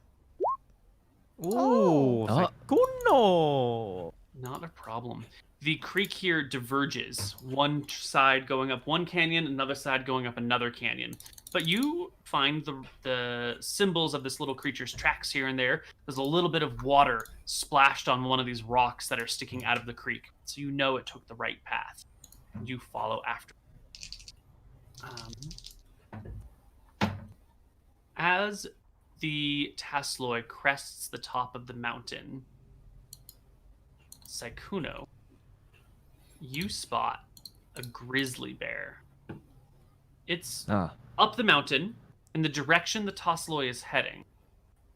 Ooh, Sykkuno! Not a problem. The creek here diverges. One side going up one canyon, another side going up another canyon. But you find the symbols of this little creature's tracks here and there. There's a little bit of water splashed on one of these rocks that are sticking out of the creek. So you know it took the right path. And you follow after. As the Tasloi crests the top of the mountain, Sykkuno, you spot a grizzly bear. It's up the mountain in the direction the Tasloi is heading,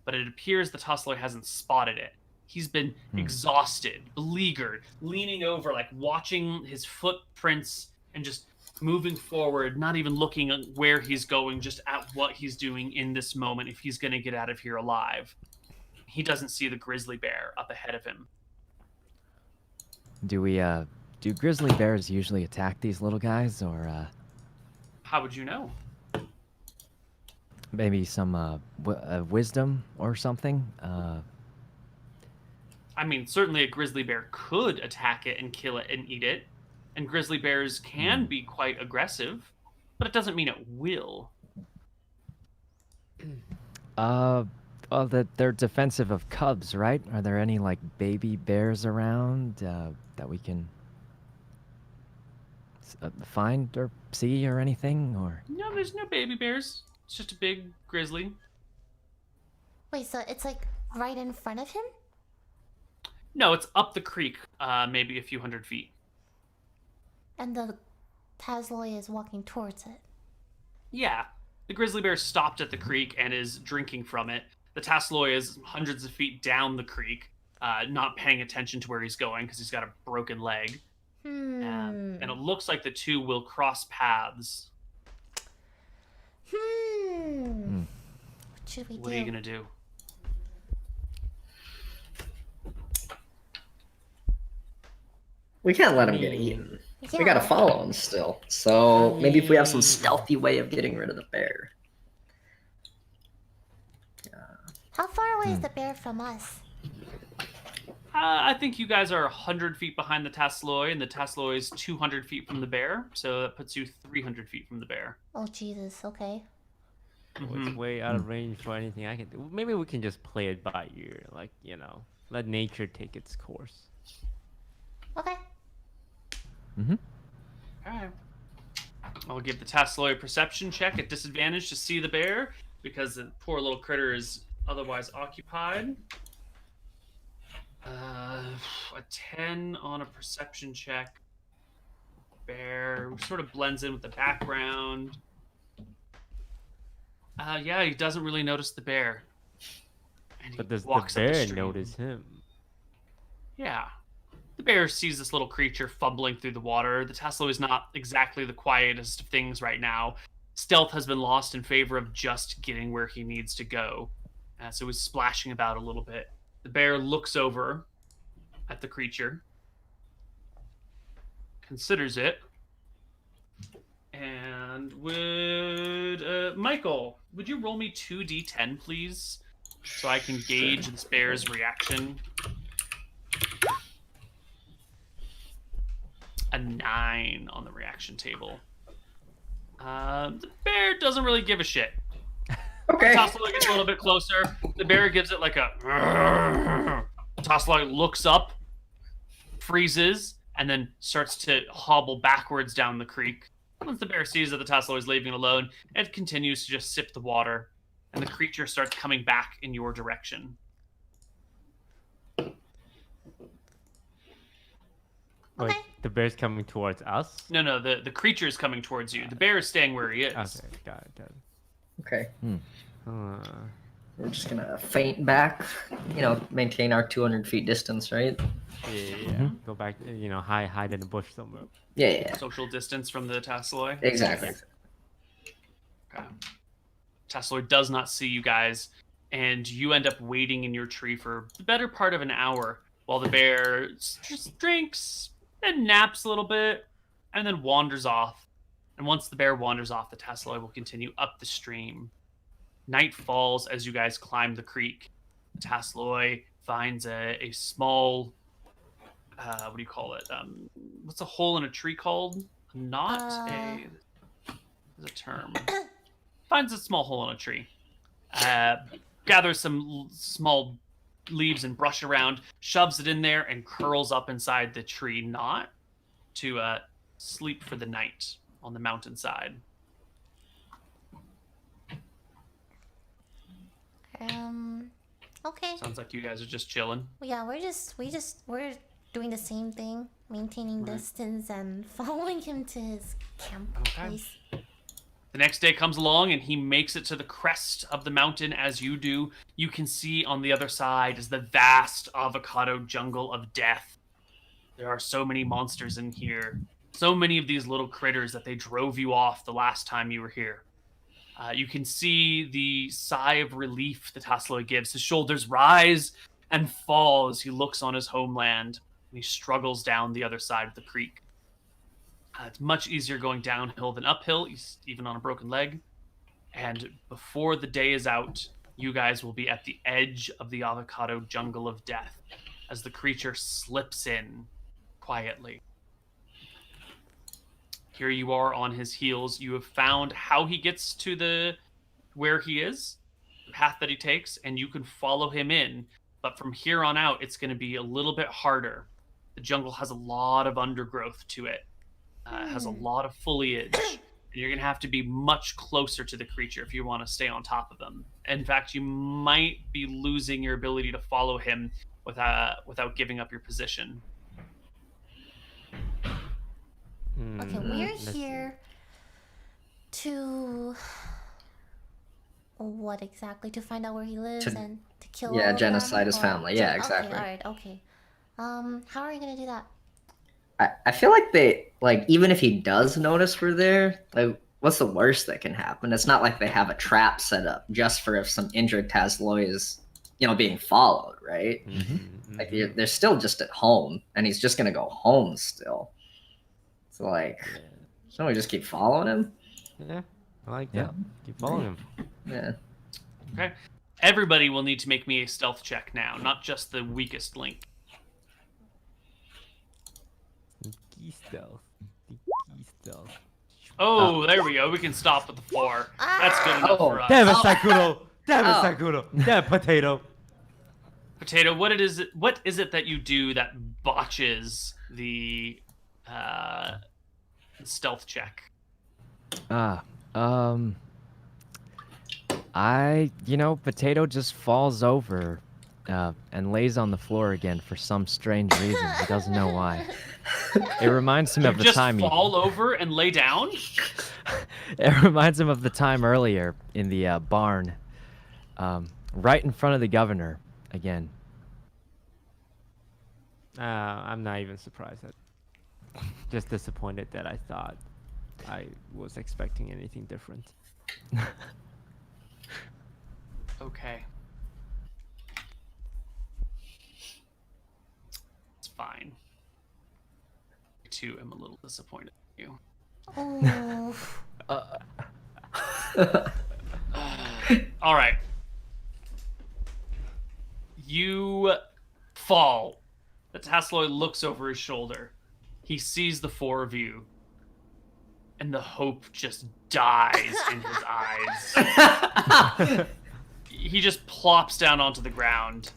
but it appears the Tasloi hasn't spotted it. He's been exhausted, beleaguered, leaning over, like watching his footprints and just moving forward, not even looking at where he's going, just at what he's doing in this moment if he's going to get out of here alive. He doesn't see the grizzly bear up ahead of him. Do grizzly bears usually attack these little guys, or How would you know? maybe some wisdom or something? I mean, certainly a grizzly bear could attack it and kill it and eat it. And grizzly bears can be quite aggressive, but it doesn't mean it will. Well, they're defensive of cubs, right? Are there any like baby bears around that we can find or see or anything? Or No, there's no baby bears. It's just a big grizzly. Wait, so it's like right in front of him? No, it's up the creek, maybe a few hundred feet. And the Tasloi is walking towards it. Yeah, the grizzly bear stopped at the creek and is drinking from it. The Tasloi is hundreds of feet down the creek, not paying attention to where he's going because he's got a broken leg. And it looks like the two will cross paths. What should we do? What are you gonna do? We can't let him get eaten. Yeah. We gotta follow him still. So maybe if we have some stealthy way of getting rid of the bear. How far away is the bear from us? I think you guys are 100 feet behind the Tasloi, and the Tasloi is 200 feet from the bear, so that puts you 300 feet from the bear. Oh, Jesus, okay. It's way out of range for anything I can do. Maybe we can just play it by ear, like, you know, let nature take its course. Okay. Alright. I'll give the Tasloi a perception check at disadvantage to see the bear, because the poor little critter is otherwise occupied. A 10 on a perception check. Bear sort of blends in with the background. Yeah, he doesn't really notice the bear. And But does the walks up bear stream. notice him? Yeah. The bear sees this little creature fumbling through the water. The Tasloi is not exactly the quietest of things right now. Stealth has been lost in favor of just getting where he needs to go. So he's splashing about a little bit. The bear looks over at the creature, considers it, and would... Michael, would you roll me 2d10, please? So I can gauge this bear's reaction. A 9 on the reaction table. The bear doesn't really give a shit. Okay. Tasloi gets a little bit closer. The bear gives it like a... Tasloi looks up, freezes, and then starts to hobble backwards down the creek. Once the bear sees that the Tasloi is leaving it alone, it continues to just sip the water, and the creature starts coming back in your direction. Wait, the bear's coming towards us? No, the creature is coming towards you. The bear is staying where he is. Okay, got it. Okay. We're just gonna faint back, maintain our 200 feet distance, right? Yeah. Go back, hide in the bush somewhere. Yeah. Social distance from the Tassaloy. Exactly. Okay. Tassaloy does not see you guys, and you end up waiting in your tree for the better part of an hour while the bear just drinks and naps a little bit and then wanders off. And once the bear wanders off, the Tassaloy will continue up the stream. Night falls as you guys climb the creek. The Tassaloy finds a small, what do you call it? What's a hole in a tree called? There's a term. Finds a small hole in a tree. Gathers some small leaves and brush around, shoves it in there, and curls up inside the tree knot to sleep for the night on the mountainside. Okay. Sounds like you guys are just chilling. Yeah, we're doing the same thing, maintaining distance and following him to his camp place. The next day comes along and he makes it to the crest of the mountain as you do. You can see on the other side is the vast avocado jungle of death. There are so many monsters in here. So many of these little critters that they drove you off the last time you were here. You can see the sigh of relief that Tassaloy gives. His shoulders rise and fall as he looks on his homeland. And he struggles down the other side of the creek. It's much easier going downhill than uphill, even on a broken leg. And before the day is out, you guys will be at the edge of the avocado jungle of death as the creature slips in quietly. Here you are on his heels. You have found how he gets to where he is, the path that he takes, and you can follow him in. But from here on out, it's going to be a little bit harder. The jungle has a lot of undergrowth to it. Has a lot of foliage. And you're going to have to be much closer to the creature if you want to stay on top of him. In fact, you might be losing your ability to follow him without giving up your position. Okay, we're here to what exactly? To find out where he lives and to kill. Yeah, all of genocide them? his Or family. Yeah, exactly. Okay, all right, okay. How are you gonna do that? I feel like even if he does notice we're there, what's the worst that can happen? It's not like they have a trap set up just for if some injured Tassaloy is, being followed, right? Mm-hmm. Like they're still just at home, and he's just gonna go home still. So shouldn't we just keep following him? Yeah, I like that. Keep following him. Yeah. Okay. Everybody will need to make me a stealth check now, not just the weakest link. Sneaky stealth. Oh, there we go. We can stop with the 4. That's good enough for us. Damn it, Sykkuno! Damn it, Sykkuno! Damn potato! Potato, what is it that you do that botches the stealth check? Potato just falls over and lays on the floor again for some strange reason. He doesn't know why. It reminds him of the time Just fall over and lay down? It reminds him of the time earlier in the barn, right in front of the governor again. I'm not even surprised. Just disappointed that I thought I was expecting anything different. Okay. It's fine. I too am a little disappointed in you. Oh. All right. You fall. The Tassaloy looks over his shoulder. He sees the 4 of you. And the hope just dies in his eyes. He just plops down onto the ground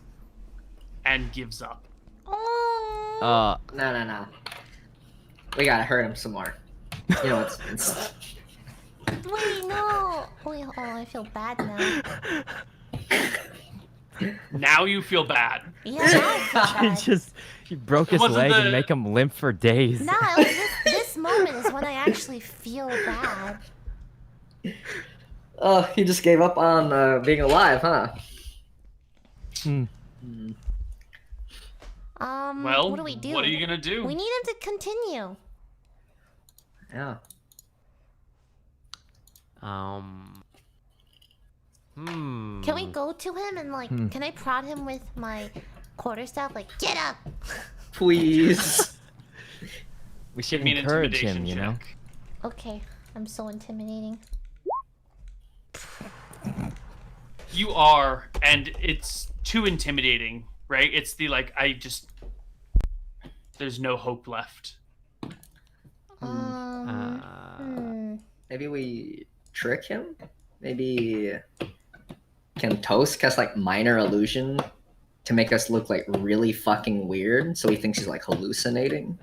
and gives up. Oh. No. We gotta hurt him some more. It's Wait, no. Wait, I feel bad now. Now you feel bad. Yeah, now I feel bad. He broke his Wasn't leg the- and make him limp for days. No, this moment is when I actually feel bad. Oh, he just gave up on being alive, huh? Hmm. Well, what do we do? what are you gonna do? We need him to continue. Yeah. Can we go to him and like, can I prod him with my quarterstaff? Like, get up! Please. We should Give me an encourage him, intimidation you know? check. Okay, I'm so intimidating. You are, and it's too intimidating, right? It's the like, there's no hope left. Maybe we trick him? Maybe can Toast cast like minor illusion to make us look like really fucking weird so he thinks he's like hallucinating?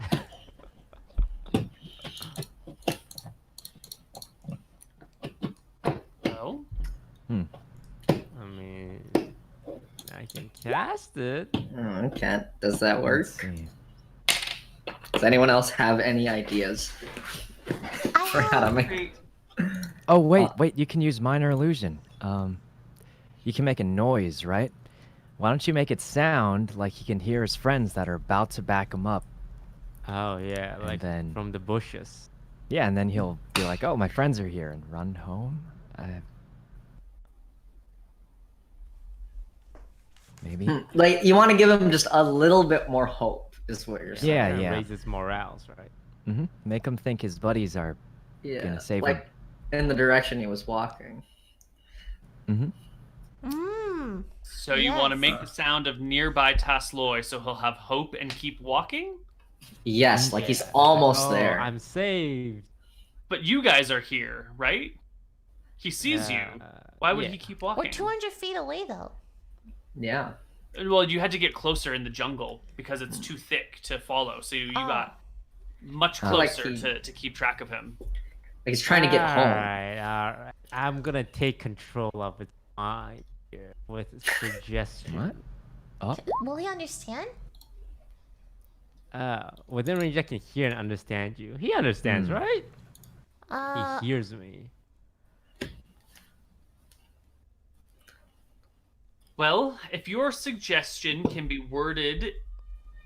Well, I mean, I can cast it. Oh, can't. Does that work? Let's see. Does anyone else have any ideas for how to make? Oh, wait, you can use minor illusion. You can make a noise, right? Why don't you make it sound like he can hear his friends that are about to back him up? Oh yeah, And like then- from the bushes. Yeah, and then he'll be like, oh, my friends are here, and run home? Maybe? Like you want to give him just a little bit more hope, is what you're saying. Yeah, Kinda yeah. Raises morals, right? Mm-hmm. Make him think his buddies are Yeah, gonna save like him. in the direction he was walking. Mm-hmm. so you want to Yes. make the sound of nearby Tasloy so he'll have hope and keep walking? Yes, like he's almost Oh, there. I'm saved. But you guys are here, right? He sees you. Why would yeah. he keep We're walking? 200 feet away though. Yeah. Well, you had to get closer in the jungle because it's too thick to follow. So you got much Like closer he- to keep track of him. Like he's trying to get home. Alright. I'm gonna take control of its mind here with suggestion. What? Oh, Will he understand? Within range, I can hear and understand you. He understands, right? He hears me. Well, if your suggestion can be worded,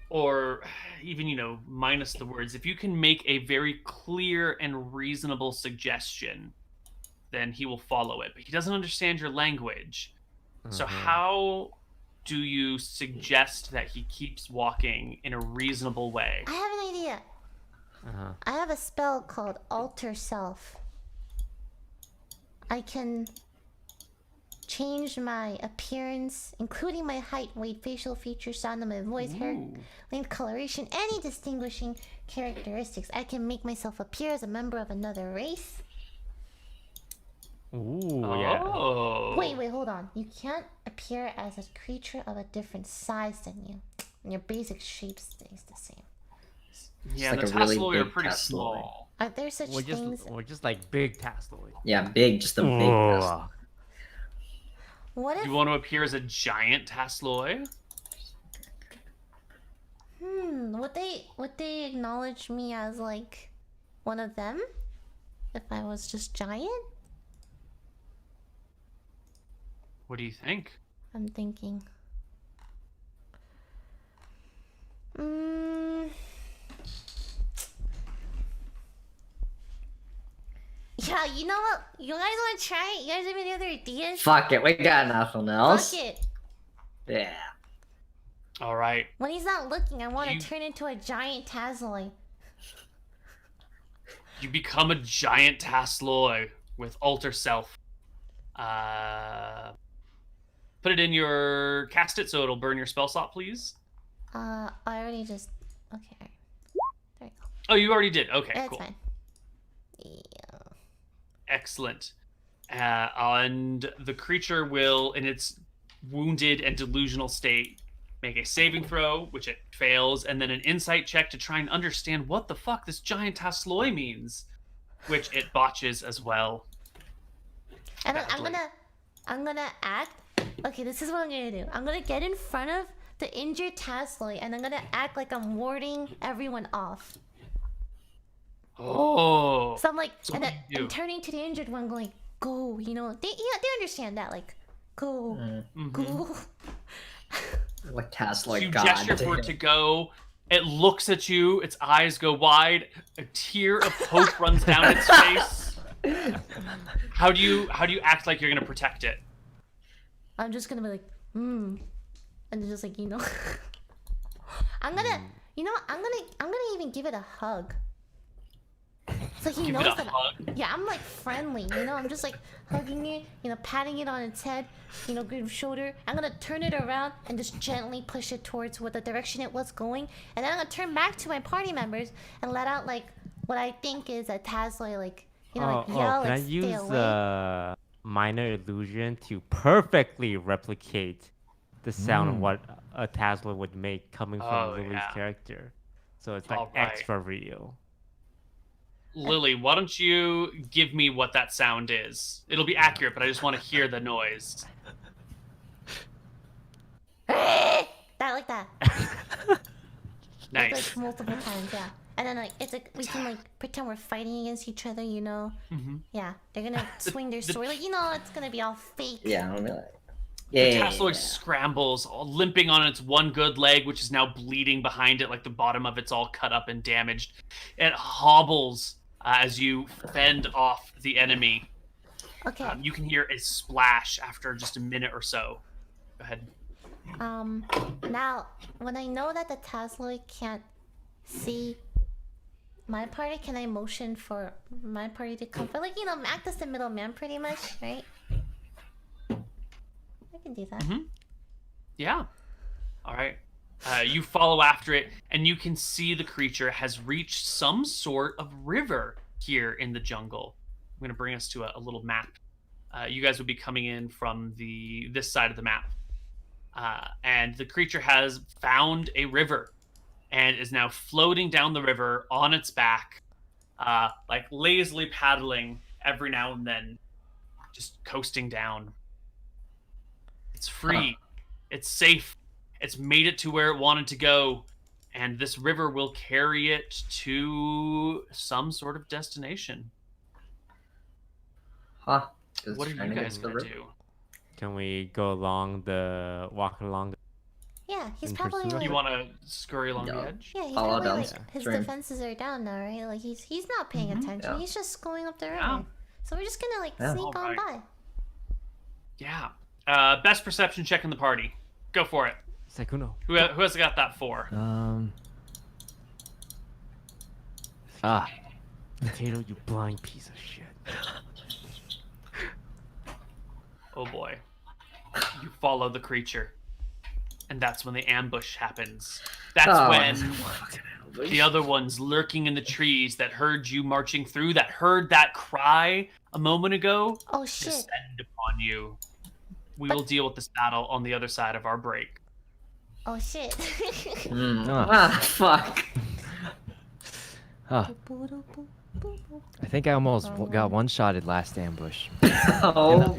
or even, minus the words, if you can make a very clear and reasonable suggestion, then he will follow it. But he doesn't understand your language. So how do you suggest that he keeps walking in a reasonable way? I have an idea. I have a spell called Alter Self. I can change my appearance, including my height, weight, facial features, sound of my voice, hair length, coloration, any distinguishing characteristics. I can make myself appear as a member of another race. Ooh, yeah. Oh. Wait, hold on. You can't appear as a creature of a different size than you. And your basic shape stays the same. Yeah, like the a really Tasloy are big pretty Tasloy. small. Are there such things? We're just like big Tasloy. Yeah, big, just a big nest. Whoa. What if? You want to appear as a giant Tasloy? Would they acknowledge me as like one of them if I was just giant? What do you think? I'm thinking. Yeah, you know what? You guys want to try it? You guys have any other ideas? Fuck it, we got nothing else. Fuck it. Yeah. All right. When he's not looking, I want to You- turn into a giant Tasloy. You become a giant Tasloy with Alter Self. Put it in your... Cast it so it'll burn your spell slot, please. I already just... Okay. There we go. Oh, you already did. Okay, That's cool. fine. Yeah. Excellent. And the creature will, in its wounded and delusional state, make a saving throw, which it fails, and then an insight check to try and understand what the fuck this giant Tasloy means, which it botches as well. And Badly. I'm gonna act. Okay, this is what I'm gonna do. I'm gonna get in front of the injured Tasloy, and I'm gonna act like I'm warding everyone off. Oh. So I'm like, So and what then do you I'm do? turning to the injured one, going, go. You know, they understand that. Like, go, go. Like cast like You God. gesture for it to go. It looks at you. Its eyes go wide. A tear of hope runs down its face. How do you act like you're gonna protect it? I'm just gonna be like, and just like, you know, I'm gonna, you know, I'm gonna even give it a hug. So he Give it knows a that. hug? Yeah, I'm like friendly, you know. I'm just like hugging it, you know, patting it on its head, you know, good shoulder. I'm gonna turn it around and just gently push it towards what the direction it was going, and then I'm gonna turn back to my party members and let out like what I think is a Tazloy, like, you know, like yell, can I like stay use away. minor illusion to perfectly replicate the sound of what a Tesla would make coming from Oh, Lily's yeah. character? So it's like All right. extra real. Lily, why don't you give me what that sound is? It'll be accurate, but I just want to hear the noise. That like that. Nice. Like multiple times, yeah. And then like it's like we can like pretend we're fighting against each other, you know. Yeah, they're gonna swing their sword, like, you know, it's gonna be all fake. Yeah, I'll be like, The Tasloid scrambles, limping on its one good leg, which is now bleeding behind it, like the bottom of it's all cut up and damaged. It hobbles as you fend off the enemy. Okay. You can hear a splash after just a minute or so. Go ahead. Now when I know that the Tasloid can't see my party, can I motion for my party to come? But like, you know, act as the middleman, pretty much, right? I can do that. Yeah. All right. You follow after it, and you can see the creature has reached some sort of river here in the jungle. I'm going to bring us to a little map. You guys would be coming in from this side of the map. And the creature has found a river and is now floating down the river on its back, like lazily paddling every now and then, just coasting down. It's free. It's safe. It's made it to where it wanted to go, and this river will carry it to some sort of destination. Huh. What are you guys gonna do? Can we go walk along the Yeah, he's In probably pursuit of like, You want to scurry along the Yeah. edge? yeah, he's Follow probably down like his stream. defenses are down now, right? Like he's not paying attention. Yeah. He's just going up the river. Yeah. So we're just gonna like Yeah. sneak on Alright. by. Yeah. Best perception check in the party. Go for it. Sykkuno? Who has got that for? Potato, you blind piece of shit. Oh boy. You follow the creature. And that's when the ambush happens. That's when the other ones lurking in the trees that heard you marching through, that heard that cry a moment ago, Oh shit! descend upon you. We will deal with this battle on the other side of our break. Oh shit! Fuck. Huh. I think I almost got one-shotted last ambush. Oh.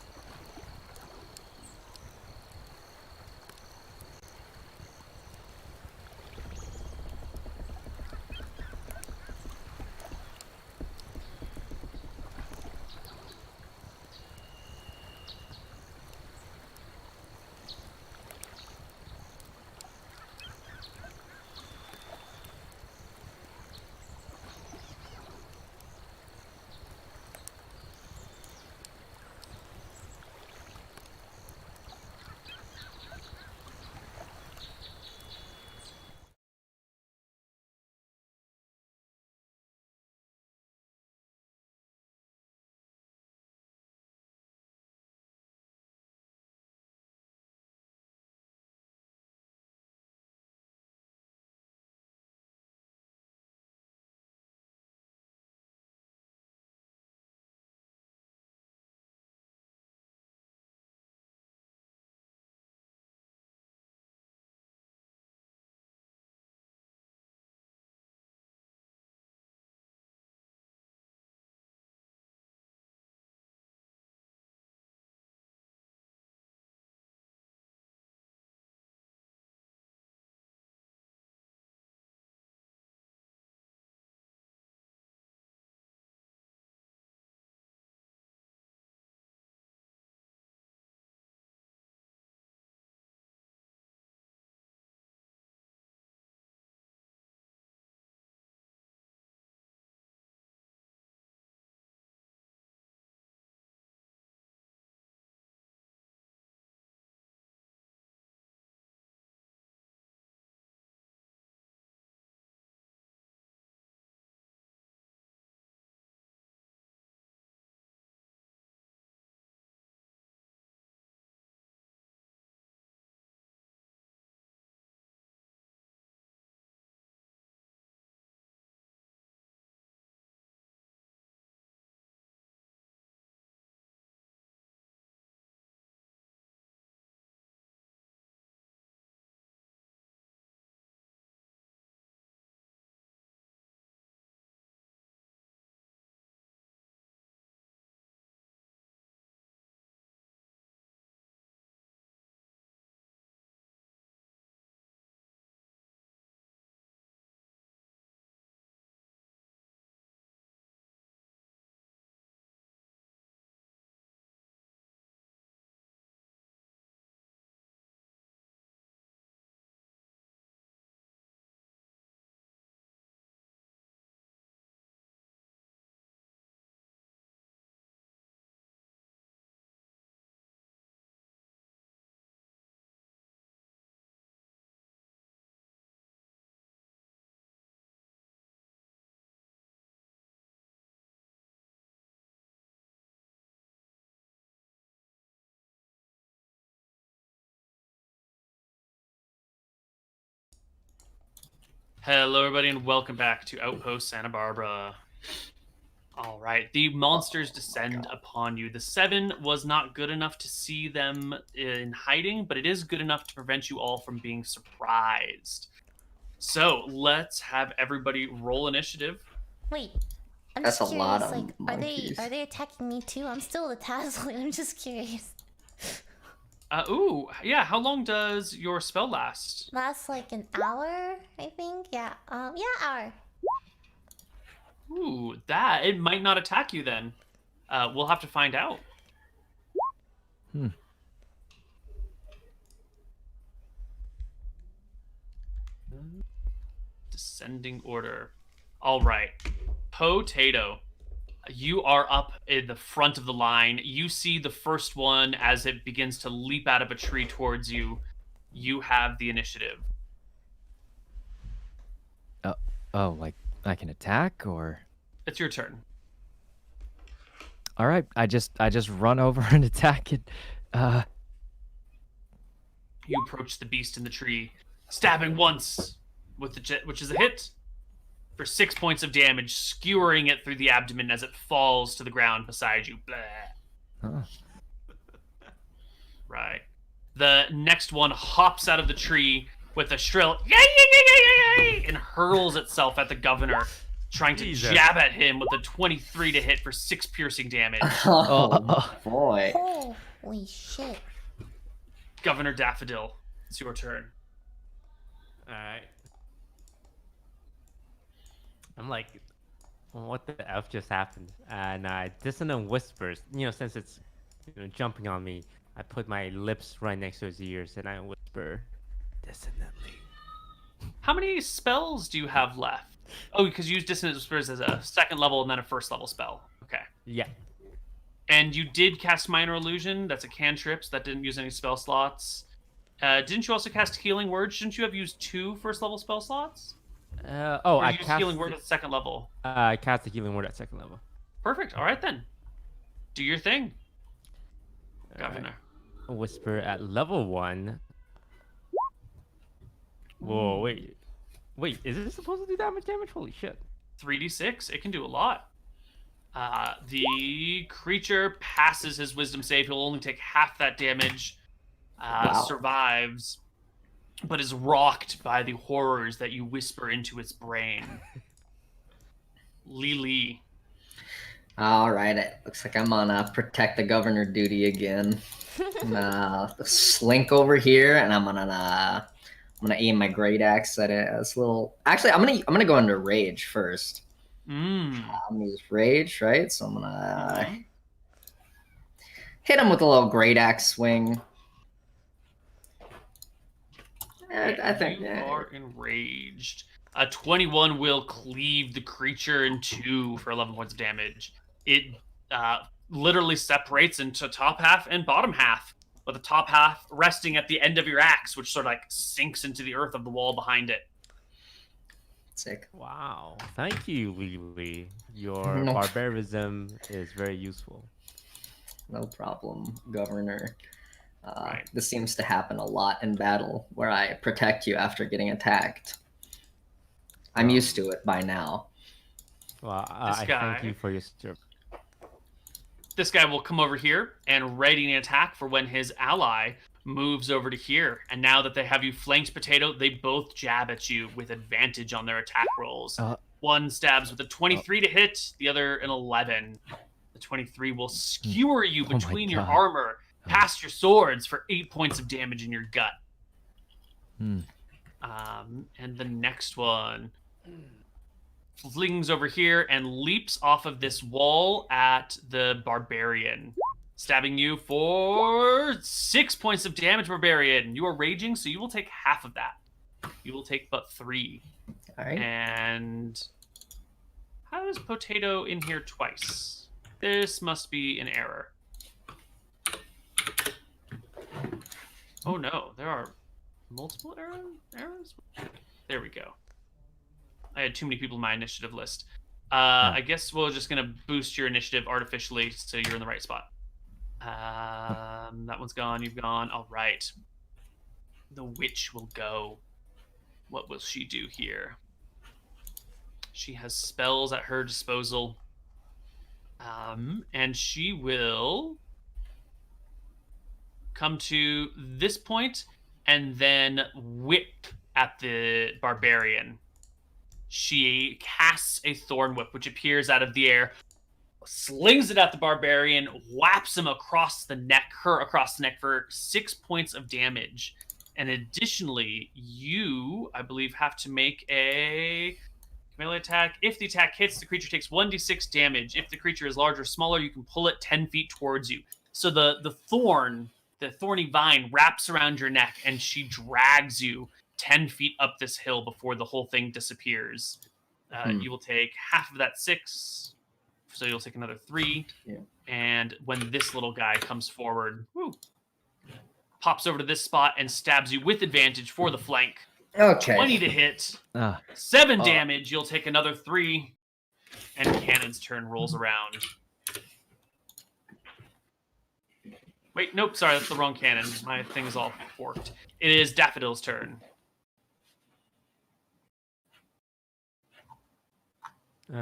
Hello, everybody, and welcome back to Outpost Santa Barbara. All right, the monsters descend upon you. The 7 was not good enough to see them in hiding, but it is good enough to prevent you all from being surprised. So let's have everybody roll initiative. Wait, I'm That's just a curious. lot of Like, monkeys. are they attacking me too? I'm still the Tassel. I'm just curious. Yeah. How long does your spell last? Lasts like an hour, I think. Yeah. Hour. Ooh, that it might not attack you then. We'll have to find out. Hmm. Descending order. All right, Potato. You are up in the front of the line. You see the first one as it begins to leap out of a tree towards you. You have the initiative. Oh, like I can attack or? It's your turn. All right, I just run over and attack it. You approach the beast in the tree, stabbing once with the jet, which is a hit for 6 points of damage, skewering it through the abdomen as it falls to the ground beside you. Blah. Oh. Right. The next one hops out of the tree with a shrill yay, yay, yay, yay, yay, and hurls itself at the governor, trying to Jesus. jab at him with a 23 to hit for 6 piercing damage. Oh, boy. Holy shit. Governor Daffodil, it's your turn. Alright. I'm like, what the F just happened? And Dissonant Whispers, since it's jumping on me, I put my lips right next to his ears and I whisper dissonantly. How many spells do you have left? Oh, because you use Dissonant Whispers as a second level and then a first level spell. Okay. Yeah. And you did cast Minor Illusion. That's a cantrip, so that didn't use any spell slots. Didn't you also cast Healing Word? Shouldn't you have used 2 first level spell slots? Or I used cast Healing Word at second level. I cast the Healing Word at second level. Perfect. All right, then. Do your thing, Governor. Whisper at level 1. Whoa, wait, is it supposed to do that much damage? Holy shit. 3d6. It can do a lot. The creature passes his wisdom save. He'll only take half that damage. Wow. Survives, but is rocked by the horrors that you whisper into its brain. Lily. All right, it looks like I'm on protect the governor duty again. Slink over here, and I'm gonna aim my great axe at it. It's a little. Actually, I'm gonna go into rage first. I'm gonna use rage, right? So I'm gonna hit him with a little great axe swing. I think you are enraged. A 21 will cleave the creature in 2 for 11 points of damage. It literally separates into top half and bottom half, with the top half resting at the end of your axe, which sort of like sinks into the earth of the wall behind it. sick. Wow. Thank you, Lily. Your No. barbarism is very useful. No problem, Governor. Right. This seems to happen a lot in battle, where I protect you after getting attacked. I'm used to it by now. Well, This I guy- thank you for your service. This guy will come over here and ready an attack for when his ally moves over to here. And now that they have you flanked, Potato, they both jab at you with advantage on their attack rolls. One stabs with a 23 to hit, the other an 11. The 23 will skewer you Oh my between your God. armor, past your swords for 8 points of damage in your gut. And the next one flings over here and leaps off of this wall at the barbarian, stabbing you for 6 points of damage. Barbarian, you are raging, so you will take half of that. You will take but 3. All right. And how is Potato in here twice? This must be an error. Oh no, there are multiple errors? There we go. I had too many people in my initiative list. I guess we're just going to boost your initiative artificially so you're in the right spot. That one's gone. You've gone. All right. The witch will go. What will she do here? She has spells at her disposal. And she will come to this point and then whip at the barbarian. She casts a thorn whip, which appears out of the air, slings it at the barbarian, whaps him across the neck, her across the neck for 6 points of damage. And additionally, you, I believe, have to make a melee attack. If the attack hits, the creature takes 1d6 damage. If the creature is larger or smaller, you can pull it 10 feet towards you. So the thorny vine wraps around your neck, and she drags you 10 feet up this hill before the whole thing disappears. You will take half of that 6, so you'll take another 3. Yeah. And when this little guy comes forward, pops over to this spot and stabs you with advantage for the flank. Okay. 20 to hit, 7 damage. You'll take another 3, and Cannon's turn rolls around. Wait, nope, sorry, that's the wrong Cannon. My thing is all forked. It is Daffodil's turn. This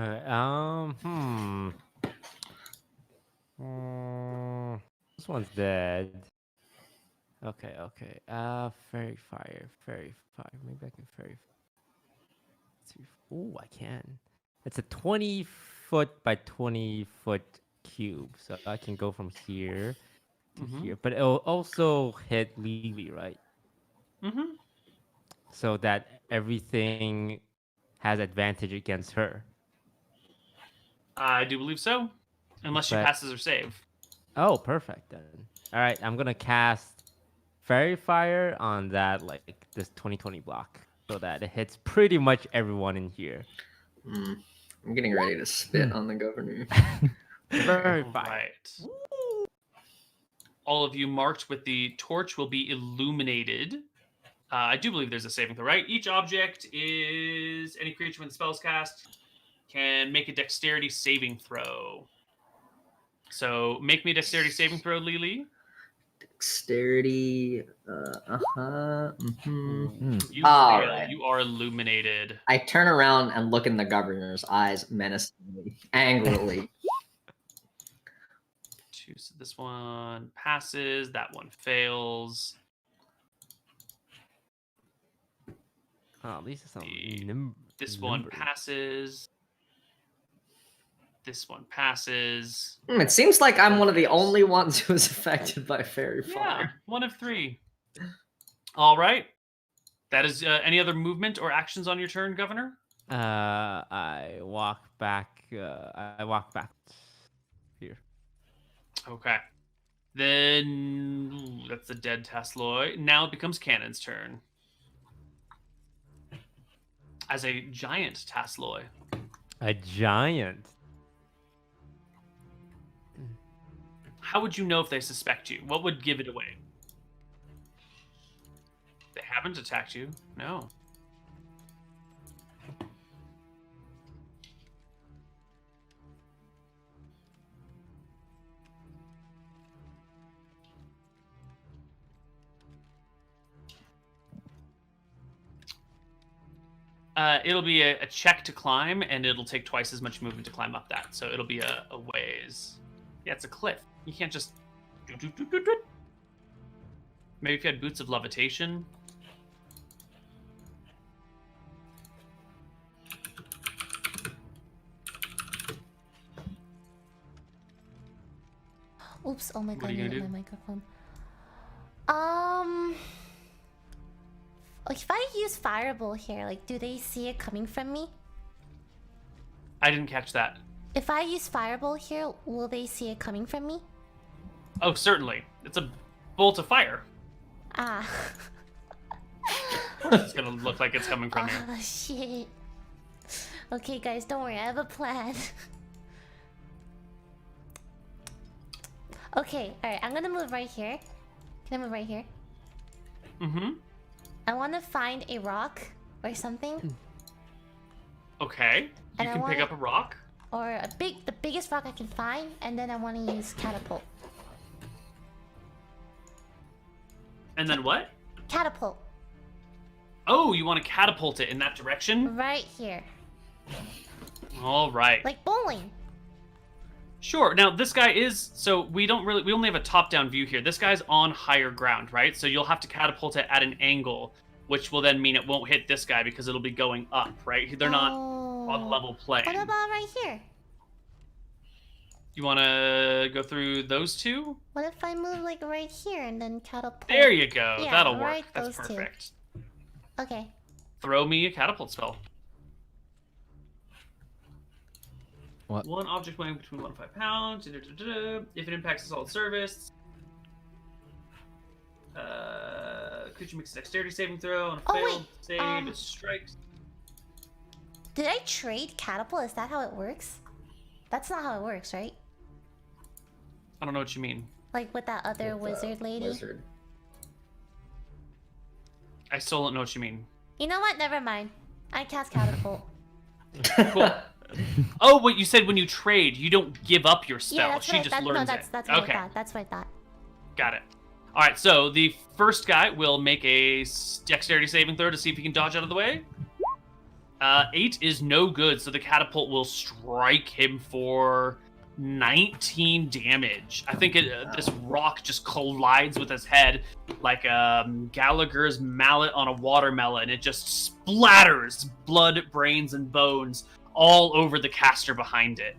one's dead. Okay. Fairy fire. Maybe I can fairy. Oh, I can. It's a 20-foot by 20-foot cube, so I can go from here to here. But it'll also hit Lily, right? Mm-hmm. So that everything has advantage against her. I do believe so. Unless she passes her save. Oh, perfect then. All right, I'm gonna cast Fairy Fire on that, like this 2020 block, so that it hits pretty much everyone in here. I'm getting ready to spit on the governor. Fairy Fire. Right. All of you marked with the torch will be illuminated. I do believe there's a saving throw, right? Each object is any creature when the spell is cast can make a dexterity saving throw. So make me a dexterity saving throw, Lily. Dexterity. You All fail. right. You are illuminated. I turn around and look in the governor's eyes menacingly, angrily. So this one passes. That one fails. Oh, at least it's not This one passes. This one passes. It seems like I'm one of the only ones who is affected by fairy Yeah, fire. 1 of 3. All right. That is any other movement or actions on your turn, Governor? I walk back. I walk back here. Okay. Then that's the dead Tasloy. Now it becomes Cannon's turn. As a giant Tasloy. A giant. How would you know if they suspect you? What would give it away? They haven't attacked you. No. It'll be a check to climb, and it'll take twice as much movement to climb up that. So it'll be a ways. Yeah, it's a cliff. You can't just... Maybe if you had Boots of Levitation. Oops, oh my god, I are you hit gonna my do? microphone. If I use Fireball here, like, do they see it coming from me? I didn't catch that. If I use Fireball here, will they see it coming from me? Oh, certainly. It's a bolt of fire. Ah. It's gonna look like it's coming from you. Ah, shit. Okay, guys, don't worry. I have a plan. Okay, alright. I'm gonna move right here. Can I move right here? Mm-hmm. I want to find a rock or something. Okay. And You I can pick wanna- up a rock. Or the biggest rock I can find. And then I want to use Catapult. And then what? Catapult. Oh, you want to catapult it in that direction? Right here. All right. Like bowling. Sure. Now this guy is we only have a top-down view here. This guy's on higher ground, right? So you'll have to catapult it at an angle, which will then mean it won't hit this guy because it'll be going up, right? They're not on level plane. What about right here? You want to go through those two? What if I move like right here and then catapult? There you go. Yeah, That'll work. right, That's those two. perfect. Okay. Throw me a catapult spell. What? One object weighing between 1 and 5 pounds. If it impacts a solid surface. Creature makes a dexterity saving throw. On a Oh, failed wait, save, it strikes. Did I trade catapult? Is that how it works? That's not how it works, right? I don't know what you mean. Like with that other wizard lady? Wizard. I still don't know what you mean. You know what? Never mind. I cast catapult. Cool. Oh, what you said when you trade, you don't give up your spell. Yeah, that's she right. just learns that's it. what I Okay, thought. That's what I thought. got it. All right, so the first guy will make a dexterity saving throw to see if he can dodge out of the way. 8 is no good, so the catapult will strike him for 19 damage. I think this rock just collides with his head like Gallagher's mallet on a watermelon. It just splatters blood, brains, and bones all over the caster behind it.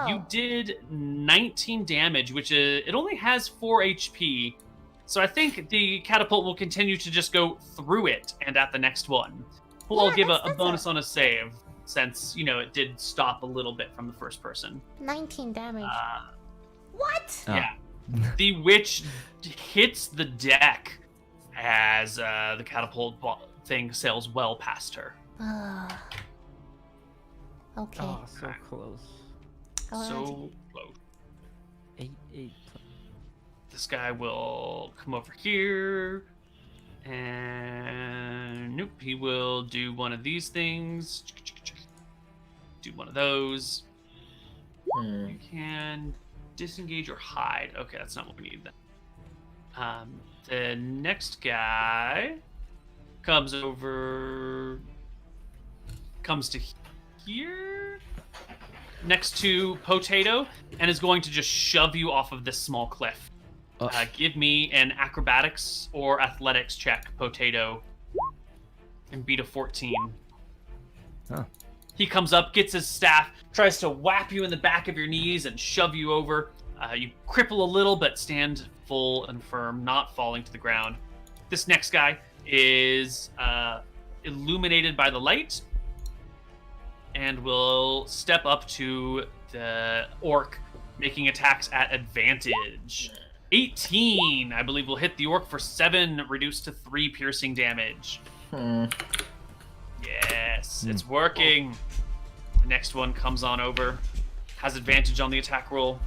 You did 19 damage, which it only has 4 HP. So I think the catapult will continue to just go through it and at the next one. We'll Yeah, give a that's bonus on a save, since, it did stop a little bit from the first person. 19 damage. What? Oh. Yeah. The witch hits the deck as the catapult thing sails well past her. Okay. Oh, so close. Alright. So close. 8. This guy will come over here. And nope, he will do one of these things. Do one of those. You can disengage or hide. Okay, that's not what we need then. The next guy comes to here next to Potato and is going to just shove you off of this small cliff. Give me an acrobatics or athletics check, Potato, and beat a 14. Huh. He comes up, gets his staff, tries to whap you in the back of your knees and shove you over. You cripple a little, but stand full and firm, not falling to the ground. This next guy is illuminated by the light and will step up to the orc, making attacks at advantage. 18, I believe, will hit the orc for 7, reduced to 3 piercing damage. Yes, it's working. The next one comes on over, has advantage on the attack roll,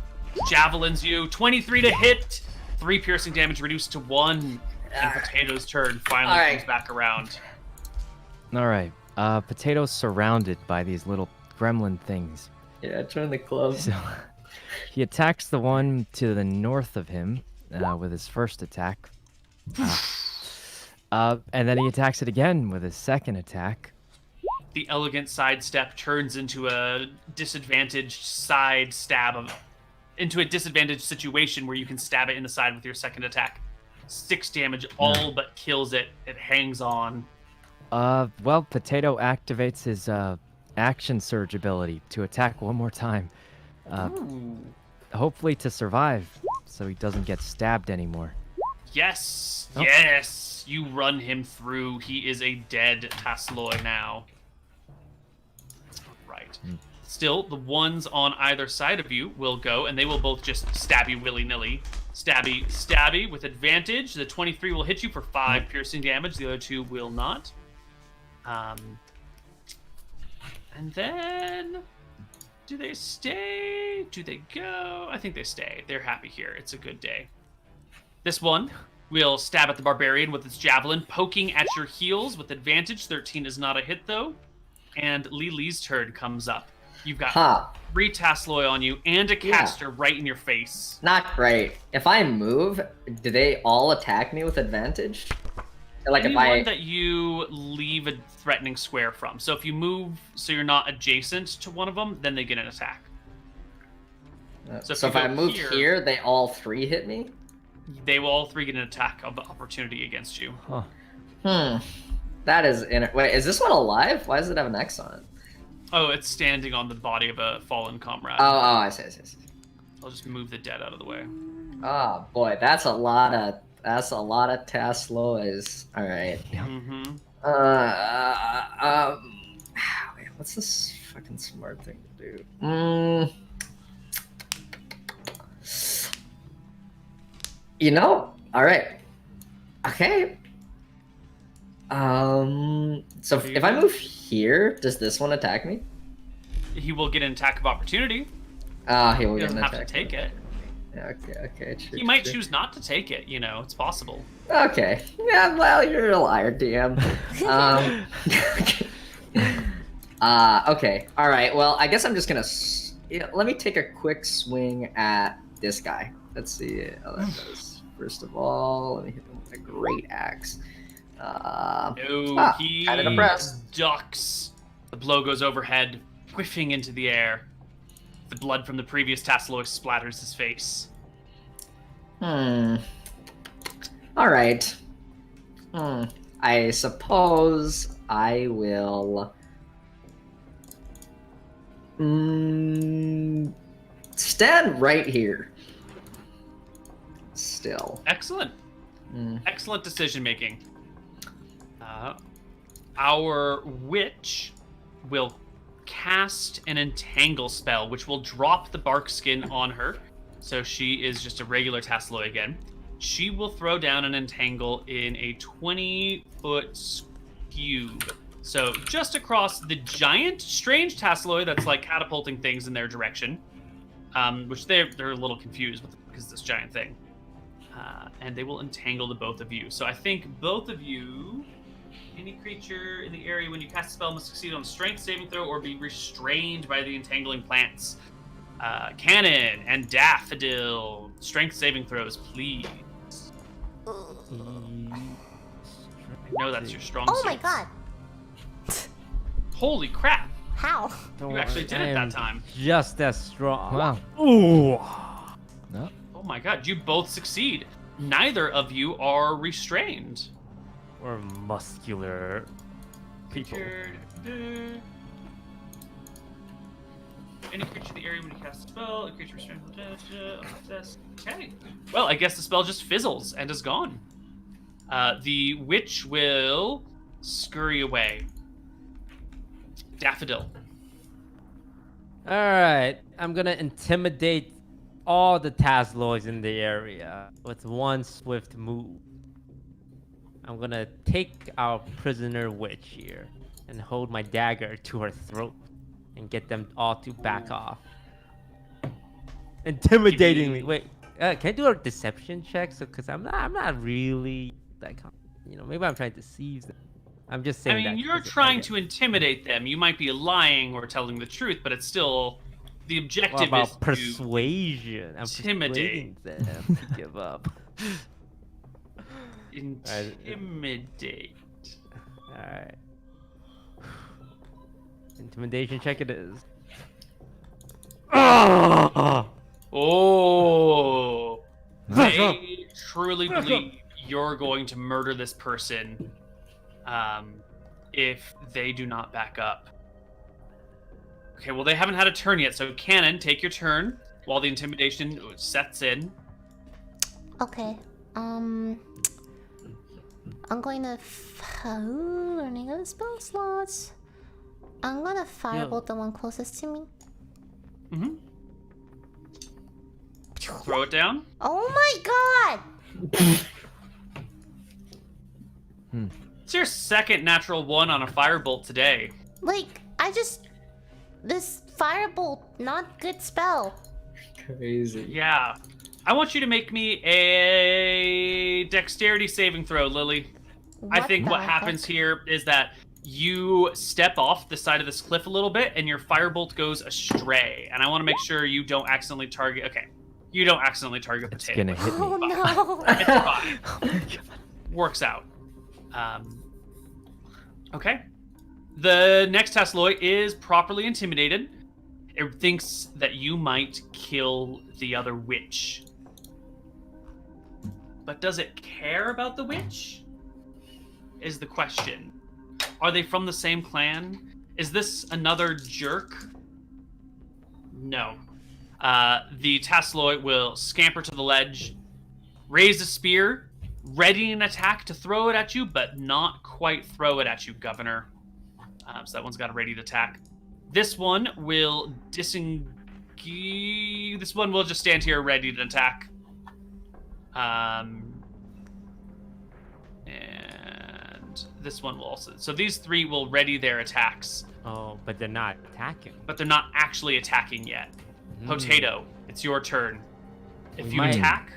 javelins you, 23 to hit, 3 piercing damage reduced to 1, and Potato's turn finally comes back around. All right. Potato's surrounded by these little gremlin things. Yeah, join the club. So he attacks the one to the north of him with his first attack. And then he attacks it again with his second attack. The elegant sidestep turns into a disadvantaged side stab into a disadvantaged situation where you can stab it in the side with your second attack. 6 damage, all but kills it. It hangs on. Well, Potato activates his action surge ability to attack one more time. Hopefully to survive, so he doesn't get stabbed anymore. Yes, Oh. yes, you run him through. He is a dead Tasloi now. Right. Still, the ones on either side of you will go, and they will both just stab you willy-nilly. Stabby, stabby with advantage. The 23 will hit you for 5 piercing damage. The other 2 will not. And then, do they stay? Do they go? I think they stay. They're happy here. It's a good day. This one will stab at the barbarian with its javelin, poking at your heels with advantage. 13 is not a hit, though. And Lily's turn comes up. You've got 3 Tasloi on you and a caster right in your face. Not great. If I move, do they all attack me with advantage? Like if anyone I that you leave a threatening square from. So if you move so you're not adjacent to one of them, then they get an attack. so you if go I move here, they all 3 hit me. They will all 3 get an attack of opportunity against you. Huh. That is wait, is this one alive? Why does it have an X on it? Oh, it's standing on the body of a fallen comrade. Oh, I see. I'll just move the dead out of the way. Oh boy, that's a lot of Taslois. All right. Mm-hmm. Wait, what's this fucking smart thing to do? You know, all right. Okay. So if I move here, does this one attack me? He will get an attack of opportunity. He will He get doesn't an have attack. to take it. Yeah, okay, true. He might choose not to take it, you know, it's possible. Okay. Yeah, well, you're a liar, DM. Okay. All right. Well, I guess I'm just gonna. Let me take a quick swing at this guy. Let's see how that goes. First of all, let me hit him with a great axe. No, he kind of depressed. ducks. The blow goes overhead, whiffing into the air. The blood from the previous Tassaloid splatters his face. All right. I suppose I will. Stand right here. Still. Excellent. Excellent decision making. Our witch will cast an entangle spell, which will drop the bark skin on her. So she is just a regular Tassaloid again. She will throw down an entangle in a 20-foot cube. So just across the giant, strange Tassaloid that's like catapulting things in their direction. Which they're a little confused with because this giant thing. And they will entangle the both of you. So I think both of you, any creature in the area when you cast a spell must succeed on a strength saving throw or be restrained by the entangling plants. Cannon and Daffodil, strength saving throws, please. I know that's your strong Oh my suits. god. Holy crap! How? You actually did it that time. Just as strong. Wow. Ooh. No. Oh my god, you both succeed. Neither of you are restrained. Or muscular people. Any creature in the area when you cast a spell, a creature restrained from death. Okay. Well, I guess the spell just fizzles and is gone. The witch will scurry away. Daffodil. Alright, I'm gonna intimidate all the Tasloids in the area with one swift move. I'm gonna take our prisoner witch here and hold my dagger to her throat and get them all to back off. Intimidating me. Wait, can I do a deception check? So, cause I'm not really like, you know, maybe I'm trying to deceive them. I'm just saying. I mean, you're trying to intimidate them. You might be lying or telling the truth, but it's still the objective What is about persuasion? I'm intimidate persuading them to give up. Intimidate. Alright. Intimidation check it is. Oh! They truly believe you're going to murder this person if they do not back up. Okay, well, they haven't had a turn yet, so Cannon, take your turn while the intimidation sets in. Okay. I'm going to learning of the spell slots. I'm gonna firebolt the one closest to me. Mm-hmm. Throw it down. Oh my god! It's your second natural one on a firebolt today. Like, this firebolt, not good spell. Crazy. Yeah. I want you to make me a dexterity saving throw, Lily. I think what happens here is that you step off the side of this cliff a little bit and your firebolt goes astray. And I want to make sure you don't accidentally target... Okay. You don't accidentally target the It's table. gonna hit me. Oh no! It's fine. Works out. Okay. The next Tasloy is properly intimidated. It thinks that you might kill the other witch. But does it care about the witch? Is the question. Are they from the same clan? Is this another jerk? No. The Tasloy will scamper to the ledge, raise a spear, ready an attack to throw it at you, but not quite throw it at you, Governor. So that one's got a ready to attack. This one will disengage. This one will just stand here ready to attack. And this one will also. So these three will ready their attacks. Oh, but they're not attacking. But they're not actually attacking yet. Potato, it's your turn. If you might- attack,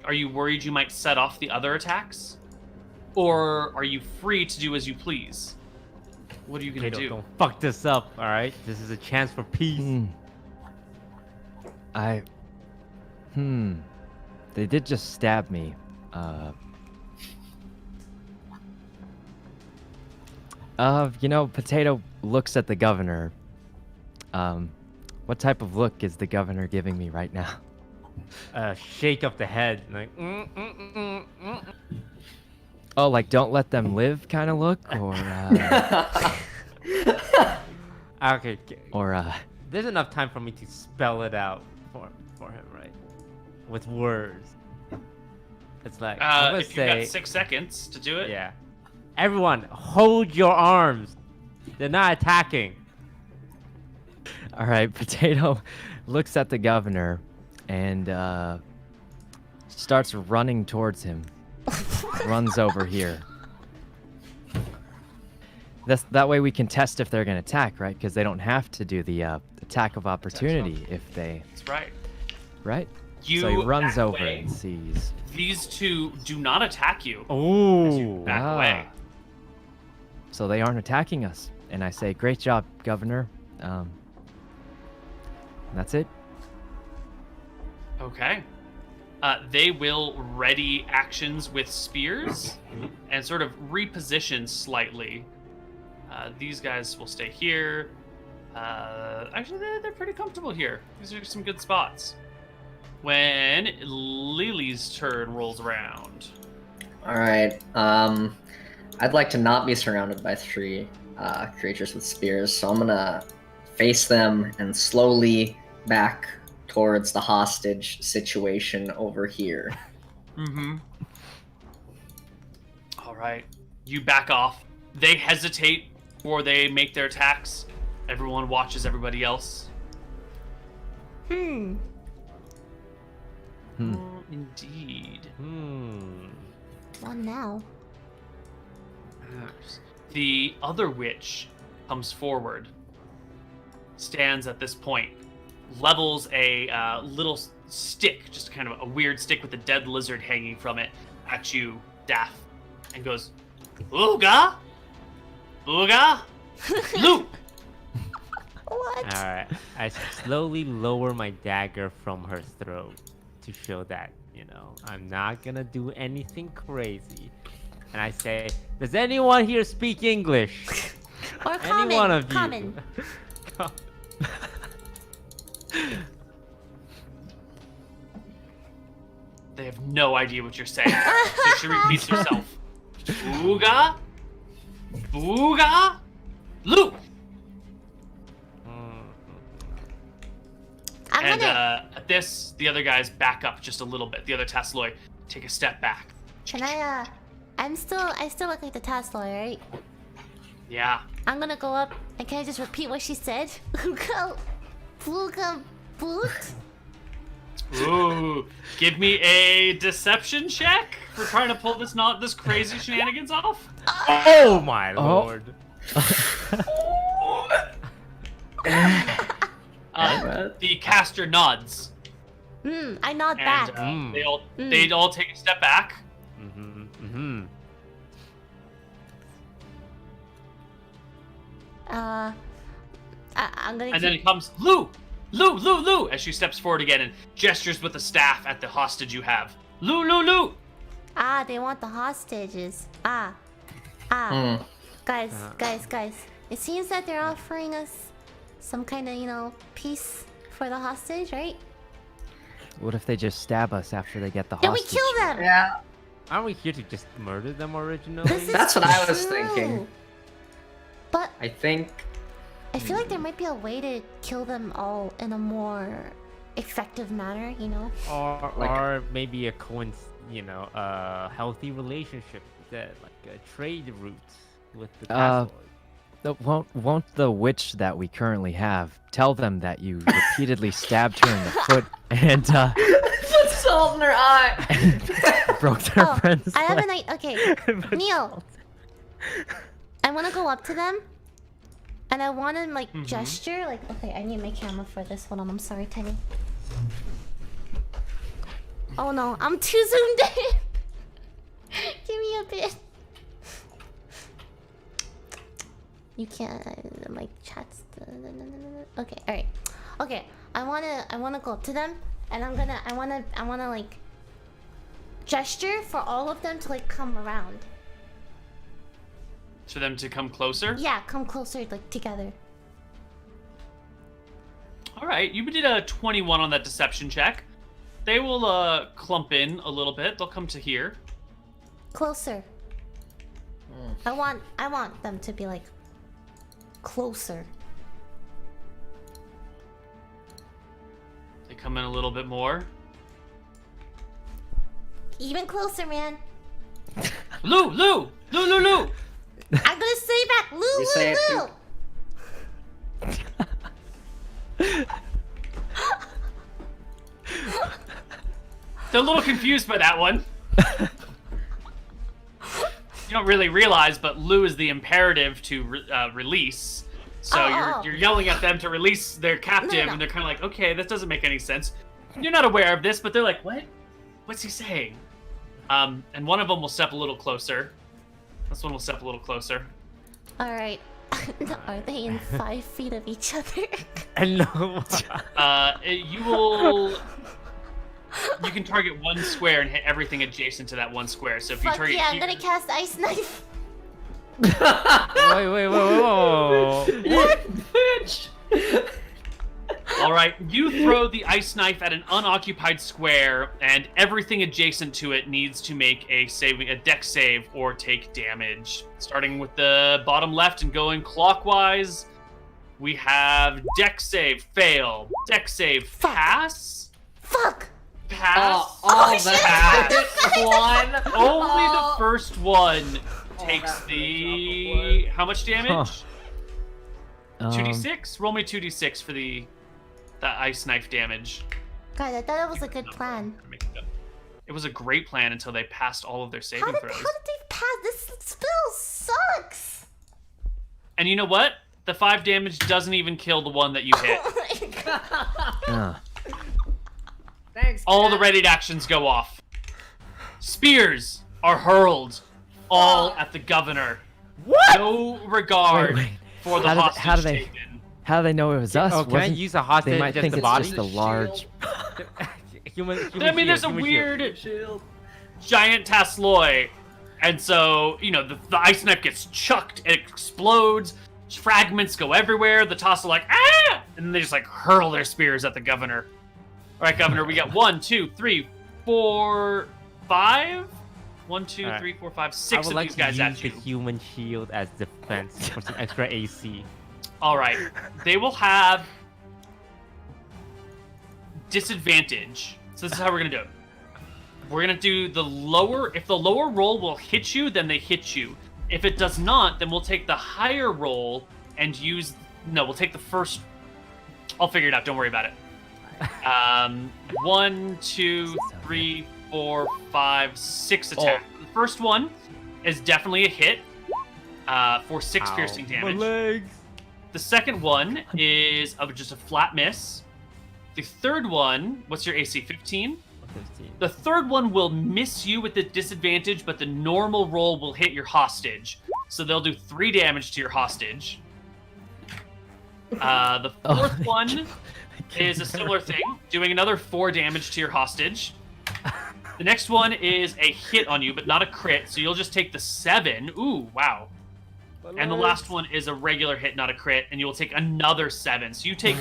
are you worried you might set off the other attacks? Or are you free to do as you please? What are you gonna do? Don't fuck this up, all right? This is a chance for peace. They did just stab me. Potato looks at the governor. What type of look is the governor giving me right now? Shake of the head, like. Oh, like don't let them live kind of look, or Okay. or There's enough time for me to spell it out for him, right? With words. It's like I'm gonna if you've say, got 6 seconds to do it. yeah. Everyone, hold your arms. They're not attacking. all right. Potato looks at the governor and starts running towards him. Runs over here. That way we can test if they're gonna attack, right? Because they don't have to do the attack of opportunity if they, That's right. right? You So he runs back over away. and sees. These two do not attack you. Ooh. Back Ah. away. So they aren't attacking us, and I say, "Great job, Governor." That's it. Okay. They will ready actions with spears and sort of reposition slightly. These guys will stay here. Actually, they're pretty comfortable here. These are some good spots. When Lily's turn rolls around. All right. I'd like to not be surrounded by 3 creatures with spears, so I'm gonna face them and slowly back towards the hostage situation over here. Mm-hmm. All right. You back off. They hesitate before they make their attacks. Everyone watches everybody else. Indeed. One now. The other witch comes forward, stands at this point, levels a little stick, just kind of a weird stick with a dead lizard hanging from it, at you, Daff, and goes, "Ooga! Ooga! Loop!" What? Alright. I slowly lower my dagger from her throat to show that, I'm not gonna do anything crazy. And I say, does anyone here speak English? Or Any common. one of you. Common. They have no idea what you're saying, so she repeats herself. Ooga! Ooga! Loop! I'm And gonna. at this, the other guys back up just a little bit. The other Tasloy take a step back. Can I? I still look like the Tasloy, right? Yeah. I'm gonna go up and can I just repeat what she said? Ooga, booga, boot. Ooh, give me a deception check for trying to pull this crazy shenanigans off. Oh my lord. The caster nods, I nod and back. they all take a step back. I'm gonna. And then it comes Lou, as she steps forward again and gestures with the staff at the hostage you have. Lou. They want the hostages. Guys. It seems that they're offering us some kind of, peace for the hostage, right? What if they just stab us after they get the Then we hostage? kill them. Yeah, Aren't we here to just murder them originally? This is that's what I was true. thinking. But I think. I feel like there might be a way to kill them all in a more effective manner, Or maybe a healthy relationship that like a trade route with the Task Won't the witch that we currently have tell them that you repeatedly stabbed her in the foot and Put salt in her eye. broke their friend's I have leg? an idea. Okay, Neil. I want to go up to them, and I want to gesture. Okay, I need my camera for this. Hold on, I'm sorry, Teddy. Oh no, I'm too zoomed in. Give me a bit. You can't. My chat's. Okay, all right. Okay, I wanna go up to them, and I wanna gesture for all of them to come around. For them to come closer? Yeah, come closer, together. Alright, you did a 21 on that deception check. They will clump in a little bit. They'll come to here. Closer. I want them to be closer. They come in a little bit more. Even closer, man. Lou! I'm gonna say back, Lou, say it Lou. They're a little confused by that one. You don't really realize, but Lou is the imperative to release. So you're yelling at them to release their captive, No. and they're kind of like, okay, this doesn't make any sense. You're not aware of this, but they're like, what? What's he saying? And one of them will step a little closer. This one will step a little closer. All right. Are they in 5 feet of each other? No. You can target one square and hit everything adjacent to that one square. So if you Fuck target, yeah! I'm gonna cast ice knife. Wait, whoa. What, bitch? all right, you throw the ice knife at an unoccupied square, and everything adjacent to it needs to make a dex save or take damage. Starting with the bottom left and going clockwise, we have dex save fail, dex save pass, Fuck. pass, That's one. Only the first one takes the how much damage? 2d6. Roll me 2d6 for the ice knife damage. God, I thought it was a good plan. It was a great plan until they passed all of their saving How did throws. they pass? This spell sucks. And you know what? The 5 damage doesn't even kill the one that you hit. Oh my God. Thanks. All the readied actions go off. Spears are hurled all at the governor. What? No regard Wait. for the hostage taken. How do they know it was us? Oh, can I Wasn't- use a hostage They might against think the it's body? just a large. human I mean, there's a human weird Shield. giant Tasloy, and so, the ice knife gets chucked, it explodes, fragments go everywhere, the Toss are like, ah! And then they just, hurl their spears at the governor. Alright, governor, we got 1, 2, 3, 4, 5? 1, 2, Alright. 3, 4, 5, I 6 would of like these to guys use at the you. human shield as defense for some extra AC. Alright, they will have disadvantage. So this is how we're gonna do it. We're gonna do the lower, if the lower roll will hit you, then they hit you. If it does not, then we'll take the higher roll and we'll take the first, I'll figure it out, don't worry about it. 1, 2, 3, 4, 5, 6 attack. The first one is definitely a hit for 6 piercing damage. My legs. The second one is just a flat miss. The third one, what's your AC? 15? 15. The third one will miss you with the disadvantage, but the normal roll will hit your hostage. So they'll do 3 damage to your hostage. The fourth one is a similar thing, doing another 4 damage to your hostage. The next one is a hit on you, but not a crit, so you'll just take the 7. Ooh, wow. And the last one is a regular hit, not a crit, and you'll take another 7. So you take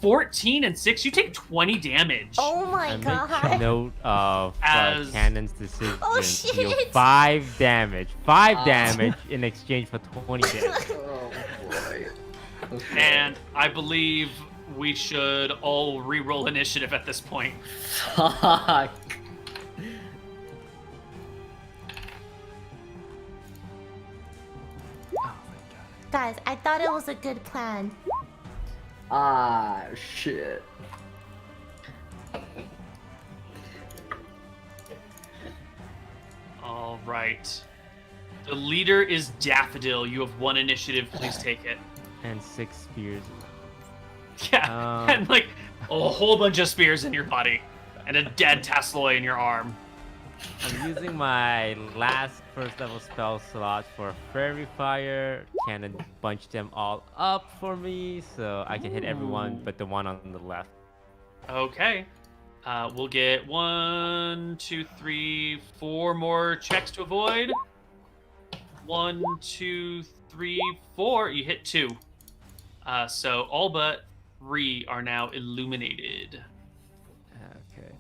14 and 6. You take 20 damage. Oh my I god. make note of As- Cannon's decision Oh, to deal shit. 5 damage. 5 damage in exchange for 20 damage. Oh boy. Okay. And I believe we should all re-roll initiative at this point. Fuck. Guys, I thought it was a good plan. Ah, shit. All right. The leader is Daffodil. You have 1 initiative. Please take it. And 6 spears. Yeah, and like a whole bunch of spears in your body, and a dead Tasloy in your arm. I'm using my last first level spell slot for Fairy Fire. Cannon bunch them all up for me, so I can hit everyone but the one on the left. Okay. We'll get 1, 2, 3, 4 more checks to avoid. 1, 2, 3, 4. You hit 2. So all but 3 are now illuminated. Okay.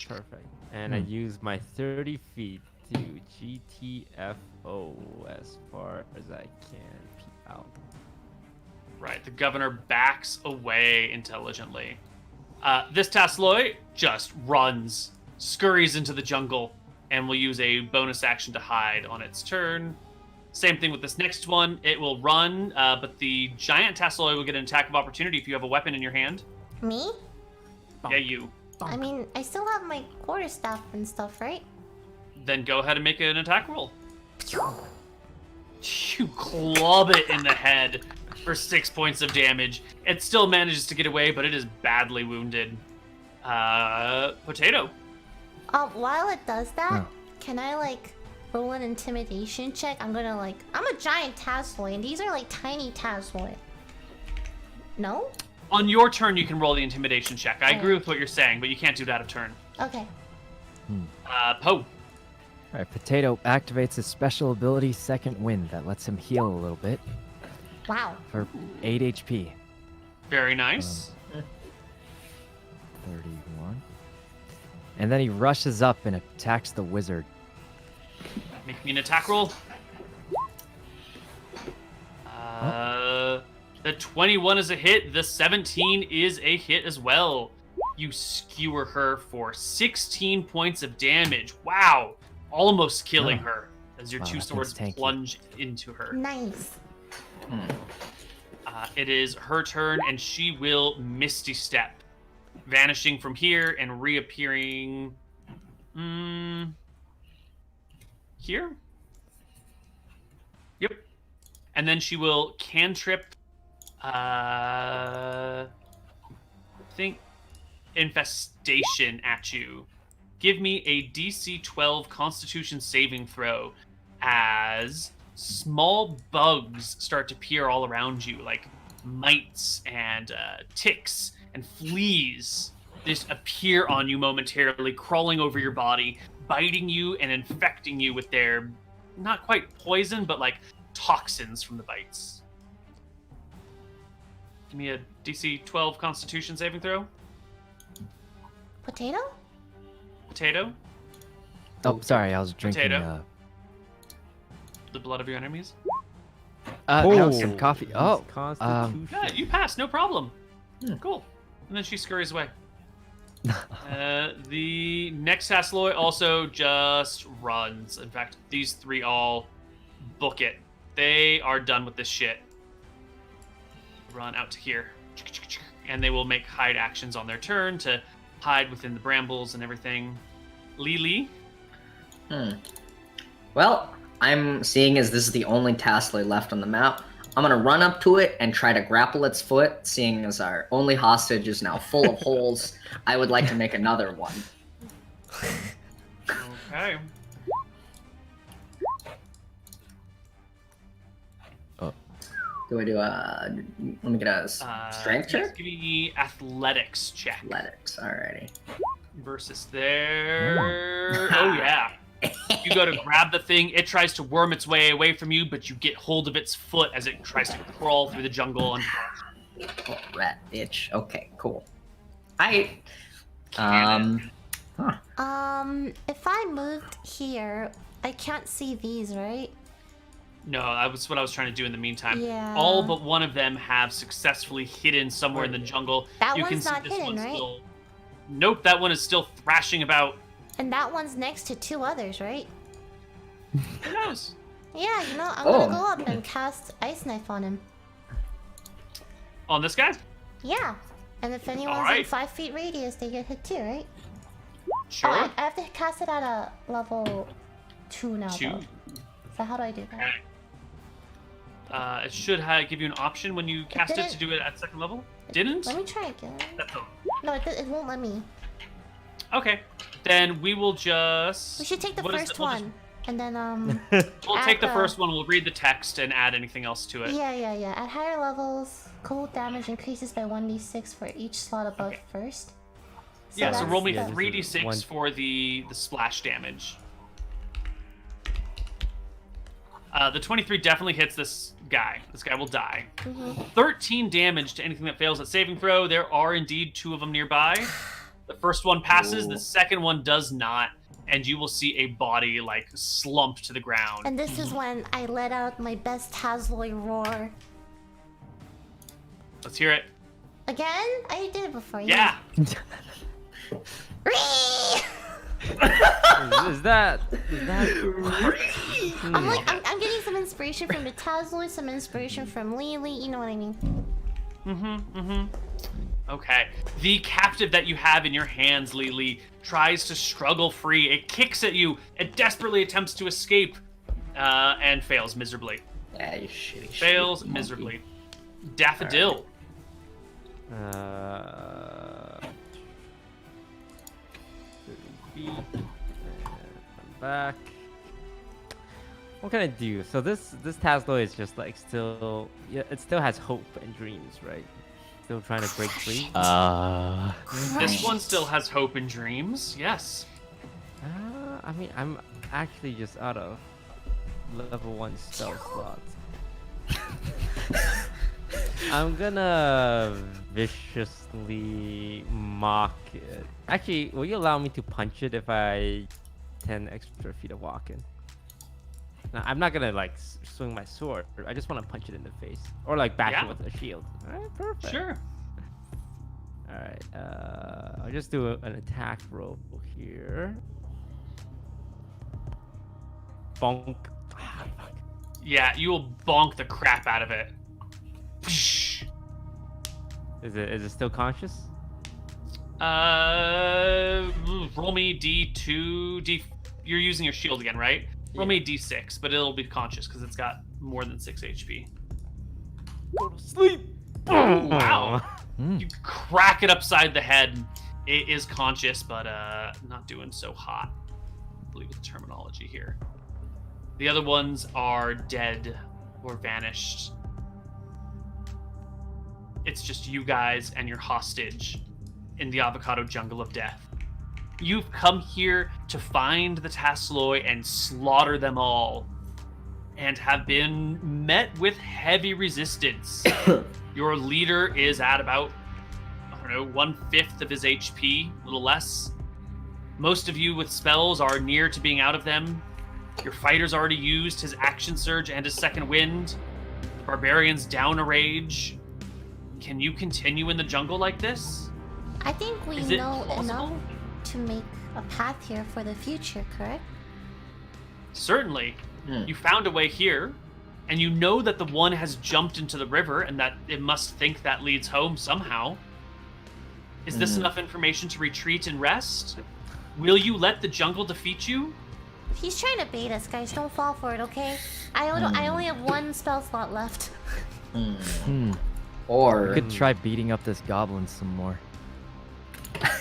Perfect. And I use my 30 feet to GTFO as far as I can peek out. Right, the governor backs away intelligently. This Tasloy just runs, scurries into the jungle, and will use a bonus action to hide on its turn. Same thing with this next one. It will run, but the giant Tasloy will get an attack of opportunity if you have a weapon in your hand. Me? Yeah, you. I mean, I still have my quarterstaff and stuff, right? Then go ahead and make an attack roll. You club it in the head for 6 points of damage. It still manages to get away, but it is badly wounded. Potato. While it does that, Oh. can I like roll an intimidation check? I'm a giant Tasloy, and these are like tiny Tasloy. No? On your turn, you can roll the intimidation check. I agree with what you're saying, but you can't do it out of turn. Okay. Poe. All right, Potato activates his special ability, Second Wind, that lets him heal a little bit Wow. for 8 HP. Very nice. 31. And then he rushes up and attacks the wizard. Make me an attack roll. The 21 is a hit. The 17 is a hit as well. You skewer her for 16 points of damage. Wow. Almost killing Oh. her as your Wow, two that swords thing's tanky. plunge into her. Nice. It is her turn, and she will Misty Step, vanishing from here and reappearing. Here? Yep. And then she will cantrip. I think infestation at you. Give me a DC 12 Constitution saving throw as small bugs start to appear all around you, like mites and ticks and fleas. Just appear on you momentarily, crawling over your body, biting you and infecting you with their not quite poison, but like toxins from the bites. Give me a DC 12 Constitution saving throw. Potato? Potato, Oh, sorry, I was drinking. Potato. The blood of your enemies. No, some coffee. Oh, Constitution. Yeah, you passed, no problem. Cool. And then she scurries away. The next Tasloy also just runs. In fact, these 3 all book it. They are done with this shit. Run out to here. And they will make hide actions on their turn to hide within the brambles and everything. Lily. Well, I'm seeing as this is the only Tasloy left on the map. I'm gonna run up to it and try to grapple its foot, seeing as our only hostage is now full of holes. I would like to make another one. Okay. Do I do a... Let me get a strength Yes, check? give me athletics check. Athletics, alrighty. versus there. Oh yeah. You go to grab the thing, it tries to worm its way away from you, but you get hold of its foot as it tries to crawl through the jungle. And Oh, rat bitch. Okay, cool. If I moved here, I can't see these, right? no, that was what I was trying to do in the meantime. Yeah. All but one of them have successfly hidden somewhere in the jungle. That you one's can not see this hidden, one's right? still. Nope, that one is still thrashing about. And that one's next to 2 others, right? Who knows? Yeah, you know, I'm Oh. gonna go up and cast Ice Knife on him. On this guy? Yeah. And if anyone's in Alright. 5 feet radius, they get hit too, right? Sure. Oh, I have to cast it at a level 2 now, 2. though. So how do I do that? It should give you an option when you cast it to do it at 2nd level. Didn't? Let me try again. That's all. No, it won't let me. Okay. Then we will just. We should take the what is first it? We'll just- one. And then, We'll add take the the- first one, we'll read the text and add anything else to it. yeah. At higher levels, cold damage increases by 1d6 for each slot above Okay. first. Yeah, so that's roll me Yeah, this is 3d6 one- for the splash damage. The 23 definitely hits this guy. This guy will die. 13 damage to anything that fails at saving throw. There are indeed 2 of them nearby. The first one passes, the second one does not, and you will see a body like slump to the ground. And this is when I let out my best Tasloy roar. Let's hear it. Again? I did it before. Yeah. Is that? I'm like, I'm getting some inspiration from the Tasloy, some inspiration from Lily. You know what I mean? Okay. The captive that you have in your hands, Lily, tries to struggle free. It kicks at you. It desperately attempts to escape, and fails miserably. Yeah, you shitty. Fails monkey. miserably. Daffodil. I'm back. What can I do? So this Tasloy is just like still, yeah, it still has hope and dreams, right? Still trying to break free. This one still has hope and dreams. Yes. I mean, I'm actually just out of level 1 spell slots. I'm gonna viciously mock it. Actually, will you allow me to punch it if I 10 extra feet of walking? Now, I'm not gonna like swing my sword. I just want to punch it in the face, or like bash Yeah. it with a shield. All right, perfect. Sure. All right, I'll just do an attack roll here. Bonk. Ah, fuck. Yeah, you will bonk the crap out of it. Is it still conscious? Roll me D2. You're using your shield again, right? Roll me a D6, but it'll be conscious because it's got more than 6 HP. Go to sleep. Wow. You crack it upside the head. It is conscious, but not doing so hot. I believe the terminology here. The other ones are dead or vanished. It's just you guys and your hostage in the avocado jungle of death. You've come here to find the Tasloy and slaughter them all, and have been met with heavy resistance. Your leader is at about, 1/5 of his HP, a little less. Most of you with spells are near to being out of them. Your fighter's already used his action surge and his second wind. The barbarian's down a rage. Can you continue in the jungle like this? I think we Is it know plausible? enough to make a path here for the future, correct? Certainly. You found a way here, and you know that the one has jumped into the river and that it must think that leads home somehow. Is this enough information to retreat and rest? Will you let the jungle defeat you? He's trying to bait us, guys. Don't fall for it, okay? I only have 1 spell slot left. Or We could try beating up this goblin some more.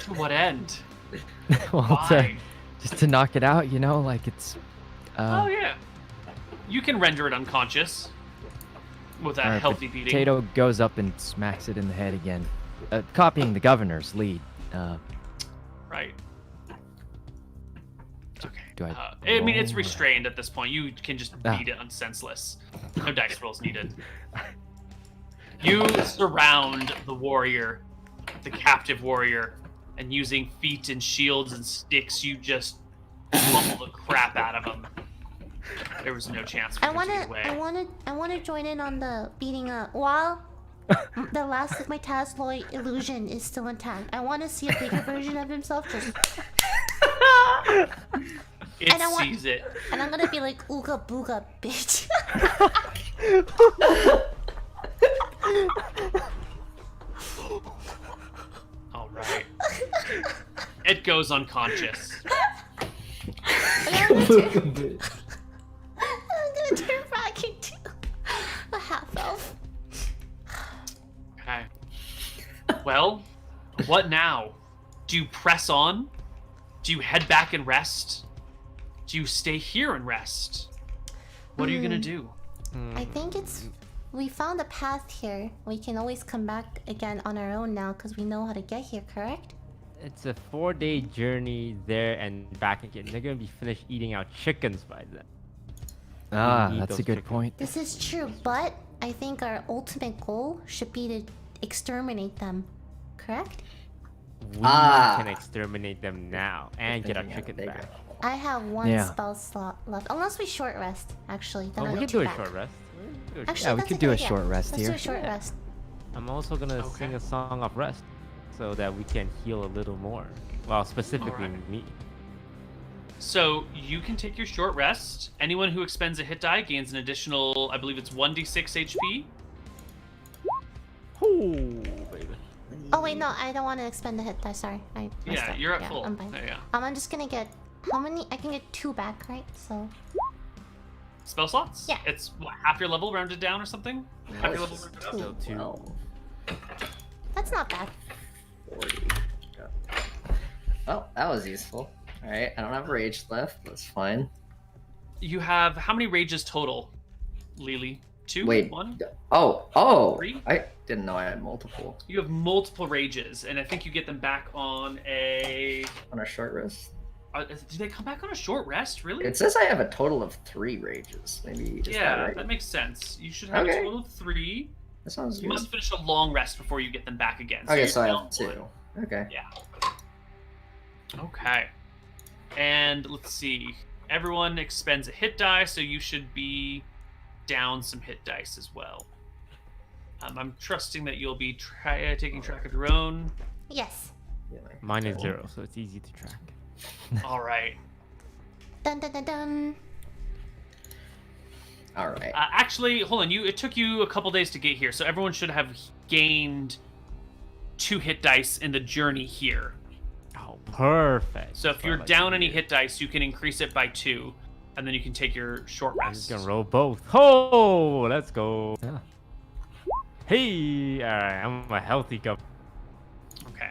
To what end? Well, Why? just to knock it out, you know, like it's. Oh yeah. You can render it unconscious with a Alright, healthy beating. Potato goes up and smacks it in the head again, copying the governor's lead. right? Okay. Do I I mean, it's roll or- restrained at this point. You can just Ah. beat it on senseless. No dice rolls needed. You surround the warrior, the captive warrior, and using feet and shields and sticks, you just pummel the crap out of him. There was no chance for I him to get away. I wanna join in on the beating up. While the last of my Tasloy illusion is still intact, I want to see a bigger version of himself. Just, It and I want- sees it. and I'm gonna be like, "Ooga booga, bitch." All right. It goes unconscious. I'm gonna turn back into a half elf. Okay. Well, what now? Do you press on? Do you head back and rest? Do you stay here and rest? What are you gonna do? I think it's. We found a path here. We can always come back again on our own now because we know how to get here, correct? It's a 4-day journey there and back again. They're gonna be finished eating our chickens by then. Ah, need that's a those good chickens. point. This is true, but I think our ultimate goal should be to exterminate them, correct? We Ah. can exterminate them now and get our Thinking chicken bigger. back. I have one Yeah. spell slot left, unless we short rest. Actually, then Oh, I we get can do two a back. short rest. Actually, Yeah, we that's could a do good a idea. short rest Let's do here. a short rest. I'm also gonna Okay. sing a song of rest so that we can heal a little more. Well, specifically Alright. me. So you can take your short rest. Anyone who expends a hit die gains an additional, I believe it's 1d6 HP. Oh, baby. Oh wait, no, I don't want to expend the hit die. Sorry, I messed Yeah, up. you're at full. I'm fine. There you go. I'm just gonna get how many? I can get 2 back, right? So Spell slots? Yeah. It's what, half your level rounded down or something? Half your level rounded up? So 2. Well, that's not bad. 40. Well, that was useful. Alright, I don't have rage left. That's fine. You have how many rages total, Lily? 2? Wait. 1? Oh! 3? I didn't know I had multiple. You have multiple rages, and I think you get them back on a. On a short rest? Do they come back on a short rest? Really? It says I have a total of 3 rages. Maybe is yeah, that right? makes sense. You should have a Okay. total of 3. That sounds You good. must finish a long rest before you get them back again. Okay, you're so I down have 2. one. Okay. Yeah. Okay. And let's see. Everyone expends a hit die, so you should be down some hit dice as well. I'm trusting that you'll be taking track of your own. Yes. Mine is 0, so it's easy to track. All right. Dun dun dun dun. Alright. Actually, hold on. It took you a couple days to get here, so everyone should have gained 2 hit dice in the journey here. Oh, perfect. So if That's what I you're like down to any hear. hit dice, you can increase it by 2, and then you can take your short I'm just rest. gonna roll both. Oh, let's go. Yeah. Hey, alright, I'm a healthy guy. Okay.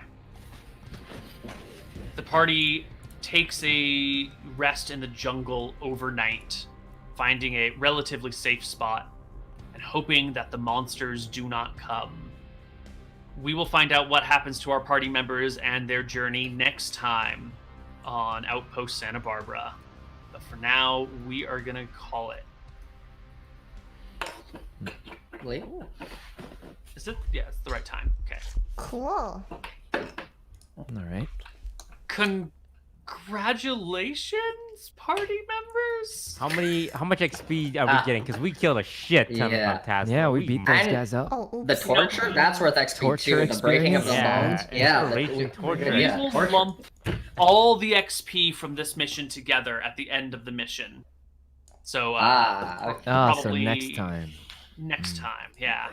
The party takes a rest in the jungle overnight, finding a relatively safe spot and hoping that the monsters do not come. We will find out what happens to our party members and their journey next time on Outpost Santa Barbara. But for now, we are going to call it. Wait. Is it? Yeah, it's the right time. Okay. Cool. All right. Congratulations, party members! How much XP are we getting? Because we killed a shit ton Yeah. of tasks. Yeah, we beat those And- guys up. Oh, oops. The torture? That's worth XP Torture too. The breaking of the experience? bones? Yeah, Yeah. inspiration, torture. We Yeah, will torture. lump all the XP from this mission together at the end of the mission. So, Okay. Ah, so probably next time. Next time, yeah.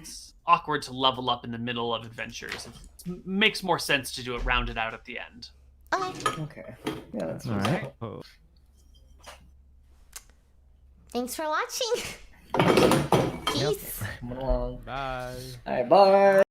It's awkward to level up in the middle of adventures. It makes more sense to do it rounded out at the end. Okay. Okay. Yeah, that's All right. Oh. Thanks for watching. Peace. Come along. Bye. Alright, bye.